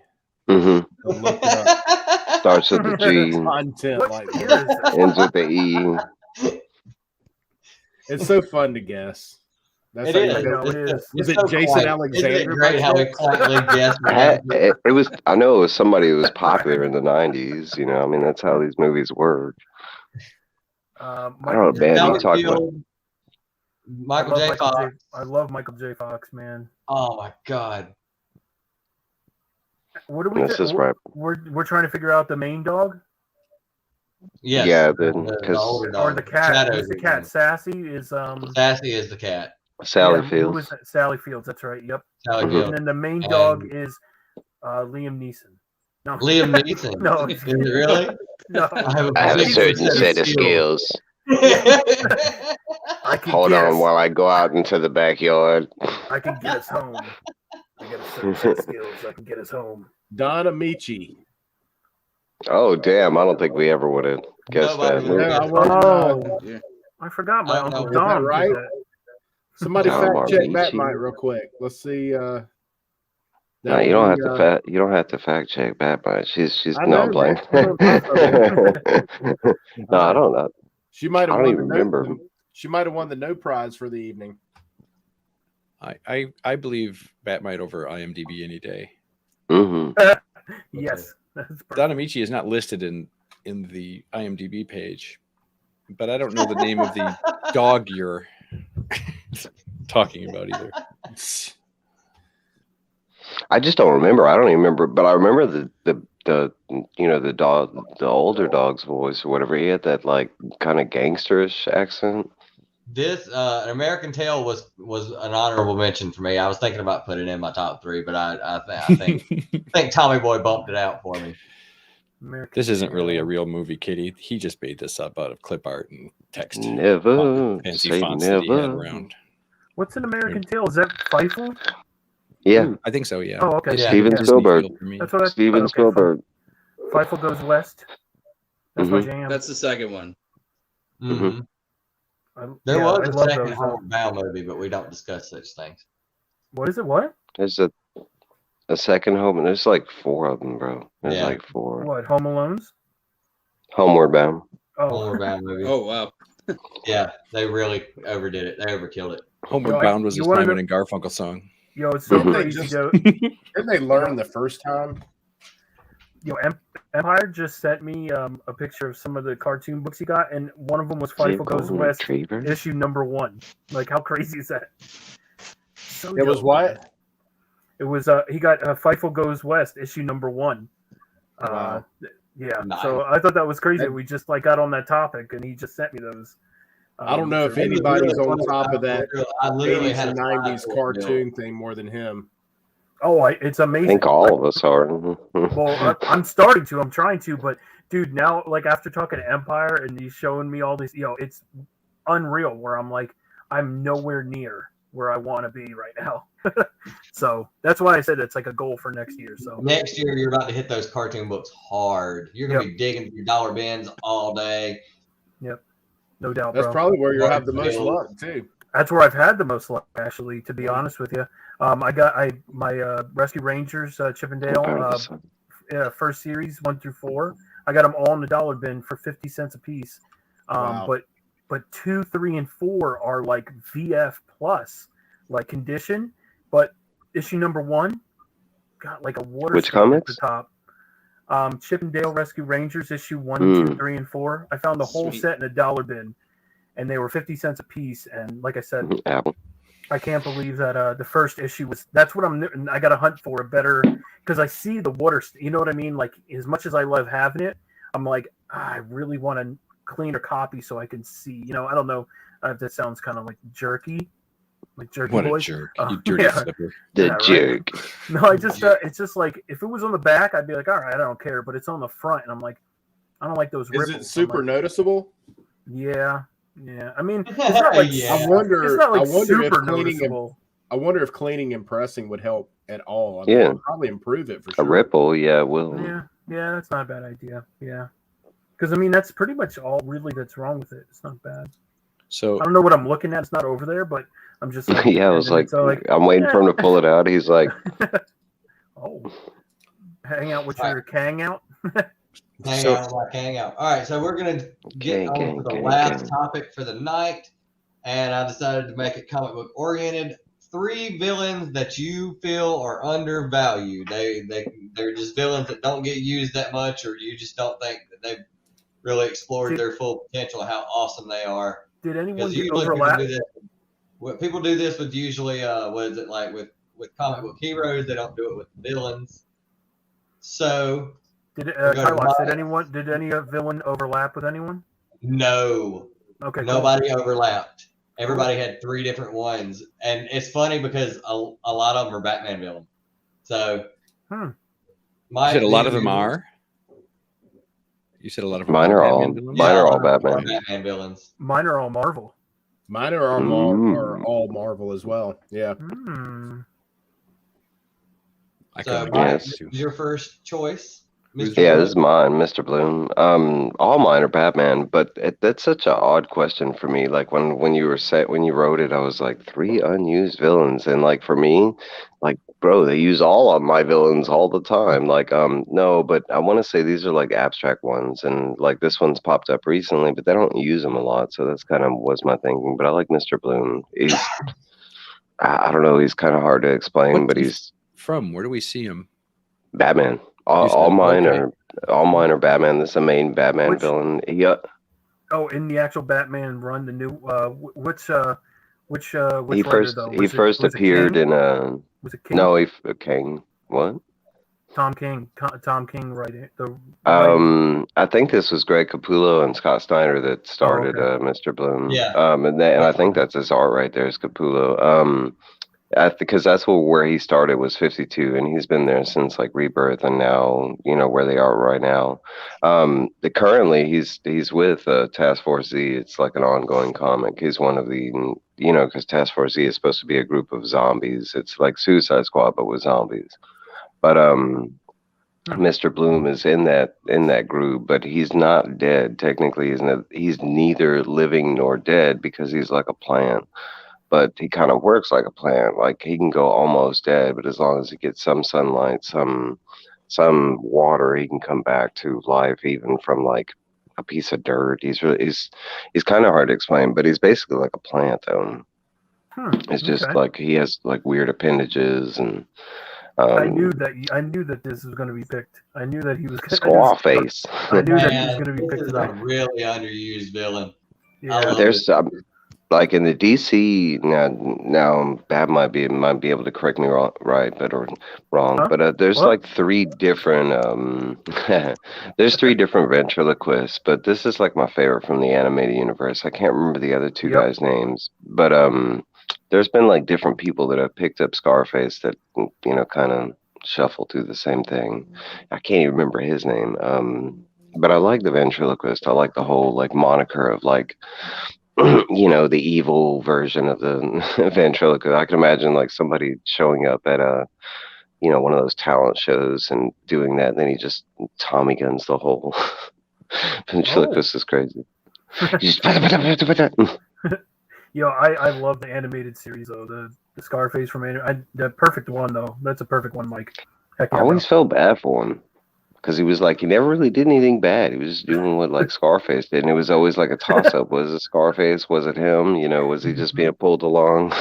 Mm-hmm. To look it up. Starts with the G. Content like that. Ends with the E. It's so fun to guess. That's it is. Was it Jason Alexander? Isn't it great how we quietly guessed? It was. I know it was somebody who was popular in the '90s. You know, I mean, that's how these movies work. I don't know, man. You talk about Michael J. Fox. I love Michael J. Fox, man. Oh my God. What are we? We're trying to figure out the main dog. Yes. Yeah, the because older Or dog. the cat. Shadow's Who's the his cat? name. Sassy is Sassy is the cat. Sally Who Fields. is that? Sally Fields. That's right. Yep. Sally Mhm. Fields. And then the main And- dog is Liam Neeson. No. Liam Neeson. No. Is it really? No. I have a He's certain set of skills. I can Hold get on us. while I go out into the backyard. I can get us home. I got a certain set of skills. I can get us home. Don Amici. Oh damn! I don't think we ever would have guessed Nobody that. would've No, I guessed wasn't. Oh, Yeah. I forgot my I don't Uncle know. Is that Don right? did that. Somebody Don fact check Amici. Batmite real quick. Let's see. No, That you don't would have be, to fact. You don't have to fact check Batman. She's I no know, blame. man. No, I don't know. She might I have don't won even the remember. She might have won the no prize for the evening. I believe Batmite over IMDb any day. Hmm. Yes. That's perfect. Don Amici is not listed in the IMDb page, but I don't know the name of the dog you're talking about either. I just don't remember. I don't even remember, but I remember the the dog, the older dog's voice or whatever. He had that like kind of gangsterish accent. This An American Tail was an honorable mention for me. I was thinking about putting it in my top 3, but I think Tommy Boy bumped it out for me. American This isn't really a Tail. real movie, Kitty. He just made this up out of clip art and text. Never Fancy say fonts that he had never. around. What's an American Tail? Is that Feifel? Yeah, I think so, yeah. Oh, okay. Yeah. Steven Disney Spielberg. film for me. That's what I Steven okay, Spielberg. Feifel Goes West. That's my Mhm. jam. That's the second one. Mm-hmm. I There was a love second those. Homeward Bound movie, but we don't discuss such things. What is it? What? There's a second home, and there's like 4 of them, bro. There's Yeah. like 4. What? Home Alones? Homeward Bound. Oh, Homeward Bound movie. Oh wow. Yeah, they really overdid it. They overkilled it. Homeward Yo, Bound was you a wanna Simon know- and Garfunkel song. yo, it's so Mhm. crazy. Yo, Didn't they learn the first time? Empire just sent me a picture of some of the cartoon books he got, and one of them was Feifel Goes Golden West, Retriever. issue number 1. Like, how crazy is that? So It was dope. what? It was he got Feifel Goes West, issue number 1. Wow. Yeah. Nice. So I thought that was crazy. We just like got on that topic, and he just sent me those. I don't know if so- anybody's Really on funny. top of that I literally 80s had and a 90s five-foot cartoon thing more than him. Oh, it's I amazing. think all of us are. Well, I'm starting to. I'm trying to, but dude, now like after talking to Empire and he's showing me all these, it's unreal. Where I'm like, I'm nowhere near where I want to be right now. So that's why I said it's like a goal for next year. So Next year, you're about to hit those cartoon books hard. You're gonna be digging through dollar bins all day. no doubt, That's bro. probably where you'll have the most luck too. That's where I've had the most luck, actually. To be honest with you, I got my Rescue Rangers Chippendale first series 1 through 4. I got them all in the dollar bin for 50 cents a piece. Wow. But 2, 3, and 4 are like VF plus, like condition. But issue number 1 got like a water Which stain at comics? the top. Chippendale Rescue Rangers issue 1, 2, 3, and 4. I found the whole Sweet. set in a dollar bin, and they were 50 cents a piece. And like I said, Apple. I can't believe that the first issue was. That's what I got to hunt for a better, because I see the water. You know what I mean? Like, as much as I love having it, I'm like, I really want a cleaner copy so I can see. I don't know if that sounds kind of like jerky, What boy. a jerk. You dirty Yeah. flipper. The Yeah, right. jerk. No, I just it's just like if it was on the back, I'd be like, all right, I don't care. But it's on the front, and I'm like, I don't like those Is ripples. it super I'm like, noticeable? yeah. I mean, it's not like Yeah. I wonder. it's not like I wonder if super cleaning. noticeable. I wonder if cleaning and pressing would help at all. I mean, Yeah. it would probably improve it for A sure. ripple, yeah, it will. Yeah, that's not a bad idea. Yeah, because I mean that's pretty much all really that's wrong with it. It's not bad. So I don't know what I'm looking at. It's not over there, but I'm just like, Yeah, I and was then like, it's all I'm waiting for him to pull it out. He's like, oh, hang out with your Kang out. Hang out. All right, so we're gonna get on to the last topic for the night, and I decided to make it comic book oriented. 3 villains that you feel are undervalued. They're just villains that don't get used that much, or you just don't think that they've really explored their full potential of how awesome they are. Did anyone Because get usually overlap? people do this with usually what is it like with comic book heroes? They don't do it with villains. So Did We'll go to Tylox, did any villain overlap with anyone? No. Okay, Nobody overlapped. Everybody had 3 different ones, and it's funny because a lot of them are Batman villains. So, you said a lot of them are. You said a lot of them mine are Batman all villains? mine are all Batman. Batman. Batman villains. Mine are all Marvel. Mine are all Marvel as well. Yeah. So, Yes. this is your first choice, Mr. Yeah, Bloom? this is mine, Mr. Bloom. All mine are Batman, but that's such an odd question for me. Like when you wrote it, I was like 3 unused villains, and like for me, like bro, they use all of my villains all the time. Like no, but I want to say these are like abstract ones, and like this one's popped up recently, but they don't use them a lot, so that's kind of was my thinking. But I like Mr. Bloom. He's I don't know, he's kind of hard to explain, but he's from. Where do we see him? Batman. All mine are Batman. This is the main Batman villain. Yeah. Oh, in the actual Batman run, the new which He writer though? he first appeared in Was it King? No, King. What? Tom King writing the. I think this was Greg Capullo and Scott Snyder that started Mr. Bloom. Yeah. And I think that's his art right there is Capullo. Because that's where he started was 52, and he's been there since like Rebirth, and now where they are right now. Currently he's with Task Force Z. It's like an ongoing comic. He's one of the because Task Force Z is supposed to be a group of zombies. It's like Suicide Squad but with zombies. But Mr. Bloom is in that group, but he's not dead. Technically, he's neither living nor dead because he's like a plant. But he kind of works like a plant. Like he can go almost dead, but as long as he gets some sunlight, some water, he can come back to life, even from like a piece of dirt. He's kind of hard to explain, but he's basically like a plant, though. It's just like he has like weird appendages, and I knew that this was going to be picked. I knew that he was Squawface. I knew that he was going to be picked. This is a really underused villain. Yeah. There's like in the DC now Bab might be able to correct me wrong, but there's like 3 different there's 3 different ventriloquists, but this is like my favorite from the animated universe. I can't remember the other 2 guys' names, but there's been like different people that have picked up Scarface that kind of shuffle through the same thing. I can't even remember his name, but I like the ventriloquist. I like the whole like moniker of like the evil version of the ventriloquist. I can imagine like somebody showing up at one of those talent shows and doing that, and then he just Tommy guns the whole ventriloquist. Is crazy. Yo, I love the animated series though. The Scarface from the perfect one though. That's a perfect one, Mike. Heck yeah, I always felt bad for him. Because he was like, he never really did anything bad. He was just doing what like Scarface did. And it was always like a toss up. Was it Scarface? Was it him? Was he just being pulled along?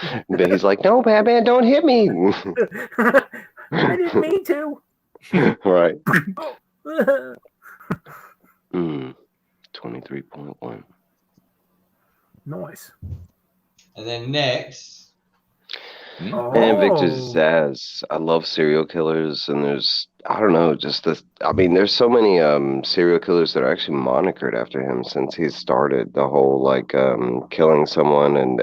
And then he's like, no, Batman, don't hit me. I didn't mean to. Right. 23.1. Nice. And then next. And Victor Zsasz. I love serial killers, and there's there's so many serial killers that are actually monikered after him since he started the whole like killing someone and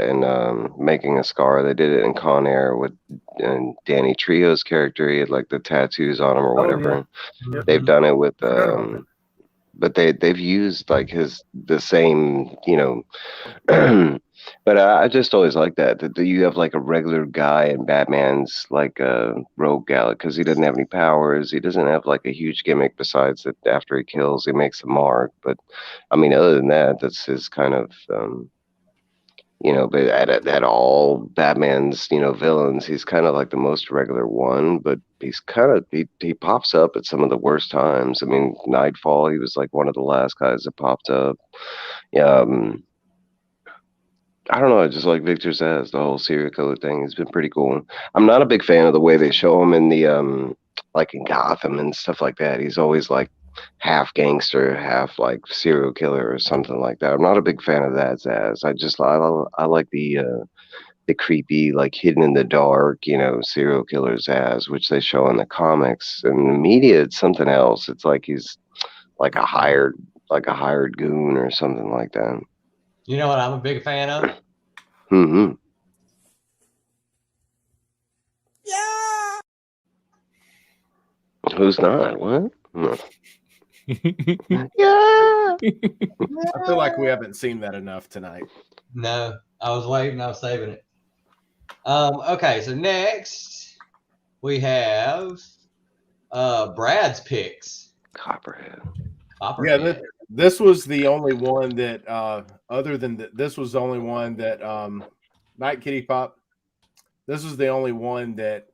making a scar. They did it in Con Air with Danny Trejo's character. He had like the tattoos on him or whatever. Yeah. They've done it with but they've used like the same but I just always like that you have like a regular guy in Batman's like rogue gal, because he doesn't have any powers. He doesn't have like a huge gimmick besides that after he kills he makes a mark. But I mean, other than that, that's his kind of but at all Batman's villains, he's kind of like the most regular one, but he's kind of he pops up at some of the worst times. I mean, Nightfall, he was like one of the last guys that popped up. I don't know. I just like Victor Zsasz, the whole serial killer thing. It's been pretty cool. I'm not a big fan of the way they show him in the like in Gotham and stuff like that. He's always like half gangster, half like serial killer or something like that. I'm not a big fan of that Zsasz. I like the the creepy, like hidden in the dark, serial killers as, which they show in the comics. In the media, it's something else. It's like he's like a hired goon or something like that. You know what I'm a big fan of? Mm-hmm. Yeah. Who's not? What? No. Yeah. I feel like we haven't seen that enough tonight. No, I was waiting. I was saving it. Okay, so next we have Brad's picks. Copperhead. Yeah, this was the only one that, other than this was the only one that, Night Kitty Pop. This is the only one that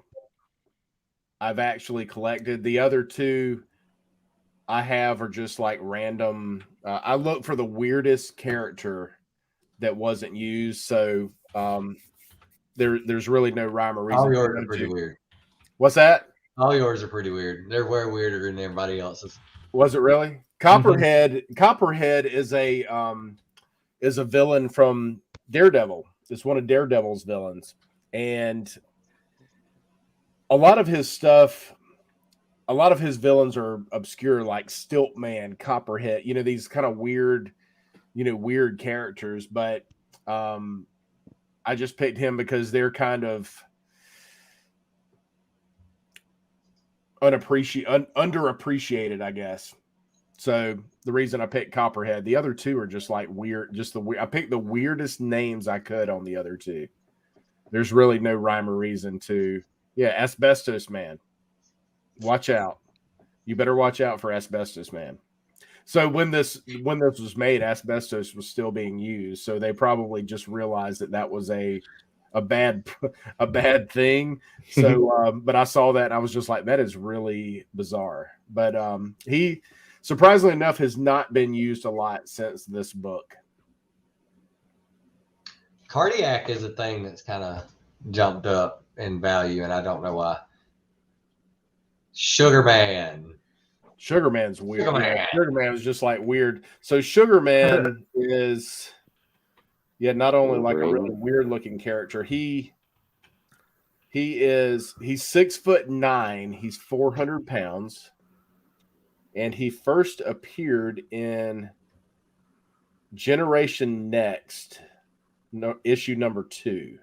I've actually collected. The other two I have are just like random. I look for the weirdest character that wasn't used. So there's really no rhyme or reason. All yours are pretty weird. What's that? All yours are pretty weird. They're way weirder than everybody else's. Was it really? Copperhead. Copperhead is a villain from Daredevil. It's one of Daredevil's villains, and a lot of his stuff. A lot of his villains are obscure, like Stiltman, Copperhead. These kind of weird, weird characters. But I just picked him because they're kind of underappreciated, I guess. So the reason I picked Copperhead, the other two are just like weird. I picked the weirdest names I could on the other two. There's really no rhyme or reason to. Yeah, Asbestos Man. Watch out. You better watch out for Asbestos Man. So when this was made, asbestos was still being used. So they probably just realized that was a bad thing. So, but I saw that and I was just like, that is really bizarre. But he, surprisingly enough, has not been used a lot since this book. Cardiac is a thing that's kind of jumped up in value, and I don't know why. Sugarman. Sugarman's weird. Sugarman is just like weird. So Sugarman is, not only like a really weird looking character. He's 6'9". He's 400 pounds, and he first appeared in Generation Next, issue number 2,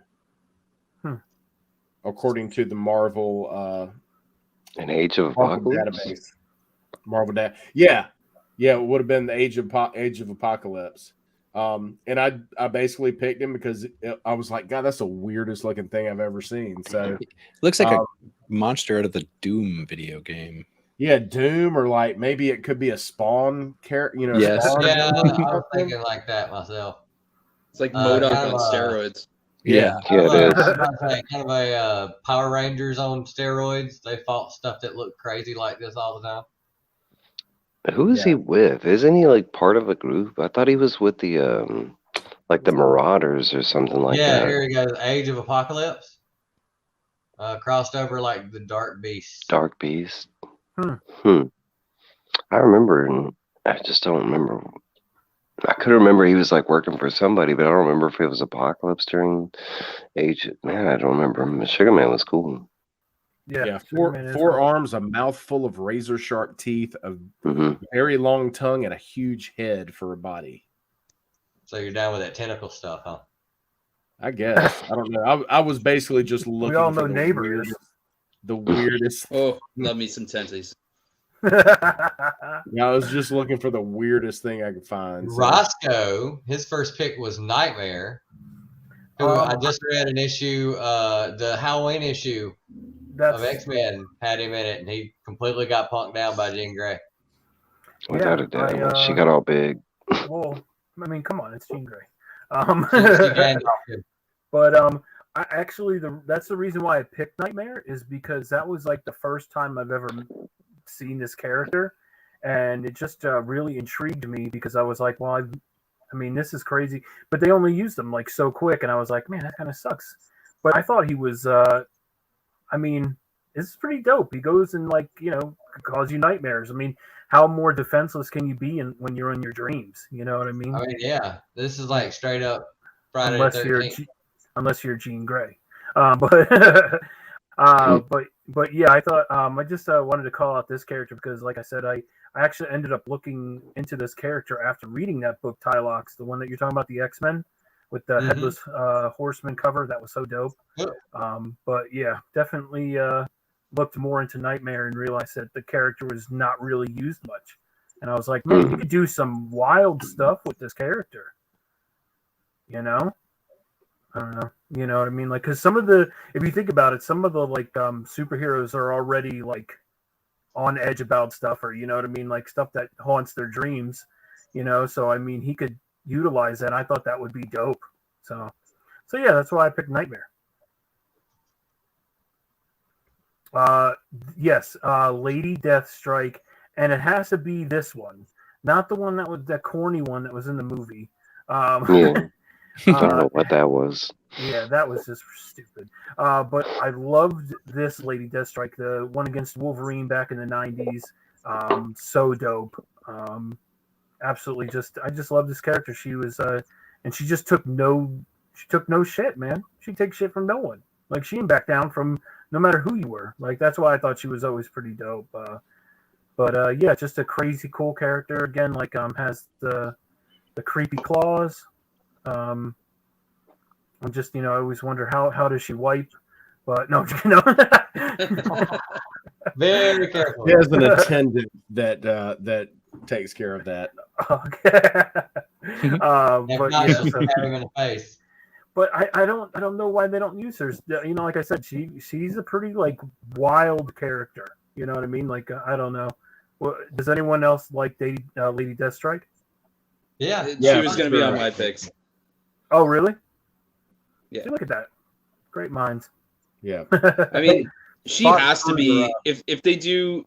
according to the Marvel. An Age of Apocalypse database. Marvel data. Yeah, it would have been the Age of Apocalypse. And I basically picked him because I was like, God, that's the weirdest looking thing I've ever seen. So looks like a monster out of the Doom video game. Yeah, Doom, or like maybe it could be a Spawn character. Yes. Spawn Yeah, I was thinking like that myself. It's like MODOK on steroids. Yeah, it is. Kind of a Power Rangers on steroids. They fought stuff that looked crazy like this all the time. Who is he with? Isn't he like part of a group? I thought he was with the like the Marauders or something like that. Yeah, here he goes. Age of Apocalypse. Crossed over like the Dark Beast. Dark Beast. I remember, and I just don't remember. I could remember he was like working for somebody, but I don't remember if it was Apocalypse during Age. Man, I don't remember. Sugar Man was cool. Yeah. Four arms, a mouthful of razor sharp teeth, a very long tongue, and a huge head for a body. So you're down with that tentacle stuff, huh? I guess. I don't know. I was basically just looking. We all know for neighbors. The weirdest. Oh, love me some tenties. Yeah, I was just looking for the weirdest thing I could find. So. Roscoe, his first pick was Nightmare. Who I just read an issue, the Halloween issue of X-Men had him in it, and he completely got punked down by Jean Grey. Without a doubt, she got all big. Well, I mean, come on, it's Jean Grey. But I actually that's the reason why I picked Nightmare, is because that was like the first time I've ever seen this character, and it just really intrigued me because I was like, well, I mean, this is crazy, but they only used them like so quick, and I was like, man, that kind of sucks. But I thought he was, I mean, this is pretty dope. He goes and like, cause you nightmares. I mean, how more defenseless can you be when you're in your dreams? You know what I mean? I mean, yeah, this is like straight up Friday unless the 13th. unless you're Jean Grey. But but yeah, I thought I just wanted to call out this character because, like I said, I actually ended up looking into this character after reading that book, Tylox, the one that you're talking about, the X-Men with the headless horseman cover. That was so dope. But yeah, definitely looked more into Nightmare and realized that the character was not really used much. And I was like, man, you could do some wild stuff with this character. You know? I don't know. You know what I mean? Like, because some of the, if you think about it, some of the like superheroes are already like on edge about stuff, or you know what I mean, like stuff that haunts their dreams. You know, so I mean, he could utilize that. I thought that would be dope. So yeah, that's why I picked Nightmare. Yes, Lady Deathstrike, and it has to be this one, not the one that was that corny one that was in the movie. Yeah. I don't know what that was. Yeah, that was just stupid. But I loved this Lady Deathstrike, the one against Wolverine back in the 90s. So dope. Absolutely I just love this character. She was and she just took no shit, man. She takes shit from no one. Like she didn't back down from no matter who you were. Like that's why I thought she was always pretty dope. But yeah, just a crazy cool character. Again, like has the creepy claws. I'm just, I always wonder how does she wipe, but no, Very careful. He has an attendant that takes care of that. Okay. But not, yeah, she'll stab him in the face. But I don't know why they don't use her. Like I said, she's a pretty like wild character. You know what I mean? Like I don't know. Well, does anyone else like Lady Deathstrike? Yeah, she was going to be on my picks. Oh, really? Yeah. See, look at that. Great minds. Yeah. I mean, she has to be if they do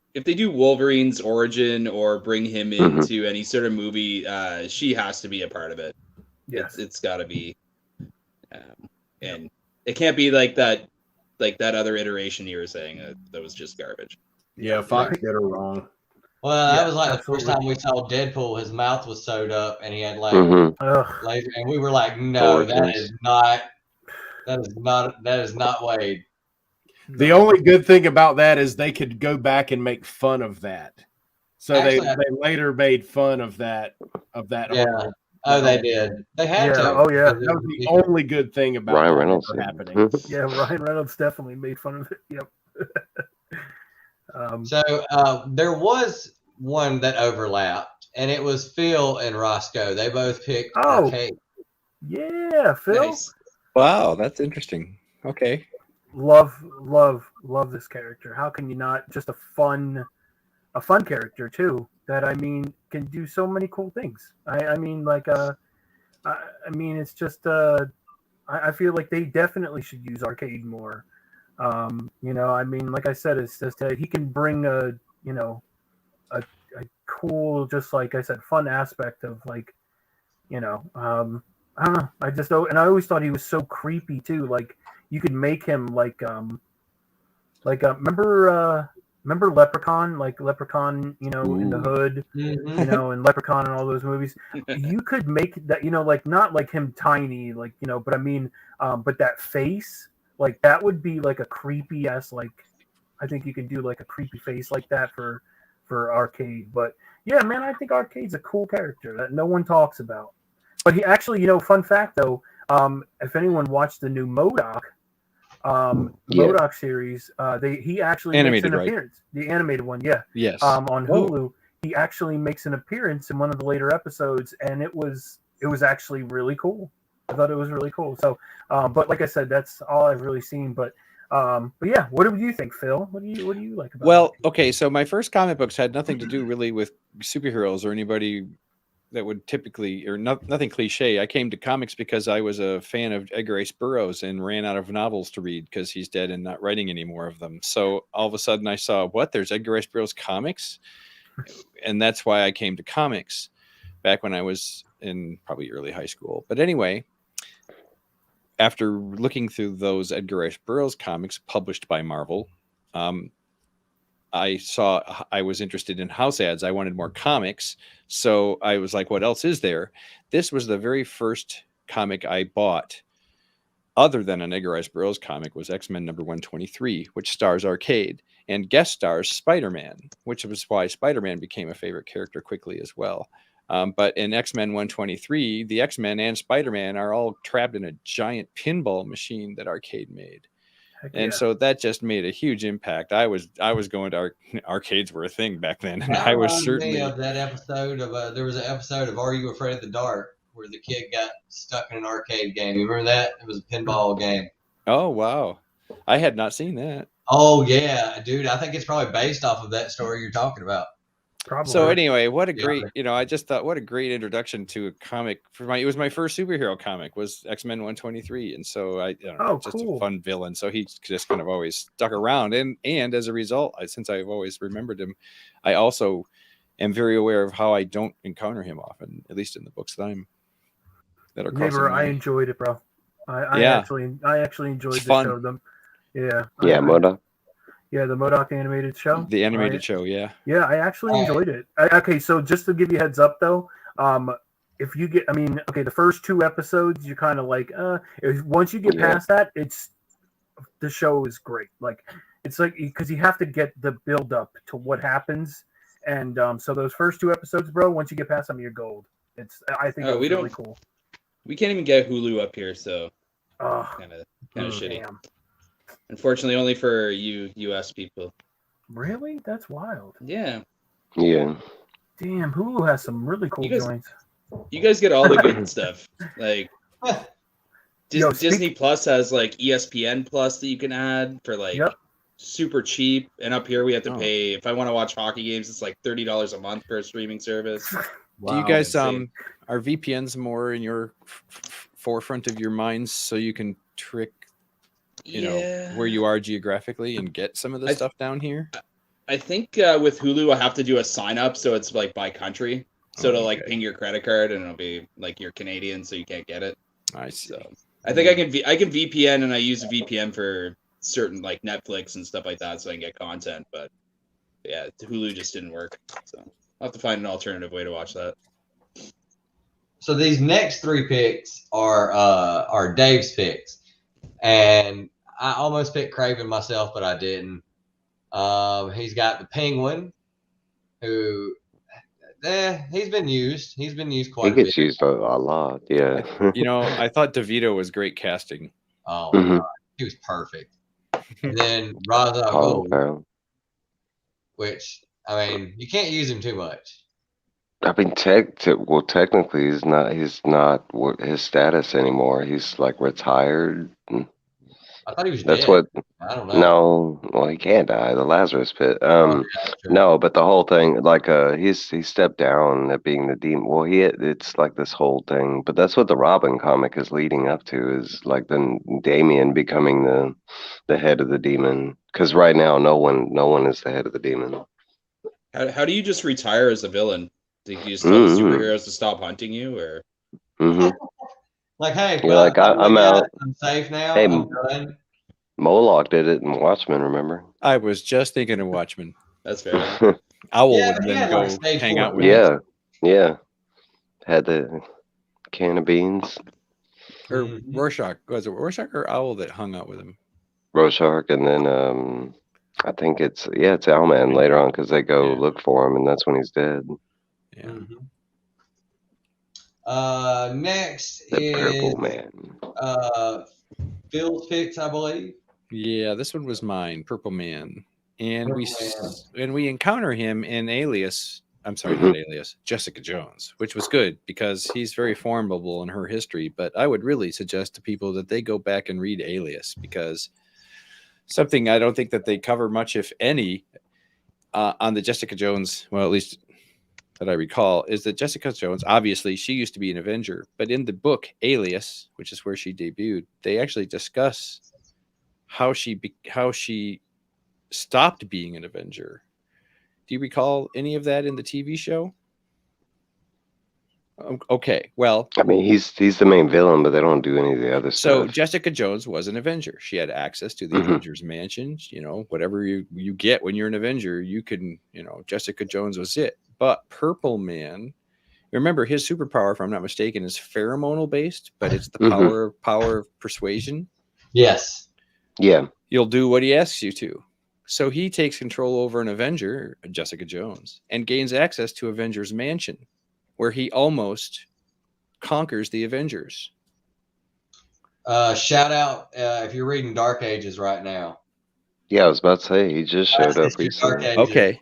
Wolverine's origin or bring him into any sort of movie, she has to be a part of it. Yes. It's got to be, and it can't be like that other iteration you were saying that was just garbage. Yeah, Fox did her wrong. Well, that was like absolutely. The first time we saw Deadpool. His mouth was sewed up, and he had like laser, and we were like, "No, that is not Wade." The only good thing about that is they could go back and make fun of that. So actually, they later made fun of that. Yeah. They did. They had to. Oh yeah. That was the only good thing about Ryan Reynolds happening. Yeah, Ryan Reynolds definitely made fun of it. Yep. So there was one that overlapped, and it was Phil and Roscoe. They both picked Arcade. Yeah, Phil. Nice. Wow, that's interesting. Okay. Love this character. How can you not? Just a fun character too. That I mean can do so many cool things. I mean it's just I feel like they definitely should use Arcade more. I mean, like I said, it's just that he can bring a cool, just like I said, fun aspect of like, I don't know. And I always thought he was so creepy too. Like you could make him remember Leprechaun, like Leprechaun, in the Hood, and Leprechaun and all those movies. You could make that, like not like him tiny, like, but I mean, but that face, like that would be like a creepy ass, like I think you can do like a creepy face like that for Arcade. But yeah, man, I think Arcade's a cool character that no one talks about. But he actually, fun fact though, if anyone watched the new MODOK series, he actually animated, makes an appearance. The animated one, yeah. Yes. On Hulu, he actually makes an appearance in one of the later episodes, and it was actually really cool. I thought it was really cool. So, but like I said, that's all I've really seen. But yeah, what do you think, Phil? What do you like about? Well, okay, so my first comic books had nothing to do really with superheroes or anybody that would typically, or nothing cliche. I came to comics because I was a fan of Edgar Rice Burroughs and ran out of novels to read because he's dead and not writing any more of them. So all of a sudden I saw, there's Edgar Rice Burroughs comics? And that's why I came to comics back when I was in probably early high school. But anyway, after looking through those Edgar Rice Burroughs comics published by Marvel, I saw I was interested in house ads. I wanted more comics. So I was like, what else is there? This was the very first comic I bought other than an Edgar Rice Burroughs comic was X-Men number 123, which stars Arcade and guest stars Spider-Man, which was why Spider-Man became a favorite character quickly as well. But in X-Men 123, the X-Men and Spider-Man are all trapped in a giant pinball machine that Arcade made. And so that just made a huge impact. I was going to arcades were a thing back then, and That I was reminds certainly me of that episode of there was an episode of Are You Afraid of the Dark where the kid got stuck in an arcade game. You remember that? It was a pinball game. Oh wow, I had not seen that. Oh yeah, dude. I think it's probably based off of that story you're talking about. Probably. So anyway, what a great, I just thought what a great introduction to a comic it was my first superhero comic was X-Men 123. And so I don't know, just a fun villain. So he just kind of always stuck around. And as a result, since I've always remembered him, I also am very aware of how I don't encounter him often, at least in the books that are Neighbor, I enjoyed it, bro. I actually enjoyed the show. MODOK. Yeah, the MODOK animated show. The animated show, yeah. Yeah, I actually enjoyed it. Okay, so just to give you a heads up, though, if you get, the first 2 episodes, you're kind of like, once you get past that, the show is great. Like, it's like, because you have to get the build up to what happens. And so those first 2 episodes, bro, once you get past them, you're gold. I think it's really cool. We can't even get Hulu up here, so kind of shitty. Damn. Unfortunately, only for you U.S. people. Really? That's wild. Yeah. Yeah. Damn, Hulu has some really cool joints. You guys get all the good stuff. Like Disney Plus has like ESPN Plus that you can add for like super cheap. And up here we have to pay. If I want to watch hockey games, it's like $30 a month for a streaming service. Wow, do you guys are VPNs more in your forefront of your minds so you can trick you know where you are geographically and get some of the stuff down here? I think with Hulu I have to do a sign up, so it's like by country. So it'll like ping your credit card and it'll be like you're Canadian, so you can't get it. I see. So I think I can VPN, and I use a VPN for certain like Netflix and stuff like that, so I can get content. But yeah, Hulu just didn't work. So I'll have to find an alternative way to watch that. So these next 3 picks are Dave's picks, and I almost picked Craven myself, but I didn't. He's got the Penguin, who he's been used. He's been used quite a bit. He gets used a lot, yeah. You know, I thought DeVito was great casting. Oh, my God. He was perfect. And then Raza Gold, which, I mean, you can't use him too much. I mean, technically, he's not his status anymore. He's like retired. I thought he was That's dead. what. I don't know. No, well, he can't die. The Lazarus Pit. No, but the whole thing, like, he stepped down at being the demon. Well, it's like this whole thing. But that's what the Robin comic is leading up to. Is like then Damien becoming the head of the demon. Because right now, no one is the head of the demon. How do you just retire as a villain? Do you just tell the superheroes to stop hunting you, or? Like, hey, you're like, I'm out. I'm safe now. Hey, I'm done. Moloch did it in Watchmen, remember? I was just thinking of Watchmen. That's fair. Owl would then go hang out with him. Yeah. Had the can of beans. Or Rorschach. Was it Rorschach or Owl that hung out with him? Rorschach, and then I think it's Owlman later on, because they go look for him, and that's when he's dead. Yeah. Next the is Purple Man. Phil's picks, I believe. Yeah, this one was mine, Purple Man, and we encounter him in Alias. I'm sorry, not Alias, Jessica Jones, which was good because he's very formidable in her history. But I would really suggest to people that they go back and read Alias, because something I don't think that they cover much, if any, on the Jessica Jones. Well, at least that I recall, is that Jessica Jones, obviously she used to be an Avenger, but in the book Alias, which is where she debuted, they actually discuss how she stopped being an Avenger. Do you recall any of that in the TV show? Okay, well, I mean, he's the main villain, but they don't do any of the other stuff. So Jessica Jones was an Avenger. She had access to the Avengers mansions. You know, whatever you get when you're an Avenger, you can. You know, Jessica Jones was it. But Purple Man Remember, his superpower, if I'm not mistaken, is pheromonal based, but it's the Mhm. power of persuasion. Yes. Yeah. You'll do what he asks you to. So he takes control over an Avenger, Jessica Jones, and gains access to Avengers Mansion, where he almost conquers the Avengers. Shout out if you're reading Dark Ages right now. Yeah, I was about to say he just showed up recently. Okay.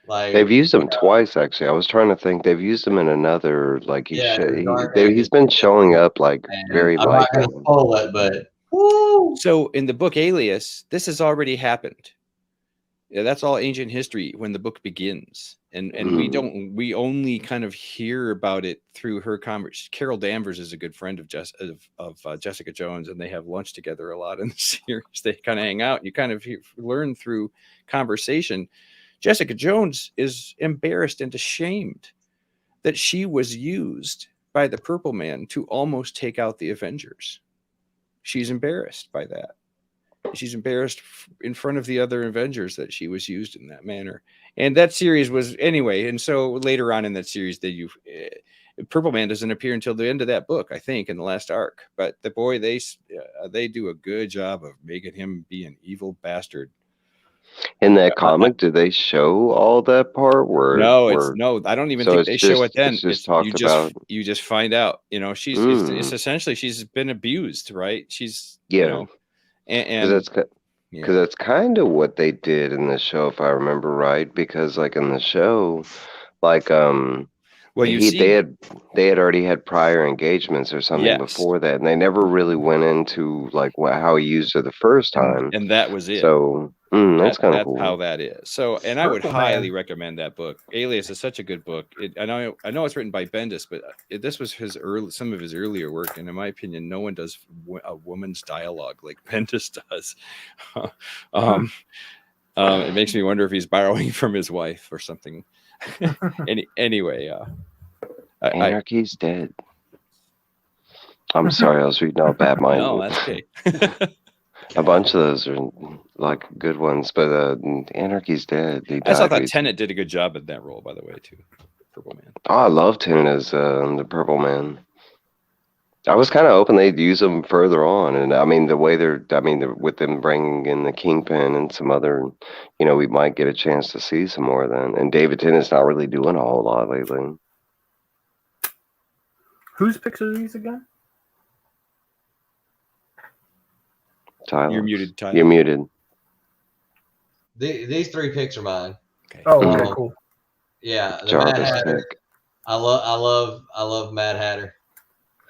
Like They've used him twice, actually. I was trying to think. They've used him in another, like he's been showing up like very I'm light. not going to spoil it, but woo! So in the book Alias, this has already happened. Yeah, that's all ancient history when the book begins, and we only kind of hear about it through her conversation. Carol Danvers is a good friend of Jessica Jones, and they have lunch together a lot in the series. They kind of hang out, and you kind of learn through conversation. Jessica Jones is embarrassed and ashamed that she was used by the Purple Man to almost take out the Avengers. She's embarrassed by that. She's embarrassed in front of the other Avengers that she was used in that manner. And that series was anyway. And so later on in that series, Purple Man doesn't appear until the end of that book, I think, in the last arc. But the boy, they do a good job of making him be an evil bastard. In that comic, do they show all that part? No, I don't even think they show it then. It's just talked about. You just find out, it's essentially she's been abused, right? She's, and because that's kind of what they did in the show, if I remember right. Because like in the show, like they had already had prior engagements or something before that, and they never really went into like how he used her the first time, and that was it. So that's kind of cool. How that is. So, and I would highly recommend that book. Alias is such a good book. I know it's written by Bendis, but this was some of his earlier work, and in my opinion, no one does a woman's dialogue like Bendis does. It makes me wonder if he's borrowing from his wife or something. Anyway, Anarchy's dead. I'm sorry, I was reading all bad mind. No, that's okay. A bunch of those are like good ones, but Anarchy's dead. I thought Tennant did a good job at that role, by the way, too. Purple Man. Oh, I love Tennant as the Purple Man. I was kind of hoping they'd use him further on, and I mean with them bringing in the Kingpin and some other, we might get a chance to see some more then. And David Tennant's not really doing a whole lot lately. Whose picks are these again? Tyler. You're muted, Tyler. You're muted. These 3 picks are mine. Okay. Oh, okay, cool. Yeah, the Jarvis Mad Hatter. pick. I love Mad Hatter.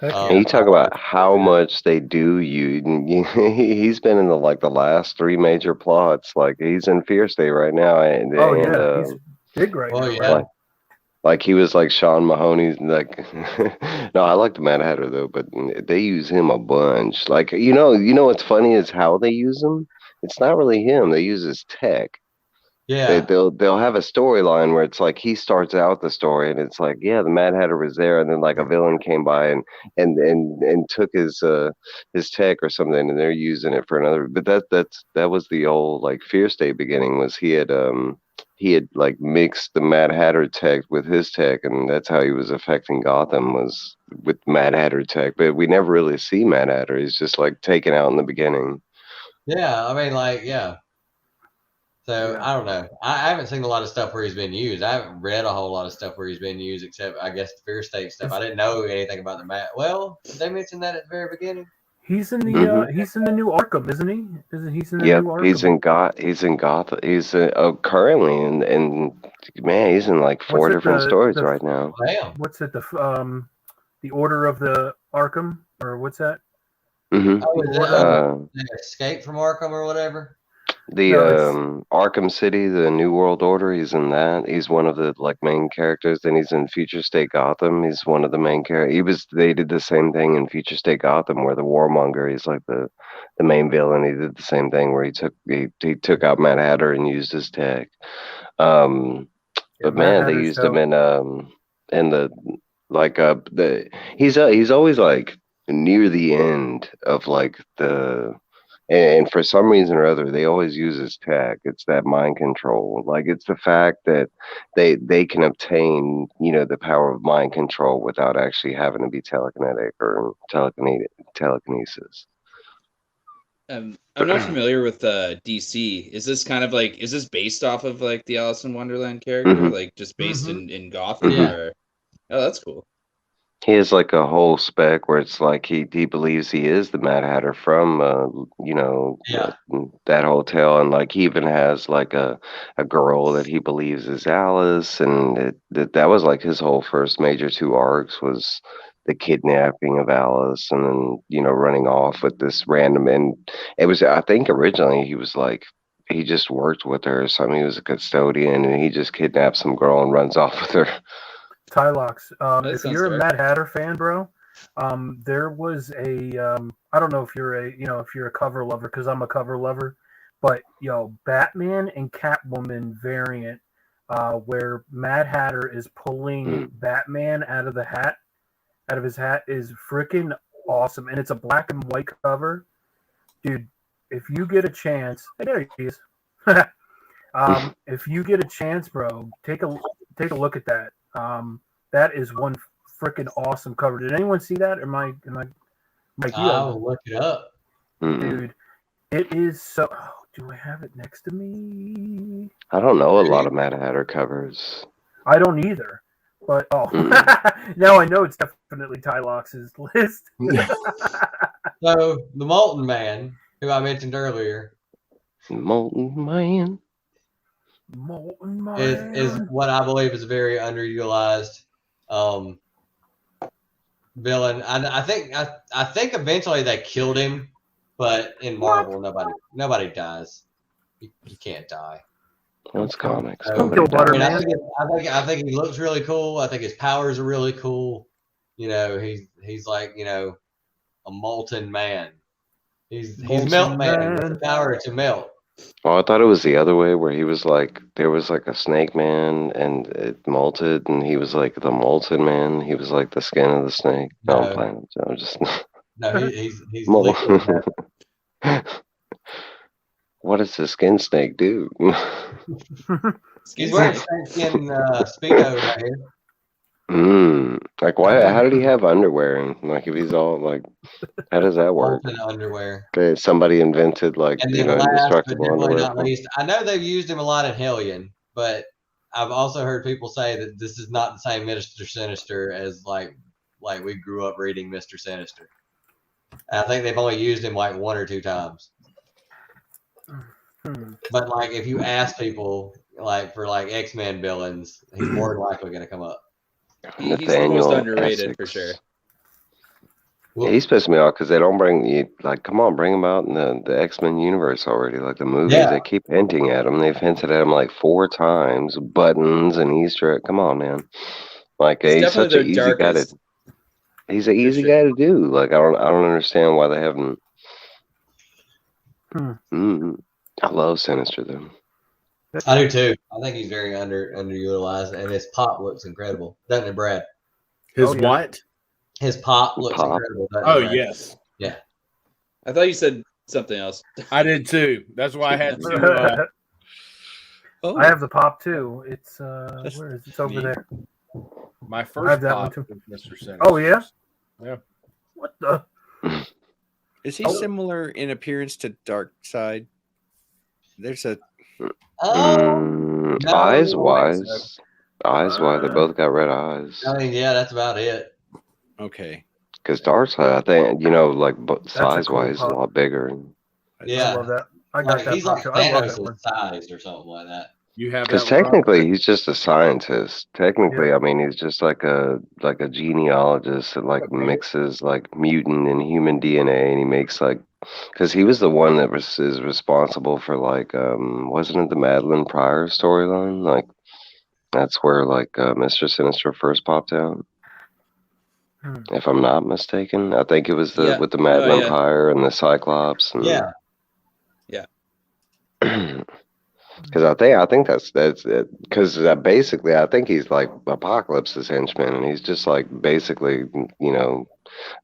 And you talk about how much they do he's been in the last 3 major plots. Like he's in Fear State right now, he's big right now. Yeah. Like he was like Sean Mahoney's like. No, I like the Mad Hatter though, but they use him a bunch. Like what's funny is how they use him. It's not really him. They use his tech. Yeah. They'll have a storyline where it's like he starts out the story and it's like, yeah, the Mad Hatter was there, and then like a villain came by and took his tech or something, and they're using it for another. But that was the old like Fear State beginning. Was he had like mixed the Mad Hatter tech with his tech, and that's how he was affecting Gotham, was with Mad Hatter tech. But we never really see Mad Hatter. He's just like taken out in the beginning. Yeah, I mean, like, yeah. So I don't know. I haven't seen a lot of stuff where he's been used. I haven't read a whole lot of stuff where he's been used, except I guess the Fear State stuff. I didn't know anything about the Mad. Well, did they mention that at the very beginning? He's in the he's in the new Arkham, isn't he? He's in the new Arkham? He's in Gotham. He's currently and man, he's in like 4 different stories right now. Damn. What's it? The Order of the Arkham, or what's that? Mm-hmm. Oh, is it Escape from Arkham or whatever? The Arkham City, the New World Order, he's in that. He's one of the like main characters. Then he's in Future State Gotham. He's one of the main characters. They did the same thing in Future State Gotham, where the Warmonger, he's like the main villain. He did the same thing where he took out Mad Hatter and used his tech. But man, they used him in the like he's always like near the end of like the And for some reason or other, they always use his tech. It's that mind control. Like it's the fact that they can obtain, the power of mind control without actually having to be telekinetic or telekinesis. I'm not familiar with DC. Is this kind of like, is this based off of like the Alice in Wonderland character? Mhm. Like just based in Gotham? Yeah. Or... Oh, that's cool. He has like a whole spec where it's like he believes he is the Mad Hatter from Yeah. that hotel, and like he even has like a girl that he believes is Alice, and that was like his whole first major 2 arcs was the kidnapping of Alice, and then running off with this random, and it was, I think originally he was like, he just worked with her or something. He was a custodian and he just kidnapped some girl and runs off with her. Tylox, That if sounds you're a fair. Mad Hatter fan, bro, there was a I don't know if you're a cover lover, because I'm a cover lover, but Batman and Catwoman variant, where Mad Hatter is pulling Batman out of his hat, is freaking awesome, and it's a black and white cover, dude. If you get a chance, hey, there he is. If you get a chance, bro, take a look at that. That is one freaking awesome cover. Did anyone see that? Mike, I'll look it up. Dude, it is so. Oh, do I have it next to me? I don't know a lot of Mad Hatter covers. I don't either. But now I know it's definitely Tylox's list. So the Molten Man, who I mentioned earlier, Molten Man. is what I believe is a very underutilized villain. I think eventually they killed him, but in Marvel nobody dies. You can't die. Well, it's comics. Don't kill Butterman. I think he looks really cool. I think his powers are really cool. He's like a molten man. He's melt man with the power to melt. Oh, I thought it was the other way, where he was like, there was like a snake man and it molted, and he was like the molten man. He was like the skin of the snake. No, I'm playing. I'm just. No, he's liquid. What does the skin snake do? He's wearing skin speedo right here. Like why? How did he have underwear? And like, if he's all like, how does that work? Underwear. Somebody invented like And then last, but indestructible definitely underwear. not least, I know they've used him a lot in Hellion, but I've also heard people say that this is not the same Mr. Sinister as like we grew up reading Mr. Sinister. I think they've only used him like 1 or 2 times. But like, if you ask people like for like X-Men villains, he's more than likely going to come up. He's the most underrated for sure. Yeah, he's pissed me off because they don't bring you, like, come on, bring him out in the X-Men universe already. Like the movies, they keep hinting at him. They've hinted at him like 4 times, buttons and Easter egg. Come on, man. Like he's such an easy guy to. He's an easy guy to do. Like I don't understand why they haven't. I love Sinister though. I do too. I think he's very underutilized, and his pop looks incredible, doesn't it, Brad? His what? His pop looks incredible. Oh, yes. Yeah. I thought you said something else. I did too. That's why I had to. I have the pop too. It's where is it? It's over there. My first pop was Mr. Sinister. Oh yeah. Yeah. What the? Is he similar in appearance to Darkseid? There's a eyes wise. They both got red eyes. I mean, yeah, that's about it. Okay. Because Darkseid, I think, like size wise, is a lot bigger. Yeah, I love that. I got that. He's like I love that Thanos one. sized or something like that. You have because technically he's just a scientist. Technically, I mean, he's just like a genealogist that like mixes like mutant and human DNA, and he makes like, because he was the one that is responsible for like wasn't it the Madeline Pryor storyline? Like that's where like Mr. Sinister first popped out. If I'm not mistaken, I think it was with the Madeline Pryor and the Cyclops. And, yeah. Because I think that's it. Because basically, I think he's like Apocalypse's henchman, and he's just like basically,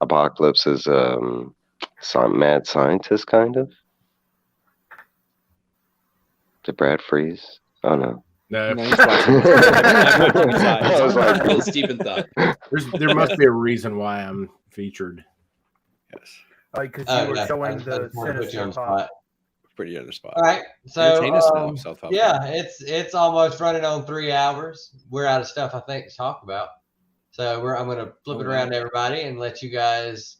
Apocalypse's mad scientist kind of. Did Brad freeze? Oh no. No, No, he's watching. I was like, Real steep in thought. there must be a reason why I'm featured. Yes, Like, because Oh, you were yeah. showing I the just wanted to put you on sinister the pop. spot. pretty other spot. All right. Entertain us now, So, South Hub. yeah, it's almost running on 3 hours. We're out of stuff, I think, to talk about. So I'm going to flip it around to everybody and let you guys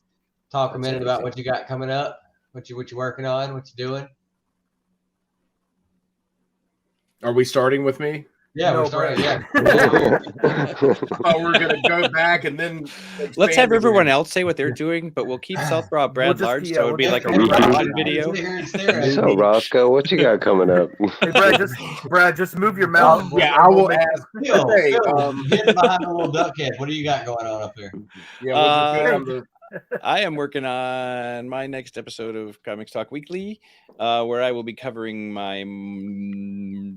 talk a minute about what you got coming up, what you're working on, what you're doing. Are we starting with me? Yeah, No, we're starting. Brad. Oh, we're gonna go back and then Let's have expand everyone again. else say what they're doing, but we'll keep South Broad Brad just- large, yeah, so it'd we'll be just like a get Brad reaction out. video. So Roscoe, what you got coming up? Hey, Brad, just move your mouth. Yeah, I will ask. Phil, Hey, getting behind the little duck head. What do you got going on up here? Yeah, we'll just go down the. I am working on my next episode of Comics Talk Weekly, where I will be covering my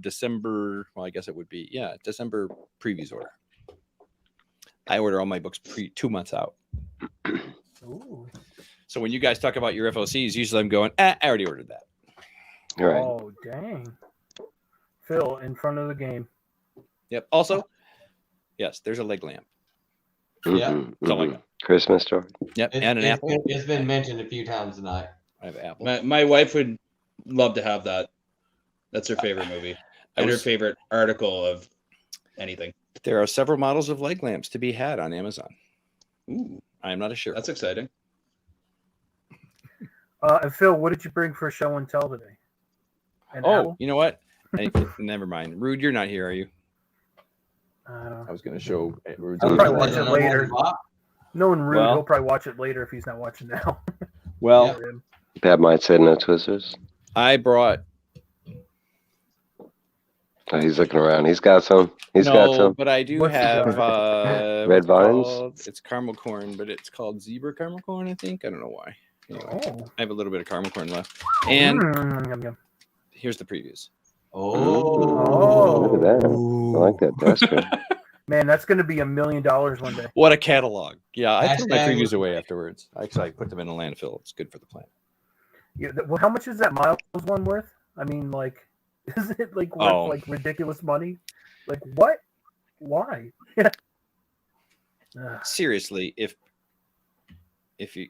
December. Well, I guess it would be December previews order. I order all my books 2 months out. Ooh. So when you guys talk about your FOCs, usually I'm going, I already ordered that. All right. Oh, dang. Phil, in front of the game. Yep. Also, yes, there's a leg lamp. Yeah. That's all I got. Christmas story. Yep, and an apple. It's been mentioned a few times tonight. I have an apple. My wife would love to have that. That's her favorite movie and her favorite article of anything. There are several models of leg lamps to be had on Amazon. Ooh, I am not a sure. that's exciting. And Phil, what did you bring for show and tell today? An Oh, apple? you know what? Never mind. Rude, you're not here, are you? I was going to show Rude's. I'll probably watch it later. Wow. Knowing Rude, Well- he'll probably watch it later if he's not watching now. Well, Pat might say no Twizzlers. I brought. Oh, he's looking around. He's got some. He's got some. But I do What's it have Red what's it Vines? called? It's caramel corn, but it's called zebra caramel corn. I think I don't know why. Anyway, Oh. I have a little bit of caramel corn left, and Yum, yum. here's the previews. Oh. Look at that. I like that. That's good. Man, that's going to be $1 million one day. What a catalog! Yeah, I threw my Hashtag- previews away afterwards. Actually, I put them in a landfill. It's good for the planet. Yeah, well, how much is that Miles one worth? I mean, like, is it like worth like ridiculous money? Like what? Why? Seriously, if you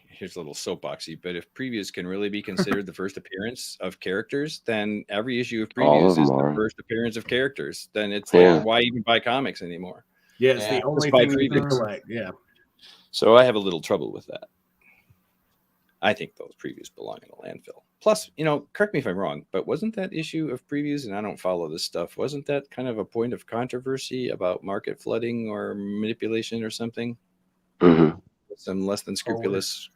here's a little soapboxy, but if previews can really be considered the first appearance of characters, then every issue of All previews of them is are. the first appearance of characters. Then it's Yeah. like, why even buy comics anymore? Yeah, it's Yeah. the only Just buy thing you can previews. collect. Yeah. So I have a little trouble with that. I think those previews belong in a landfill. Plus, correct me if I'm wrong, but wasn't that issue of previews, and I don't follow this stuff, wasn't that kind of a point of controversy about market flooding or manipulation or something? Mm-hmm. Some less than scrupulous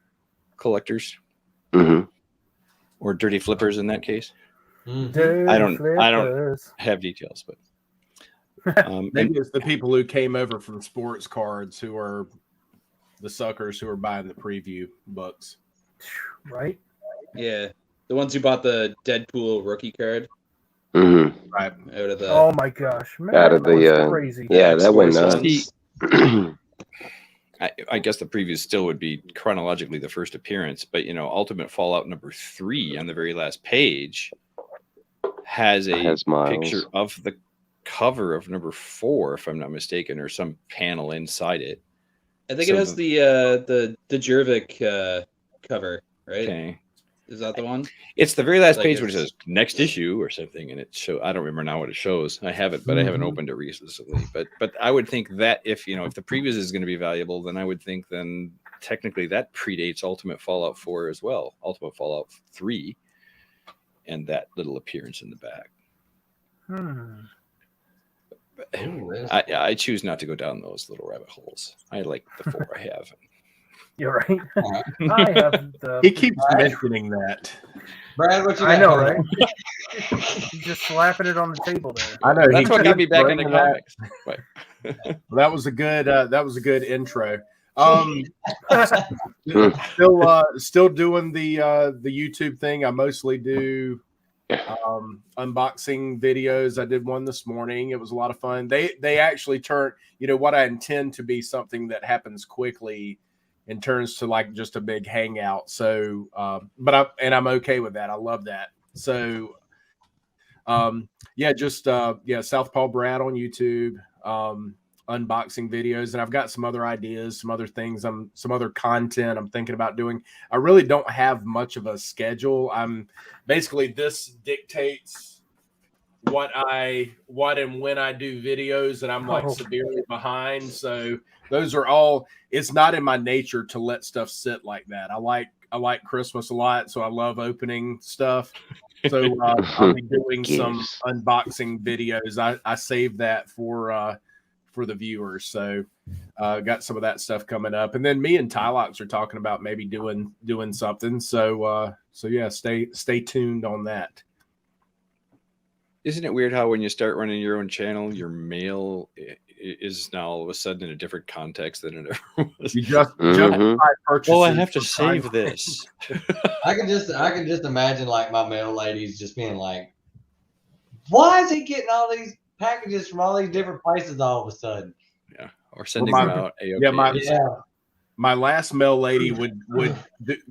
collectors Mm-hmm. or dirty flippers in that case. Dirty I don't flippers. have details, but Maybe it's the people who came over from sports cards who are the suckers who are buying the preview books. Right? Yeah, the ones who bought the Deadpool rookie card Mm-hmm. Right. out of the. Oh my gosh. Man, Out of that was the crazy. yeah, that went Sources. nuts. I guess the previews still would be chronologically the first appearance, but Ultimate Fallout number 3 on the very last page has Miles. picture of the cover of number 4, if I'm not mistaken, or some panel inside it. I think So it has the Jervik cover, right? Okay. Is that the one? It's the very last Like page where it it's- says next issue or something, and it show. I don't remember now what it shows. I have it, but I haven't Mhm. opened it recently. But I would think that if the previews is going to be valuable, then I would think then technically that predates Ultimate Fallout 4 as well, Ultimate Fallout 3, and that little appearance in the back. I choose not to go down those little rabbit holes. I like the 4 I have. You're right. I have the. He keeps mentioning that. Brad, what you got? I know, going right? on? He's just slapping it on the table there. I know. That's he what got me keeps back into bringing that. comics. But Well, that was a good intro. Still doing the YouTube thing. I mostly do unboxing videos. I did one this morning. It was a lot of fun. They actually turn, what I intend to be something that happens quickly and turns to like just a big hangout. So, I'm okay with that. I love that. So Southpaw Brad on YouTube, unboxing videos, and I've got some other ideas, some other things, some other content I'm thinking about doing. I really don't have much of a schedule. I'm basically, this dictates what and when I do videos, and I'm like severely behind. So those are all. It's not in my nature to let stuff sit like that. I like Christmas a lot, so I love opening stuff. So I'll be doing some unboxing videos. I saved that for the viewers. So got some of that stuff coming up, and then me and Tylox are talking about maybe doing something. So yeah, stay tuned on that. Isn't it weird how when you start running your own channel, your mail is now all of a sudden in a different context than it ever was? You just well, I have to save this. I can just imagine like my mail ladies just being like, "Why is he getting all these packages from all these different places all of a sudden?" Yeah, or sending them out. My last mail lady would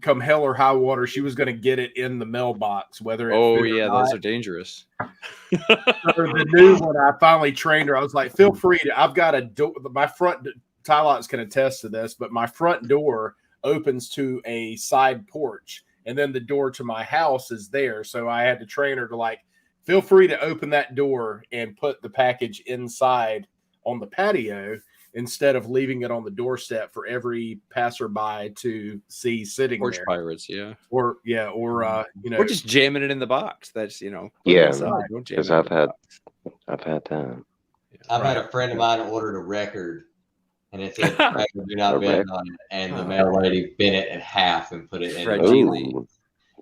come hell or high water. She was going to get it in the mailbox, whether it those are dangerous. The new one, I finally trained her. I was like, feel free to. I've got a door. My front. Tylox can attest to this, but my front door opens to a side porch, and then the door to my house is there. So I had to train her to like, feel free to open that door and put the package inside on the patio, instead of leaving it on the doorstep for every passerby to see sitting Porch there. pirates, or or just jamming it in the box. That's because I've had that. I've had a friend of mine ordered a record, and it said "Do not bend on it," and the mail lady bent it in half and put it in. Ooh,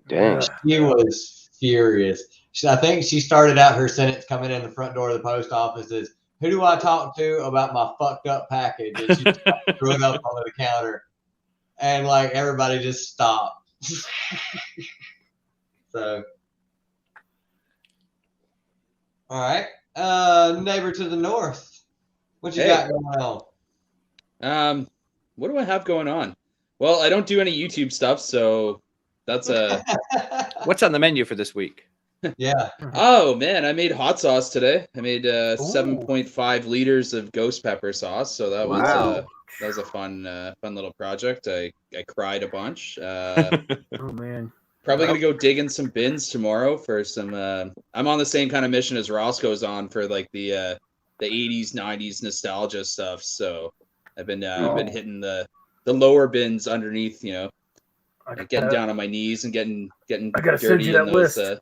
dang! She was furious. I think she started out her sentence coming in the front door of the post office is, "Who do I talk to about my fucked up package?" And she just threw it up on the counter, and like everybody just stopped. So, all right, neighbor to the north, what you got going on? What do I have going on? Well, I don't do any YouTube stuff, so that's What's on the menu for this week? Yeah. Oh man, I made hot sauce today. I made 7.5 liters of ghost pepper sauce, so that was a fun little project. I cried a bunch. Oh man. Probably gonna go dig in some bins tomorrow for some. I'm on the same kind of mission as Roscoe's on for like the 80s, 90s nostalgia stuff. So I've been hitting the lower bins underneath, getting down on my knees and getting I gotta send you that those, list.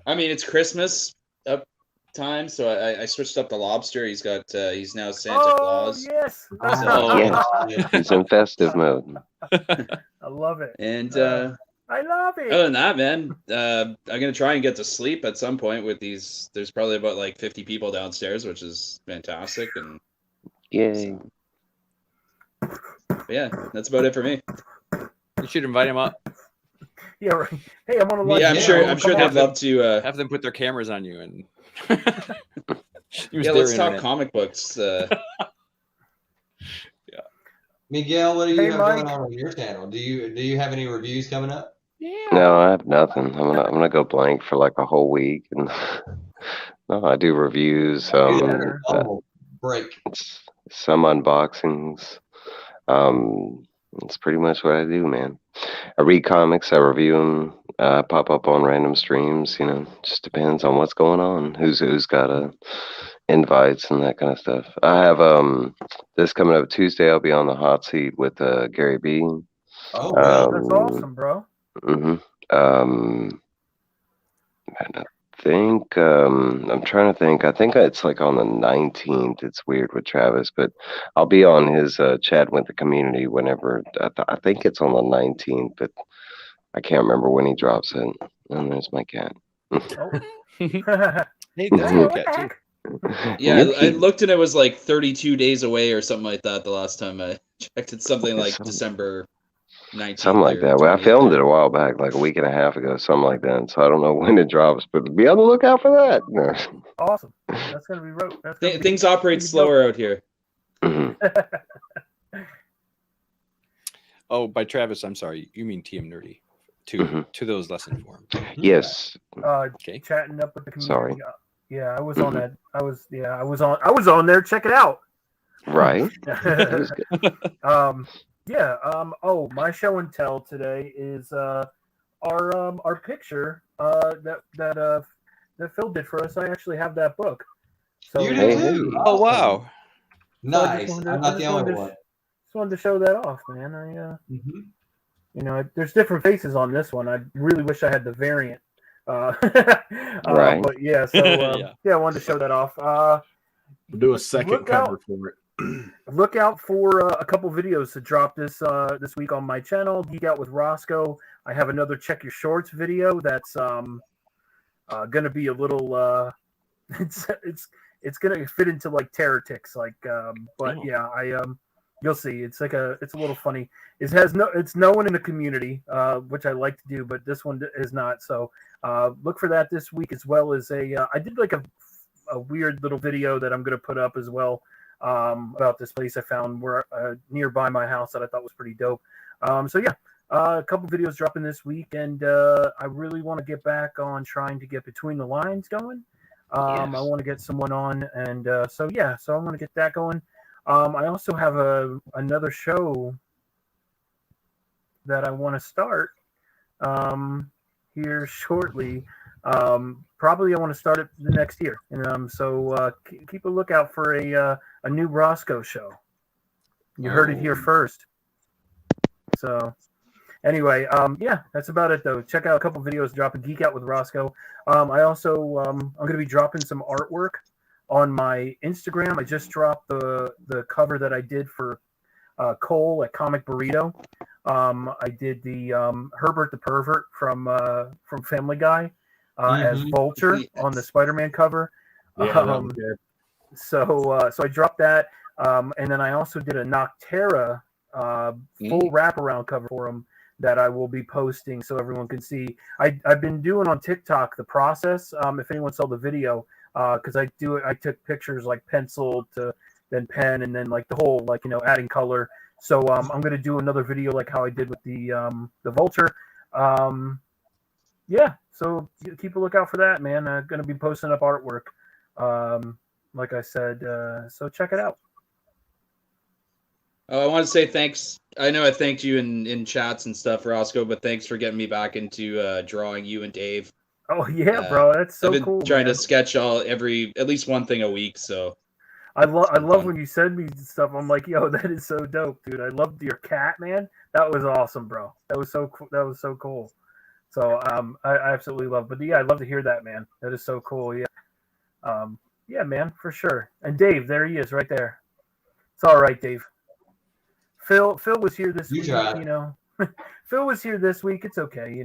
I mean, it's Christmas up time, so I switched up the lobster. He's now Santa Claus. Yes. He's in festive mode. I love it. And I love it. Other than that, man, I'm gonna try and get to sleep at some point with these. There's probably about like 50 people downstairs, which is fantastic. And yay. But yeah, that's about it for me. You should invite him up. Yeah, right. Hey, I'm on a live. Yeah, I'm sure they'd love to have them put their cameras on you and let's talk comic books. Yeah. Miguel, what do you have going on your channel? Do you have any reviews coming up? Yeah. No, I have nothing. I'm gonna go blank for like a whole week, and no, I do reviews. Break. Some unboxings. It's pretty much what I do, man. I read comics, I review them, pop up on random streams. Just depends on what's going on. Who's got invites and that kind of stuff. I have this coming up Tuesday. I'll be on the hot seat with Gary B. Oh, wow. That's awesome, bro. I think I'm trying to think. I think it's like on the 19th. It's weird with Travis, but I'll be on his chat with the community whenever. I think it's on the 19th, but I can't remember when he drops it. And there's my cat. Hey, that's your cat too. Yeah, I looked and it was like 32 days away or something like that the last time I checked. It's something like December 19th. Something like that. Well, I filmed it a while back, like a week and a half ago, something like that. So I don't know when it drops, but be on the lookout for that. No. Awesome. That's going to be Things operate slower out here. Oh, by Travis, I'm sorry. You mean TM Nerdy. To those less informed. Yes. Okay. Chatting up with the community. Sorry. Yeah, I was on that. I was on there. Check it out. Right. That was good. Oh, my show and tell today is our picture that Phil did for us. I actually have that book. So You do too. Oh wow. Nice. I'm not the only one. Just wanted to show that off, man. You know, there's different faces on this one. I really wish I had the variant. Right. But yeah, so I wanted to show that off. We'll do a second cover for it. Look out for a couple videos to drop this week on my channel, Geek Out with Roscoe. I have another Check Your Shorts video that's gonna be a little it's gonna fit into like terror ticks, you'll see. It's a little funny. It's no one in the community, which I like to do, but this one is not. So look for that this week, as well as I did like a weird little video that I'm gonna put up as well about this place I found where nearby my house that I thought was pretty dope. A couple videos dropping this week, and I really want to get back on trying to get Between the Lines going. I want to get someone on, and so I want to get that going. I also have another show that I want to start here shortly. Probably I want to start it the next year. So keep a lookout for a new Roscoe show. You heard it here first. So anyway, that's about it though. Check out a couple videos dropping Geek Out with Roscoe. I also I'm going to be dropping some artwork on my Instagram. I just dropped the cover that I did for Cole at Comic Burrito. I did the Herbert the Pervert from Family Guy as Vulture on the Spider-Man cover. So I dropped that, and then I also did a Noctera full wraparound cover for him that I will be posting so everyone can see. I've been doing on TikTok the process. If anyone saw the video, because I took pictures like pencil to then pen and then like the whole adding color. So I'm gonna do another video like how I did with the Vulture. So keep a lookout for that, man. I'm gonna be posting up artwork, like I said. So check it out. Oh, I want to say thanks. I know I thanked you in chats and stuff, Roscoe, but thanks for getting me back into drawing, you and Dave. Oh yeah, bro, that's so I've been cool. trying to sketch at least one thing a week. So I love when you send me stuff. I'm like, yo, that is so dope, dude. I loved your cat, man. That was awesome, bro. That was so cool. That was so cool. So I absolutely love. But yeah, I'd love to hear that, man. That is so cool. Yeah, yeah, man, for sure. And Dave, there he is, right there. It's all right, Dave. Phil was here this week. Phil was here this week. It's okay,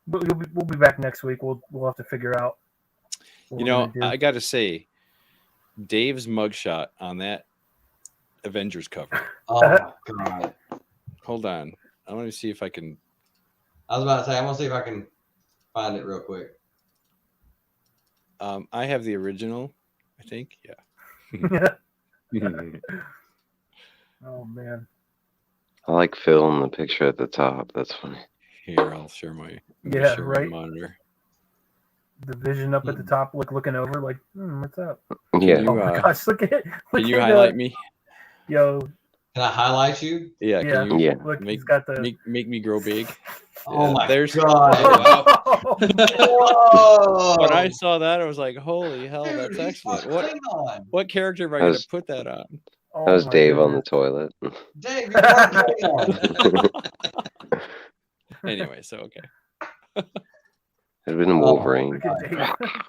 We'll be back next week. We'll have to figure out. I got to say, Dave's mugshot on that Avengers cover. Oh my god! Hold on, I want to see if I can. I was about to say, I'm gonna see if I can find it real quick. I have the original, I think. Yeah. Oh man. I like Phil in the picture at the top. That's funny. Here, I'll share my right monitor. The vision up at the top, looking over, like, what's up? Yeah. Oh my gosh, look at it. Can you highlight me? Yo. Can I highlight you? Yeah. Can you Look, he's got the make me grow big? Oh my there's god! Whoa. When I saw that, I was like, "Holy hell, that's excellent!" What character am I going to put that on? That was Dave on the toilet. Dave, you're Anyway, so okay. It'd been Wolverine. Look at Dave.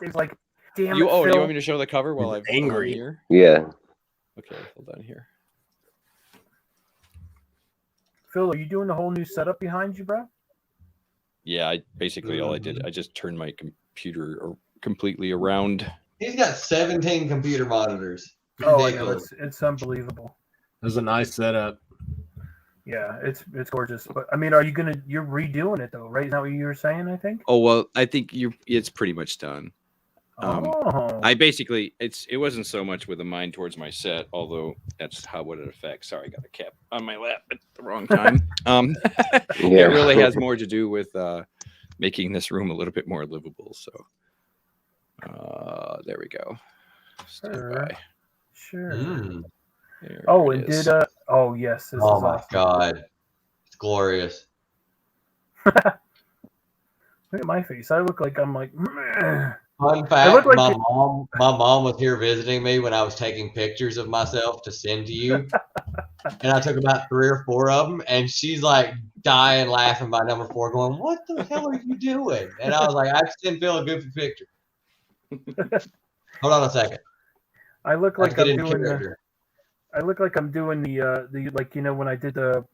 Dave's like, damn you. it, Oh, Phil. do you want me to show the cover while I'm angry here? Yeah. Okay, hold on here. Phil, are you doing the whole new setup behind you, bro? Yeah, basically all I did, I just turned my computer completely around. He's got 17 computer monitors. Oh, I know, it's unbelievable. It was a nice setup. Yeah, it's gorgeous. But I mean, you're redoing it though, right? Is that what you were saying? I think. Oh well, I think it's pretty much done. I basically it wasn't so much with a mind towards my set, although that's what it affects. Sorry, I got a cap on my lap at the wrong time. It really has more to do with making this room a little bit more livable. So there we go. Stand by. Sure. Mm. Oh, and did oh yes, this Oh is my awesome. God, it's glorious. Look at my face. I look like I'm like. Meh. Fun fact: like my mom was here visiting me when I was taking pictures of myself to send to you, and I took about 3 or 4 of them, and she's like dying laughing by number 4, going, "What the hell are you doing?" And I was like, "I just didn't feel a goofy picture." Hold on a second. I look like I'm doing. I look like I'm doing the like when I did the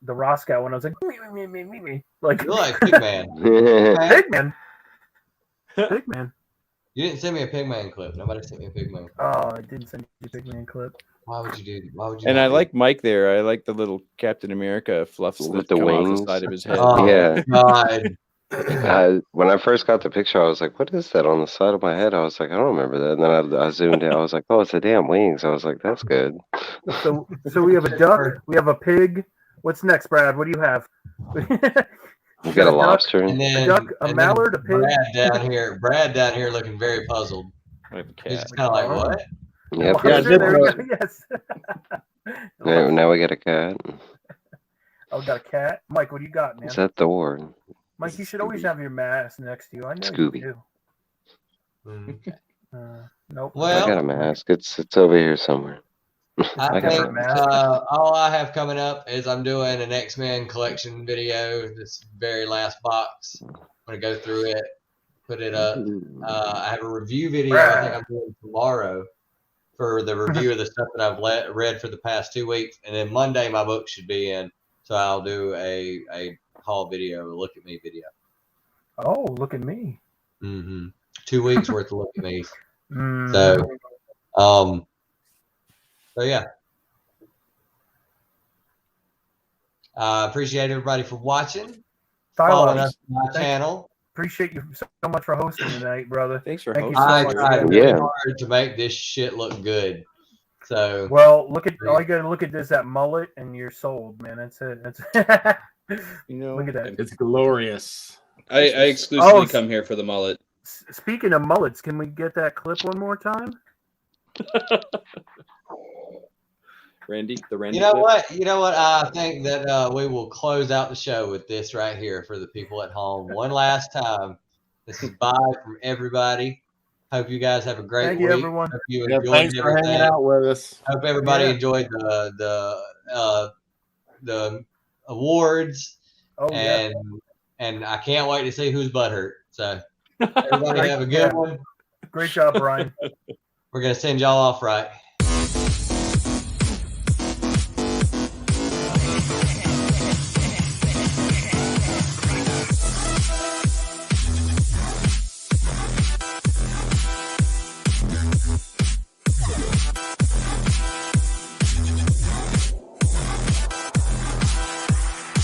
Roscoe when I was like me. Like you're like Pigman. Pigman. Pigman. You didn't send me a Pigman clip. Nobody sent me a Pigman clip. Oh, I didn't send you a Pigman clip. Why would you do? Why would you? And I like Mike there. I like the little Captain America fluffs with that the come wings off the side of his head. Oh, yeah. God. When I first got the picture, I was like, "What is that on the side of my head?" I was like, "I don't remember that." And then I zoomed in. I was like, "Oh, it's the damn wings." I was like, "That's good." So we have a duck. We have a pig. What's next, Brad? What do you have? We got a lobster. And then, a duck, a mallard, a pig. Brad down here looking very puzzled. He's just kind of like, what? Yep. Yeah, there we go. Yes. Now we got a cat. Oh, got a cat. Mike, what do you got, man? Is that Thor? Mike, you should always have your mask next to you. I know Scooby. you do. Nope. Well, I got a mask. It's over here somewhere. I think all I have coming up is I'm doing an X-Men collection video. This very last box. I'm gonna go through it, put it up. I have a review video. I think I'm doing tomorrow for the review of the stuff that I've read for the past 2 weeks, and then Monday my book should be in. So I'll do a haul video, a look at me video. Oh, look at me. 2 weeks worth of look at me. So yeah. I appreciate everybody for watching. Following us on my channel. Appreciate you so much for hosting tonight, brother. Thanks for hosting. I tried really hard to make this shit look good. So well, look at all you gotta look at this that mullet and you're sold, man. That's it. That's look at that. It's glorious. I exclusively come here for the mullet. Speaking of mullets, can we get that clip one more time? Randy. You know what? I think that we will close out the show with this right here for the people at home. One last time. This is bye from everybody. Hope you guys have a great week. Everyone. Hope you enjoyed thanks for hanging out with us. Hope everybody enjoyed the awards. And I can't wait to see whose butt hurt. So everybody have a good one. Great job, Brian. We're gonna send y'all off right.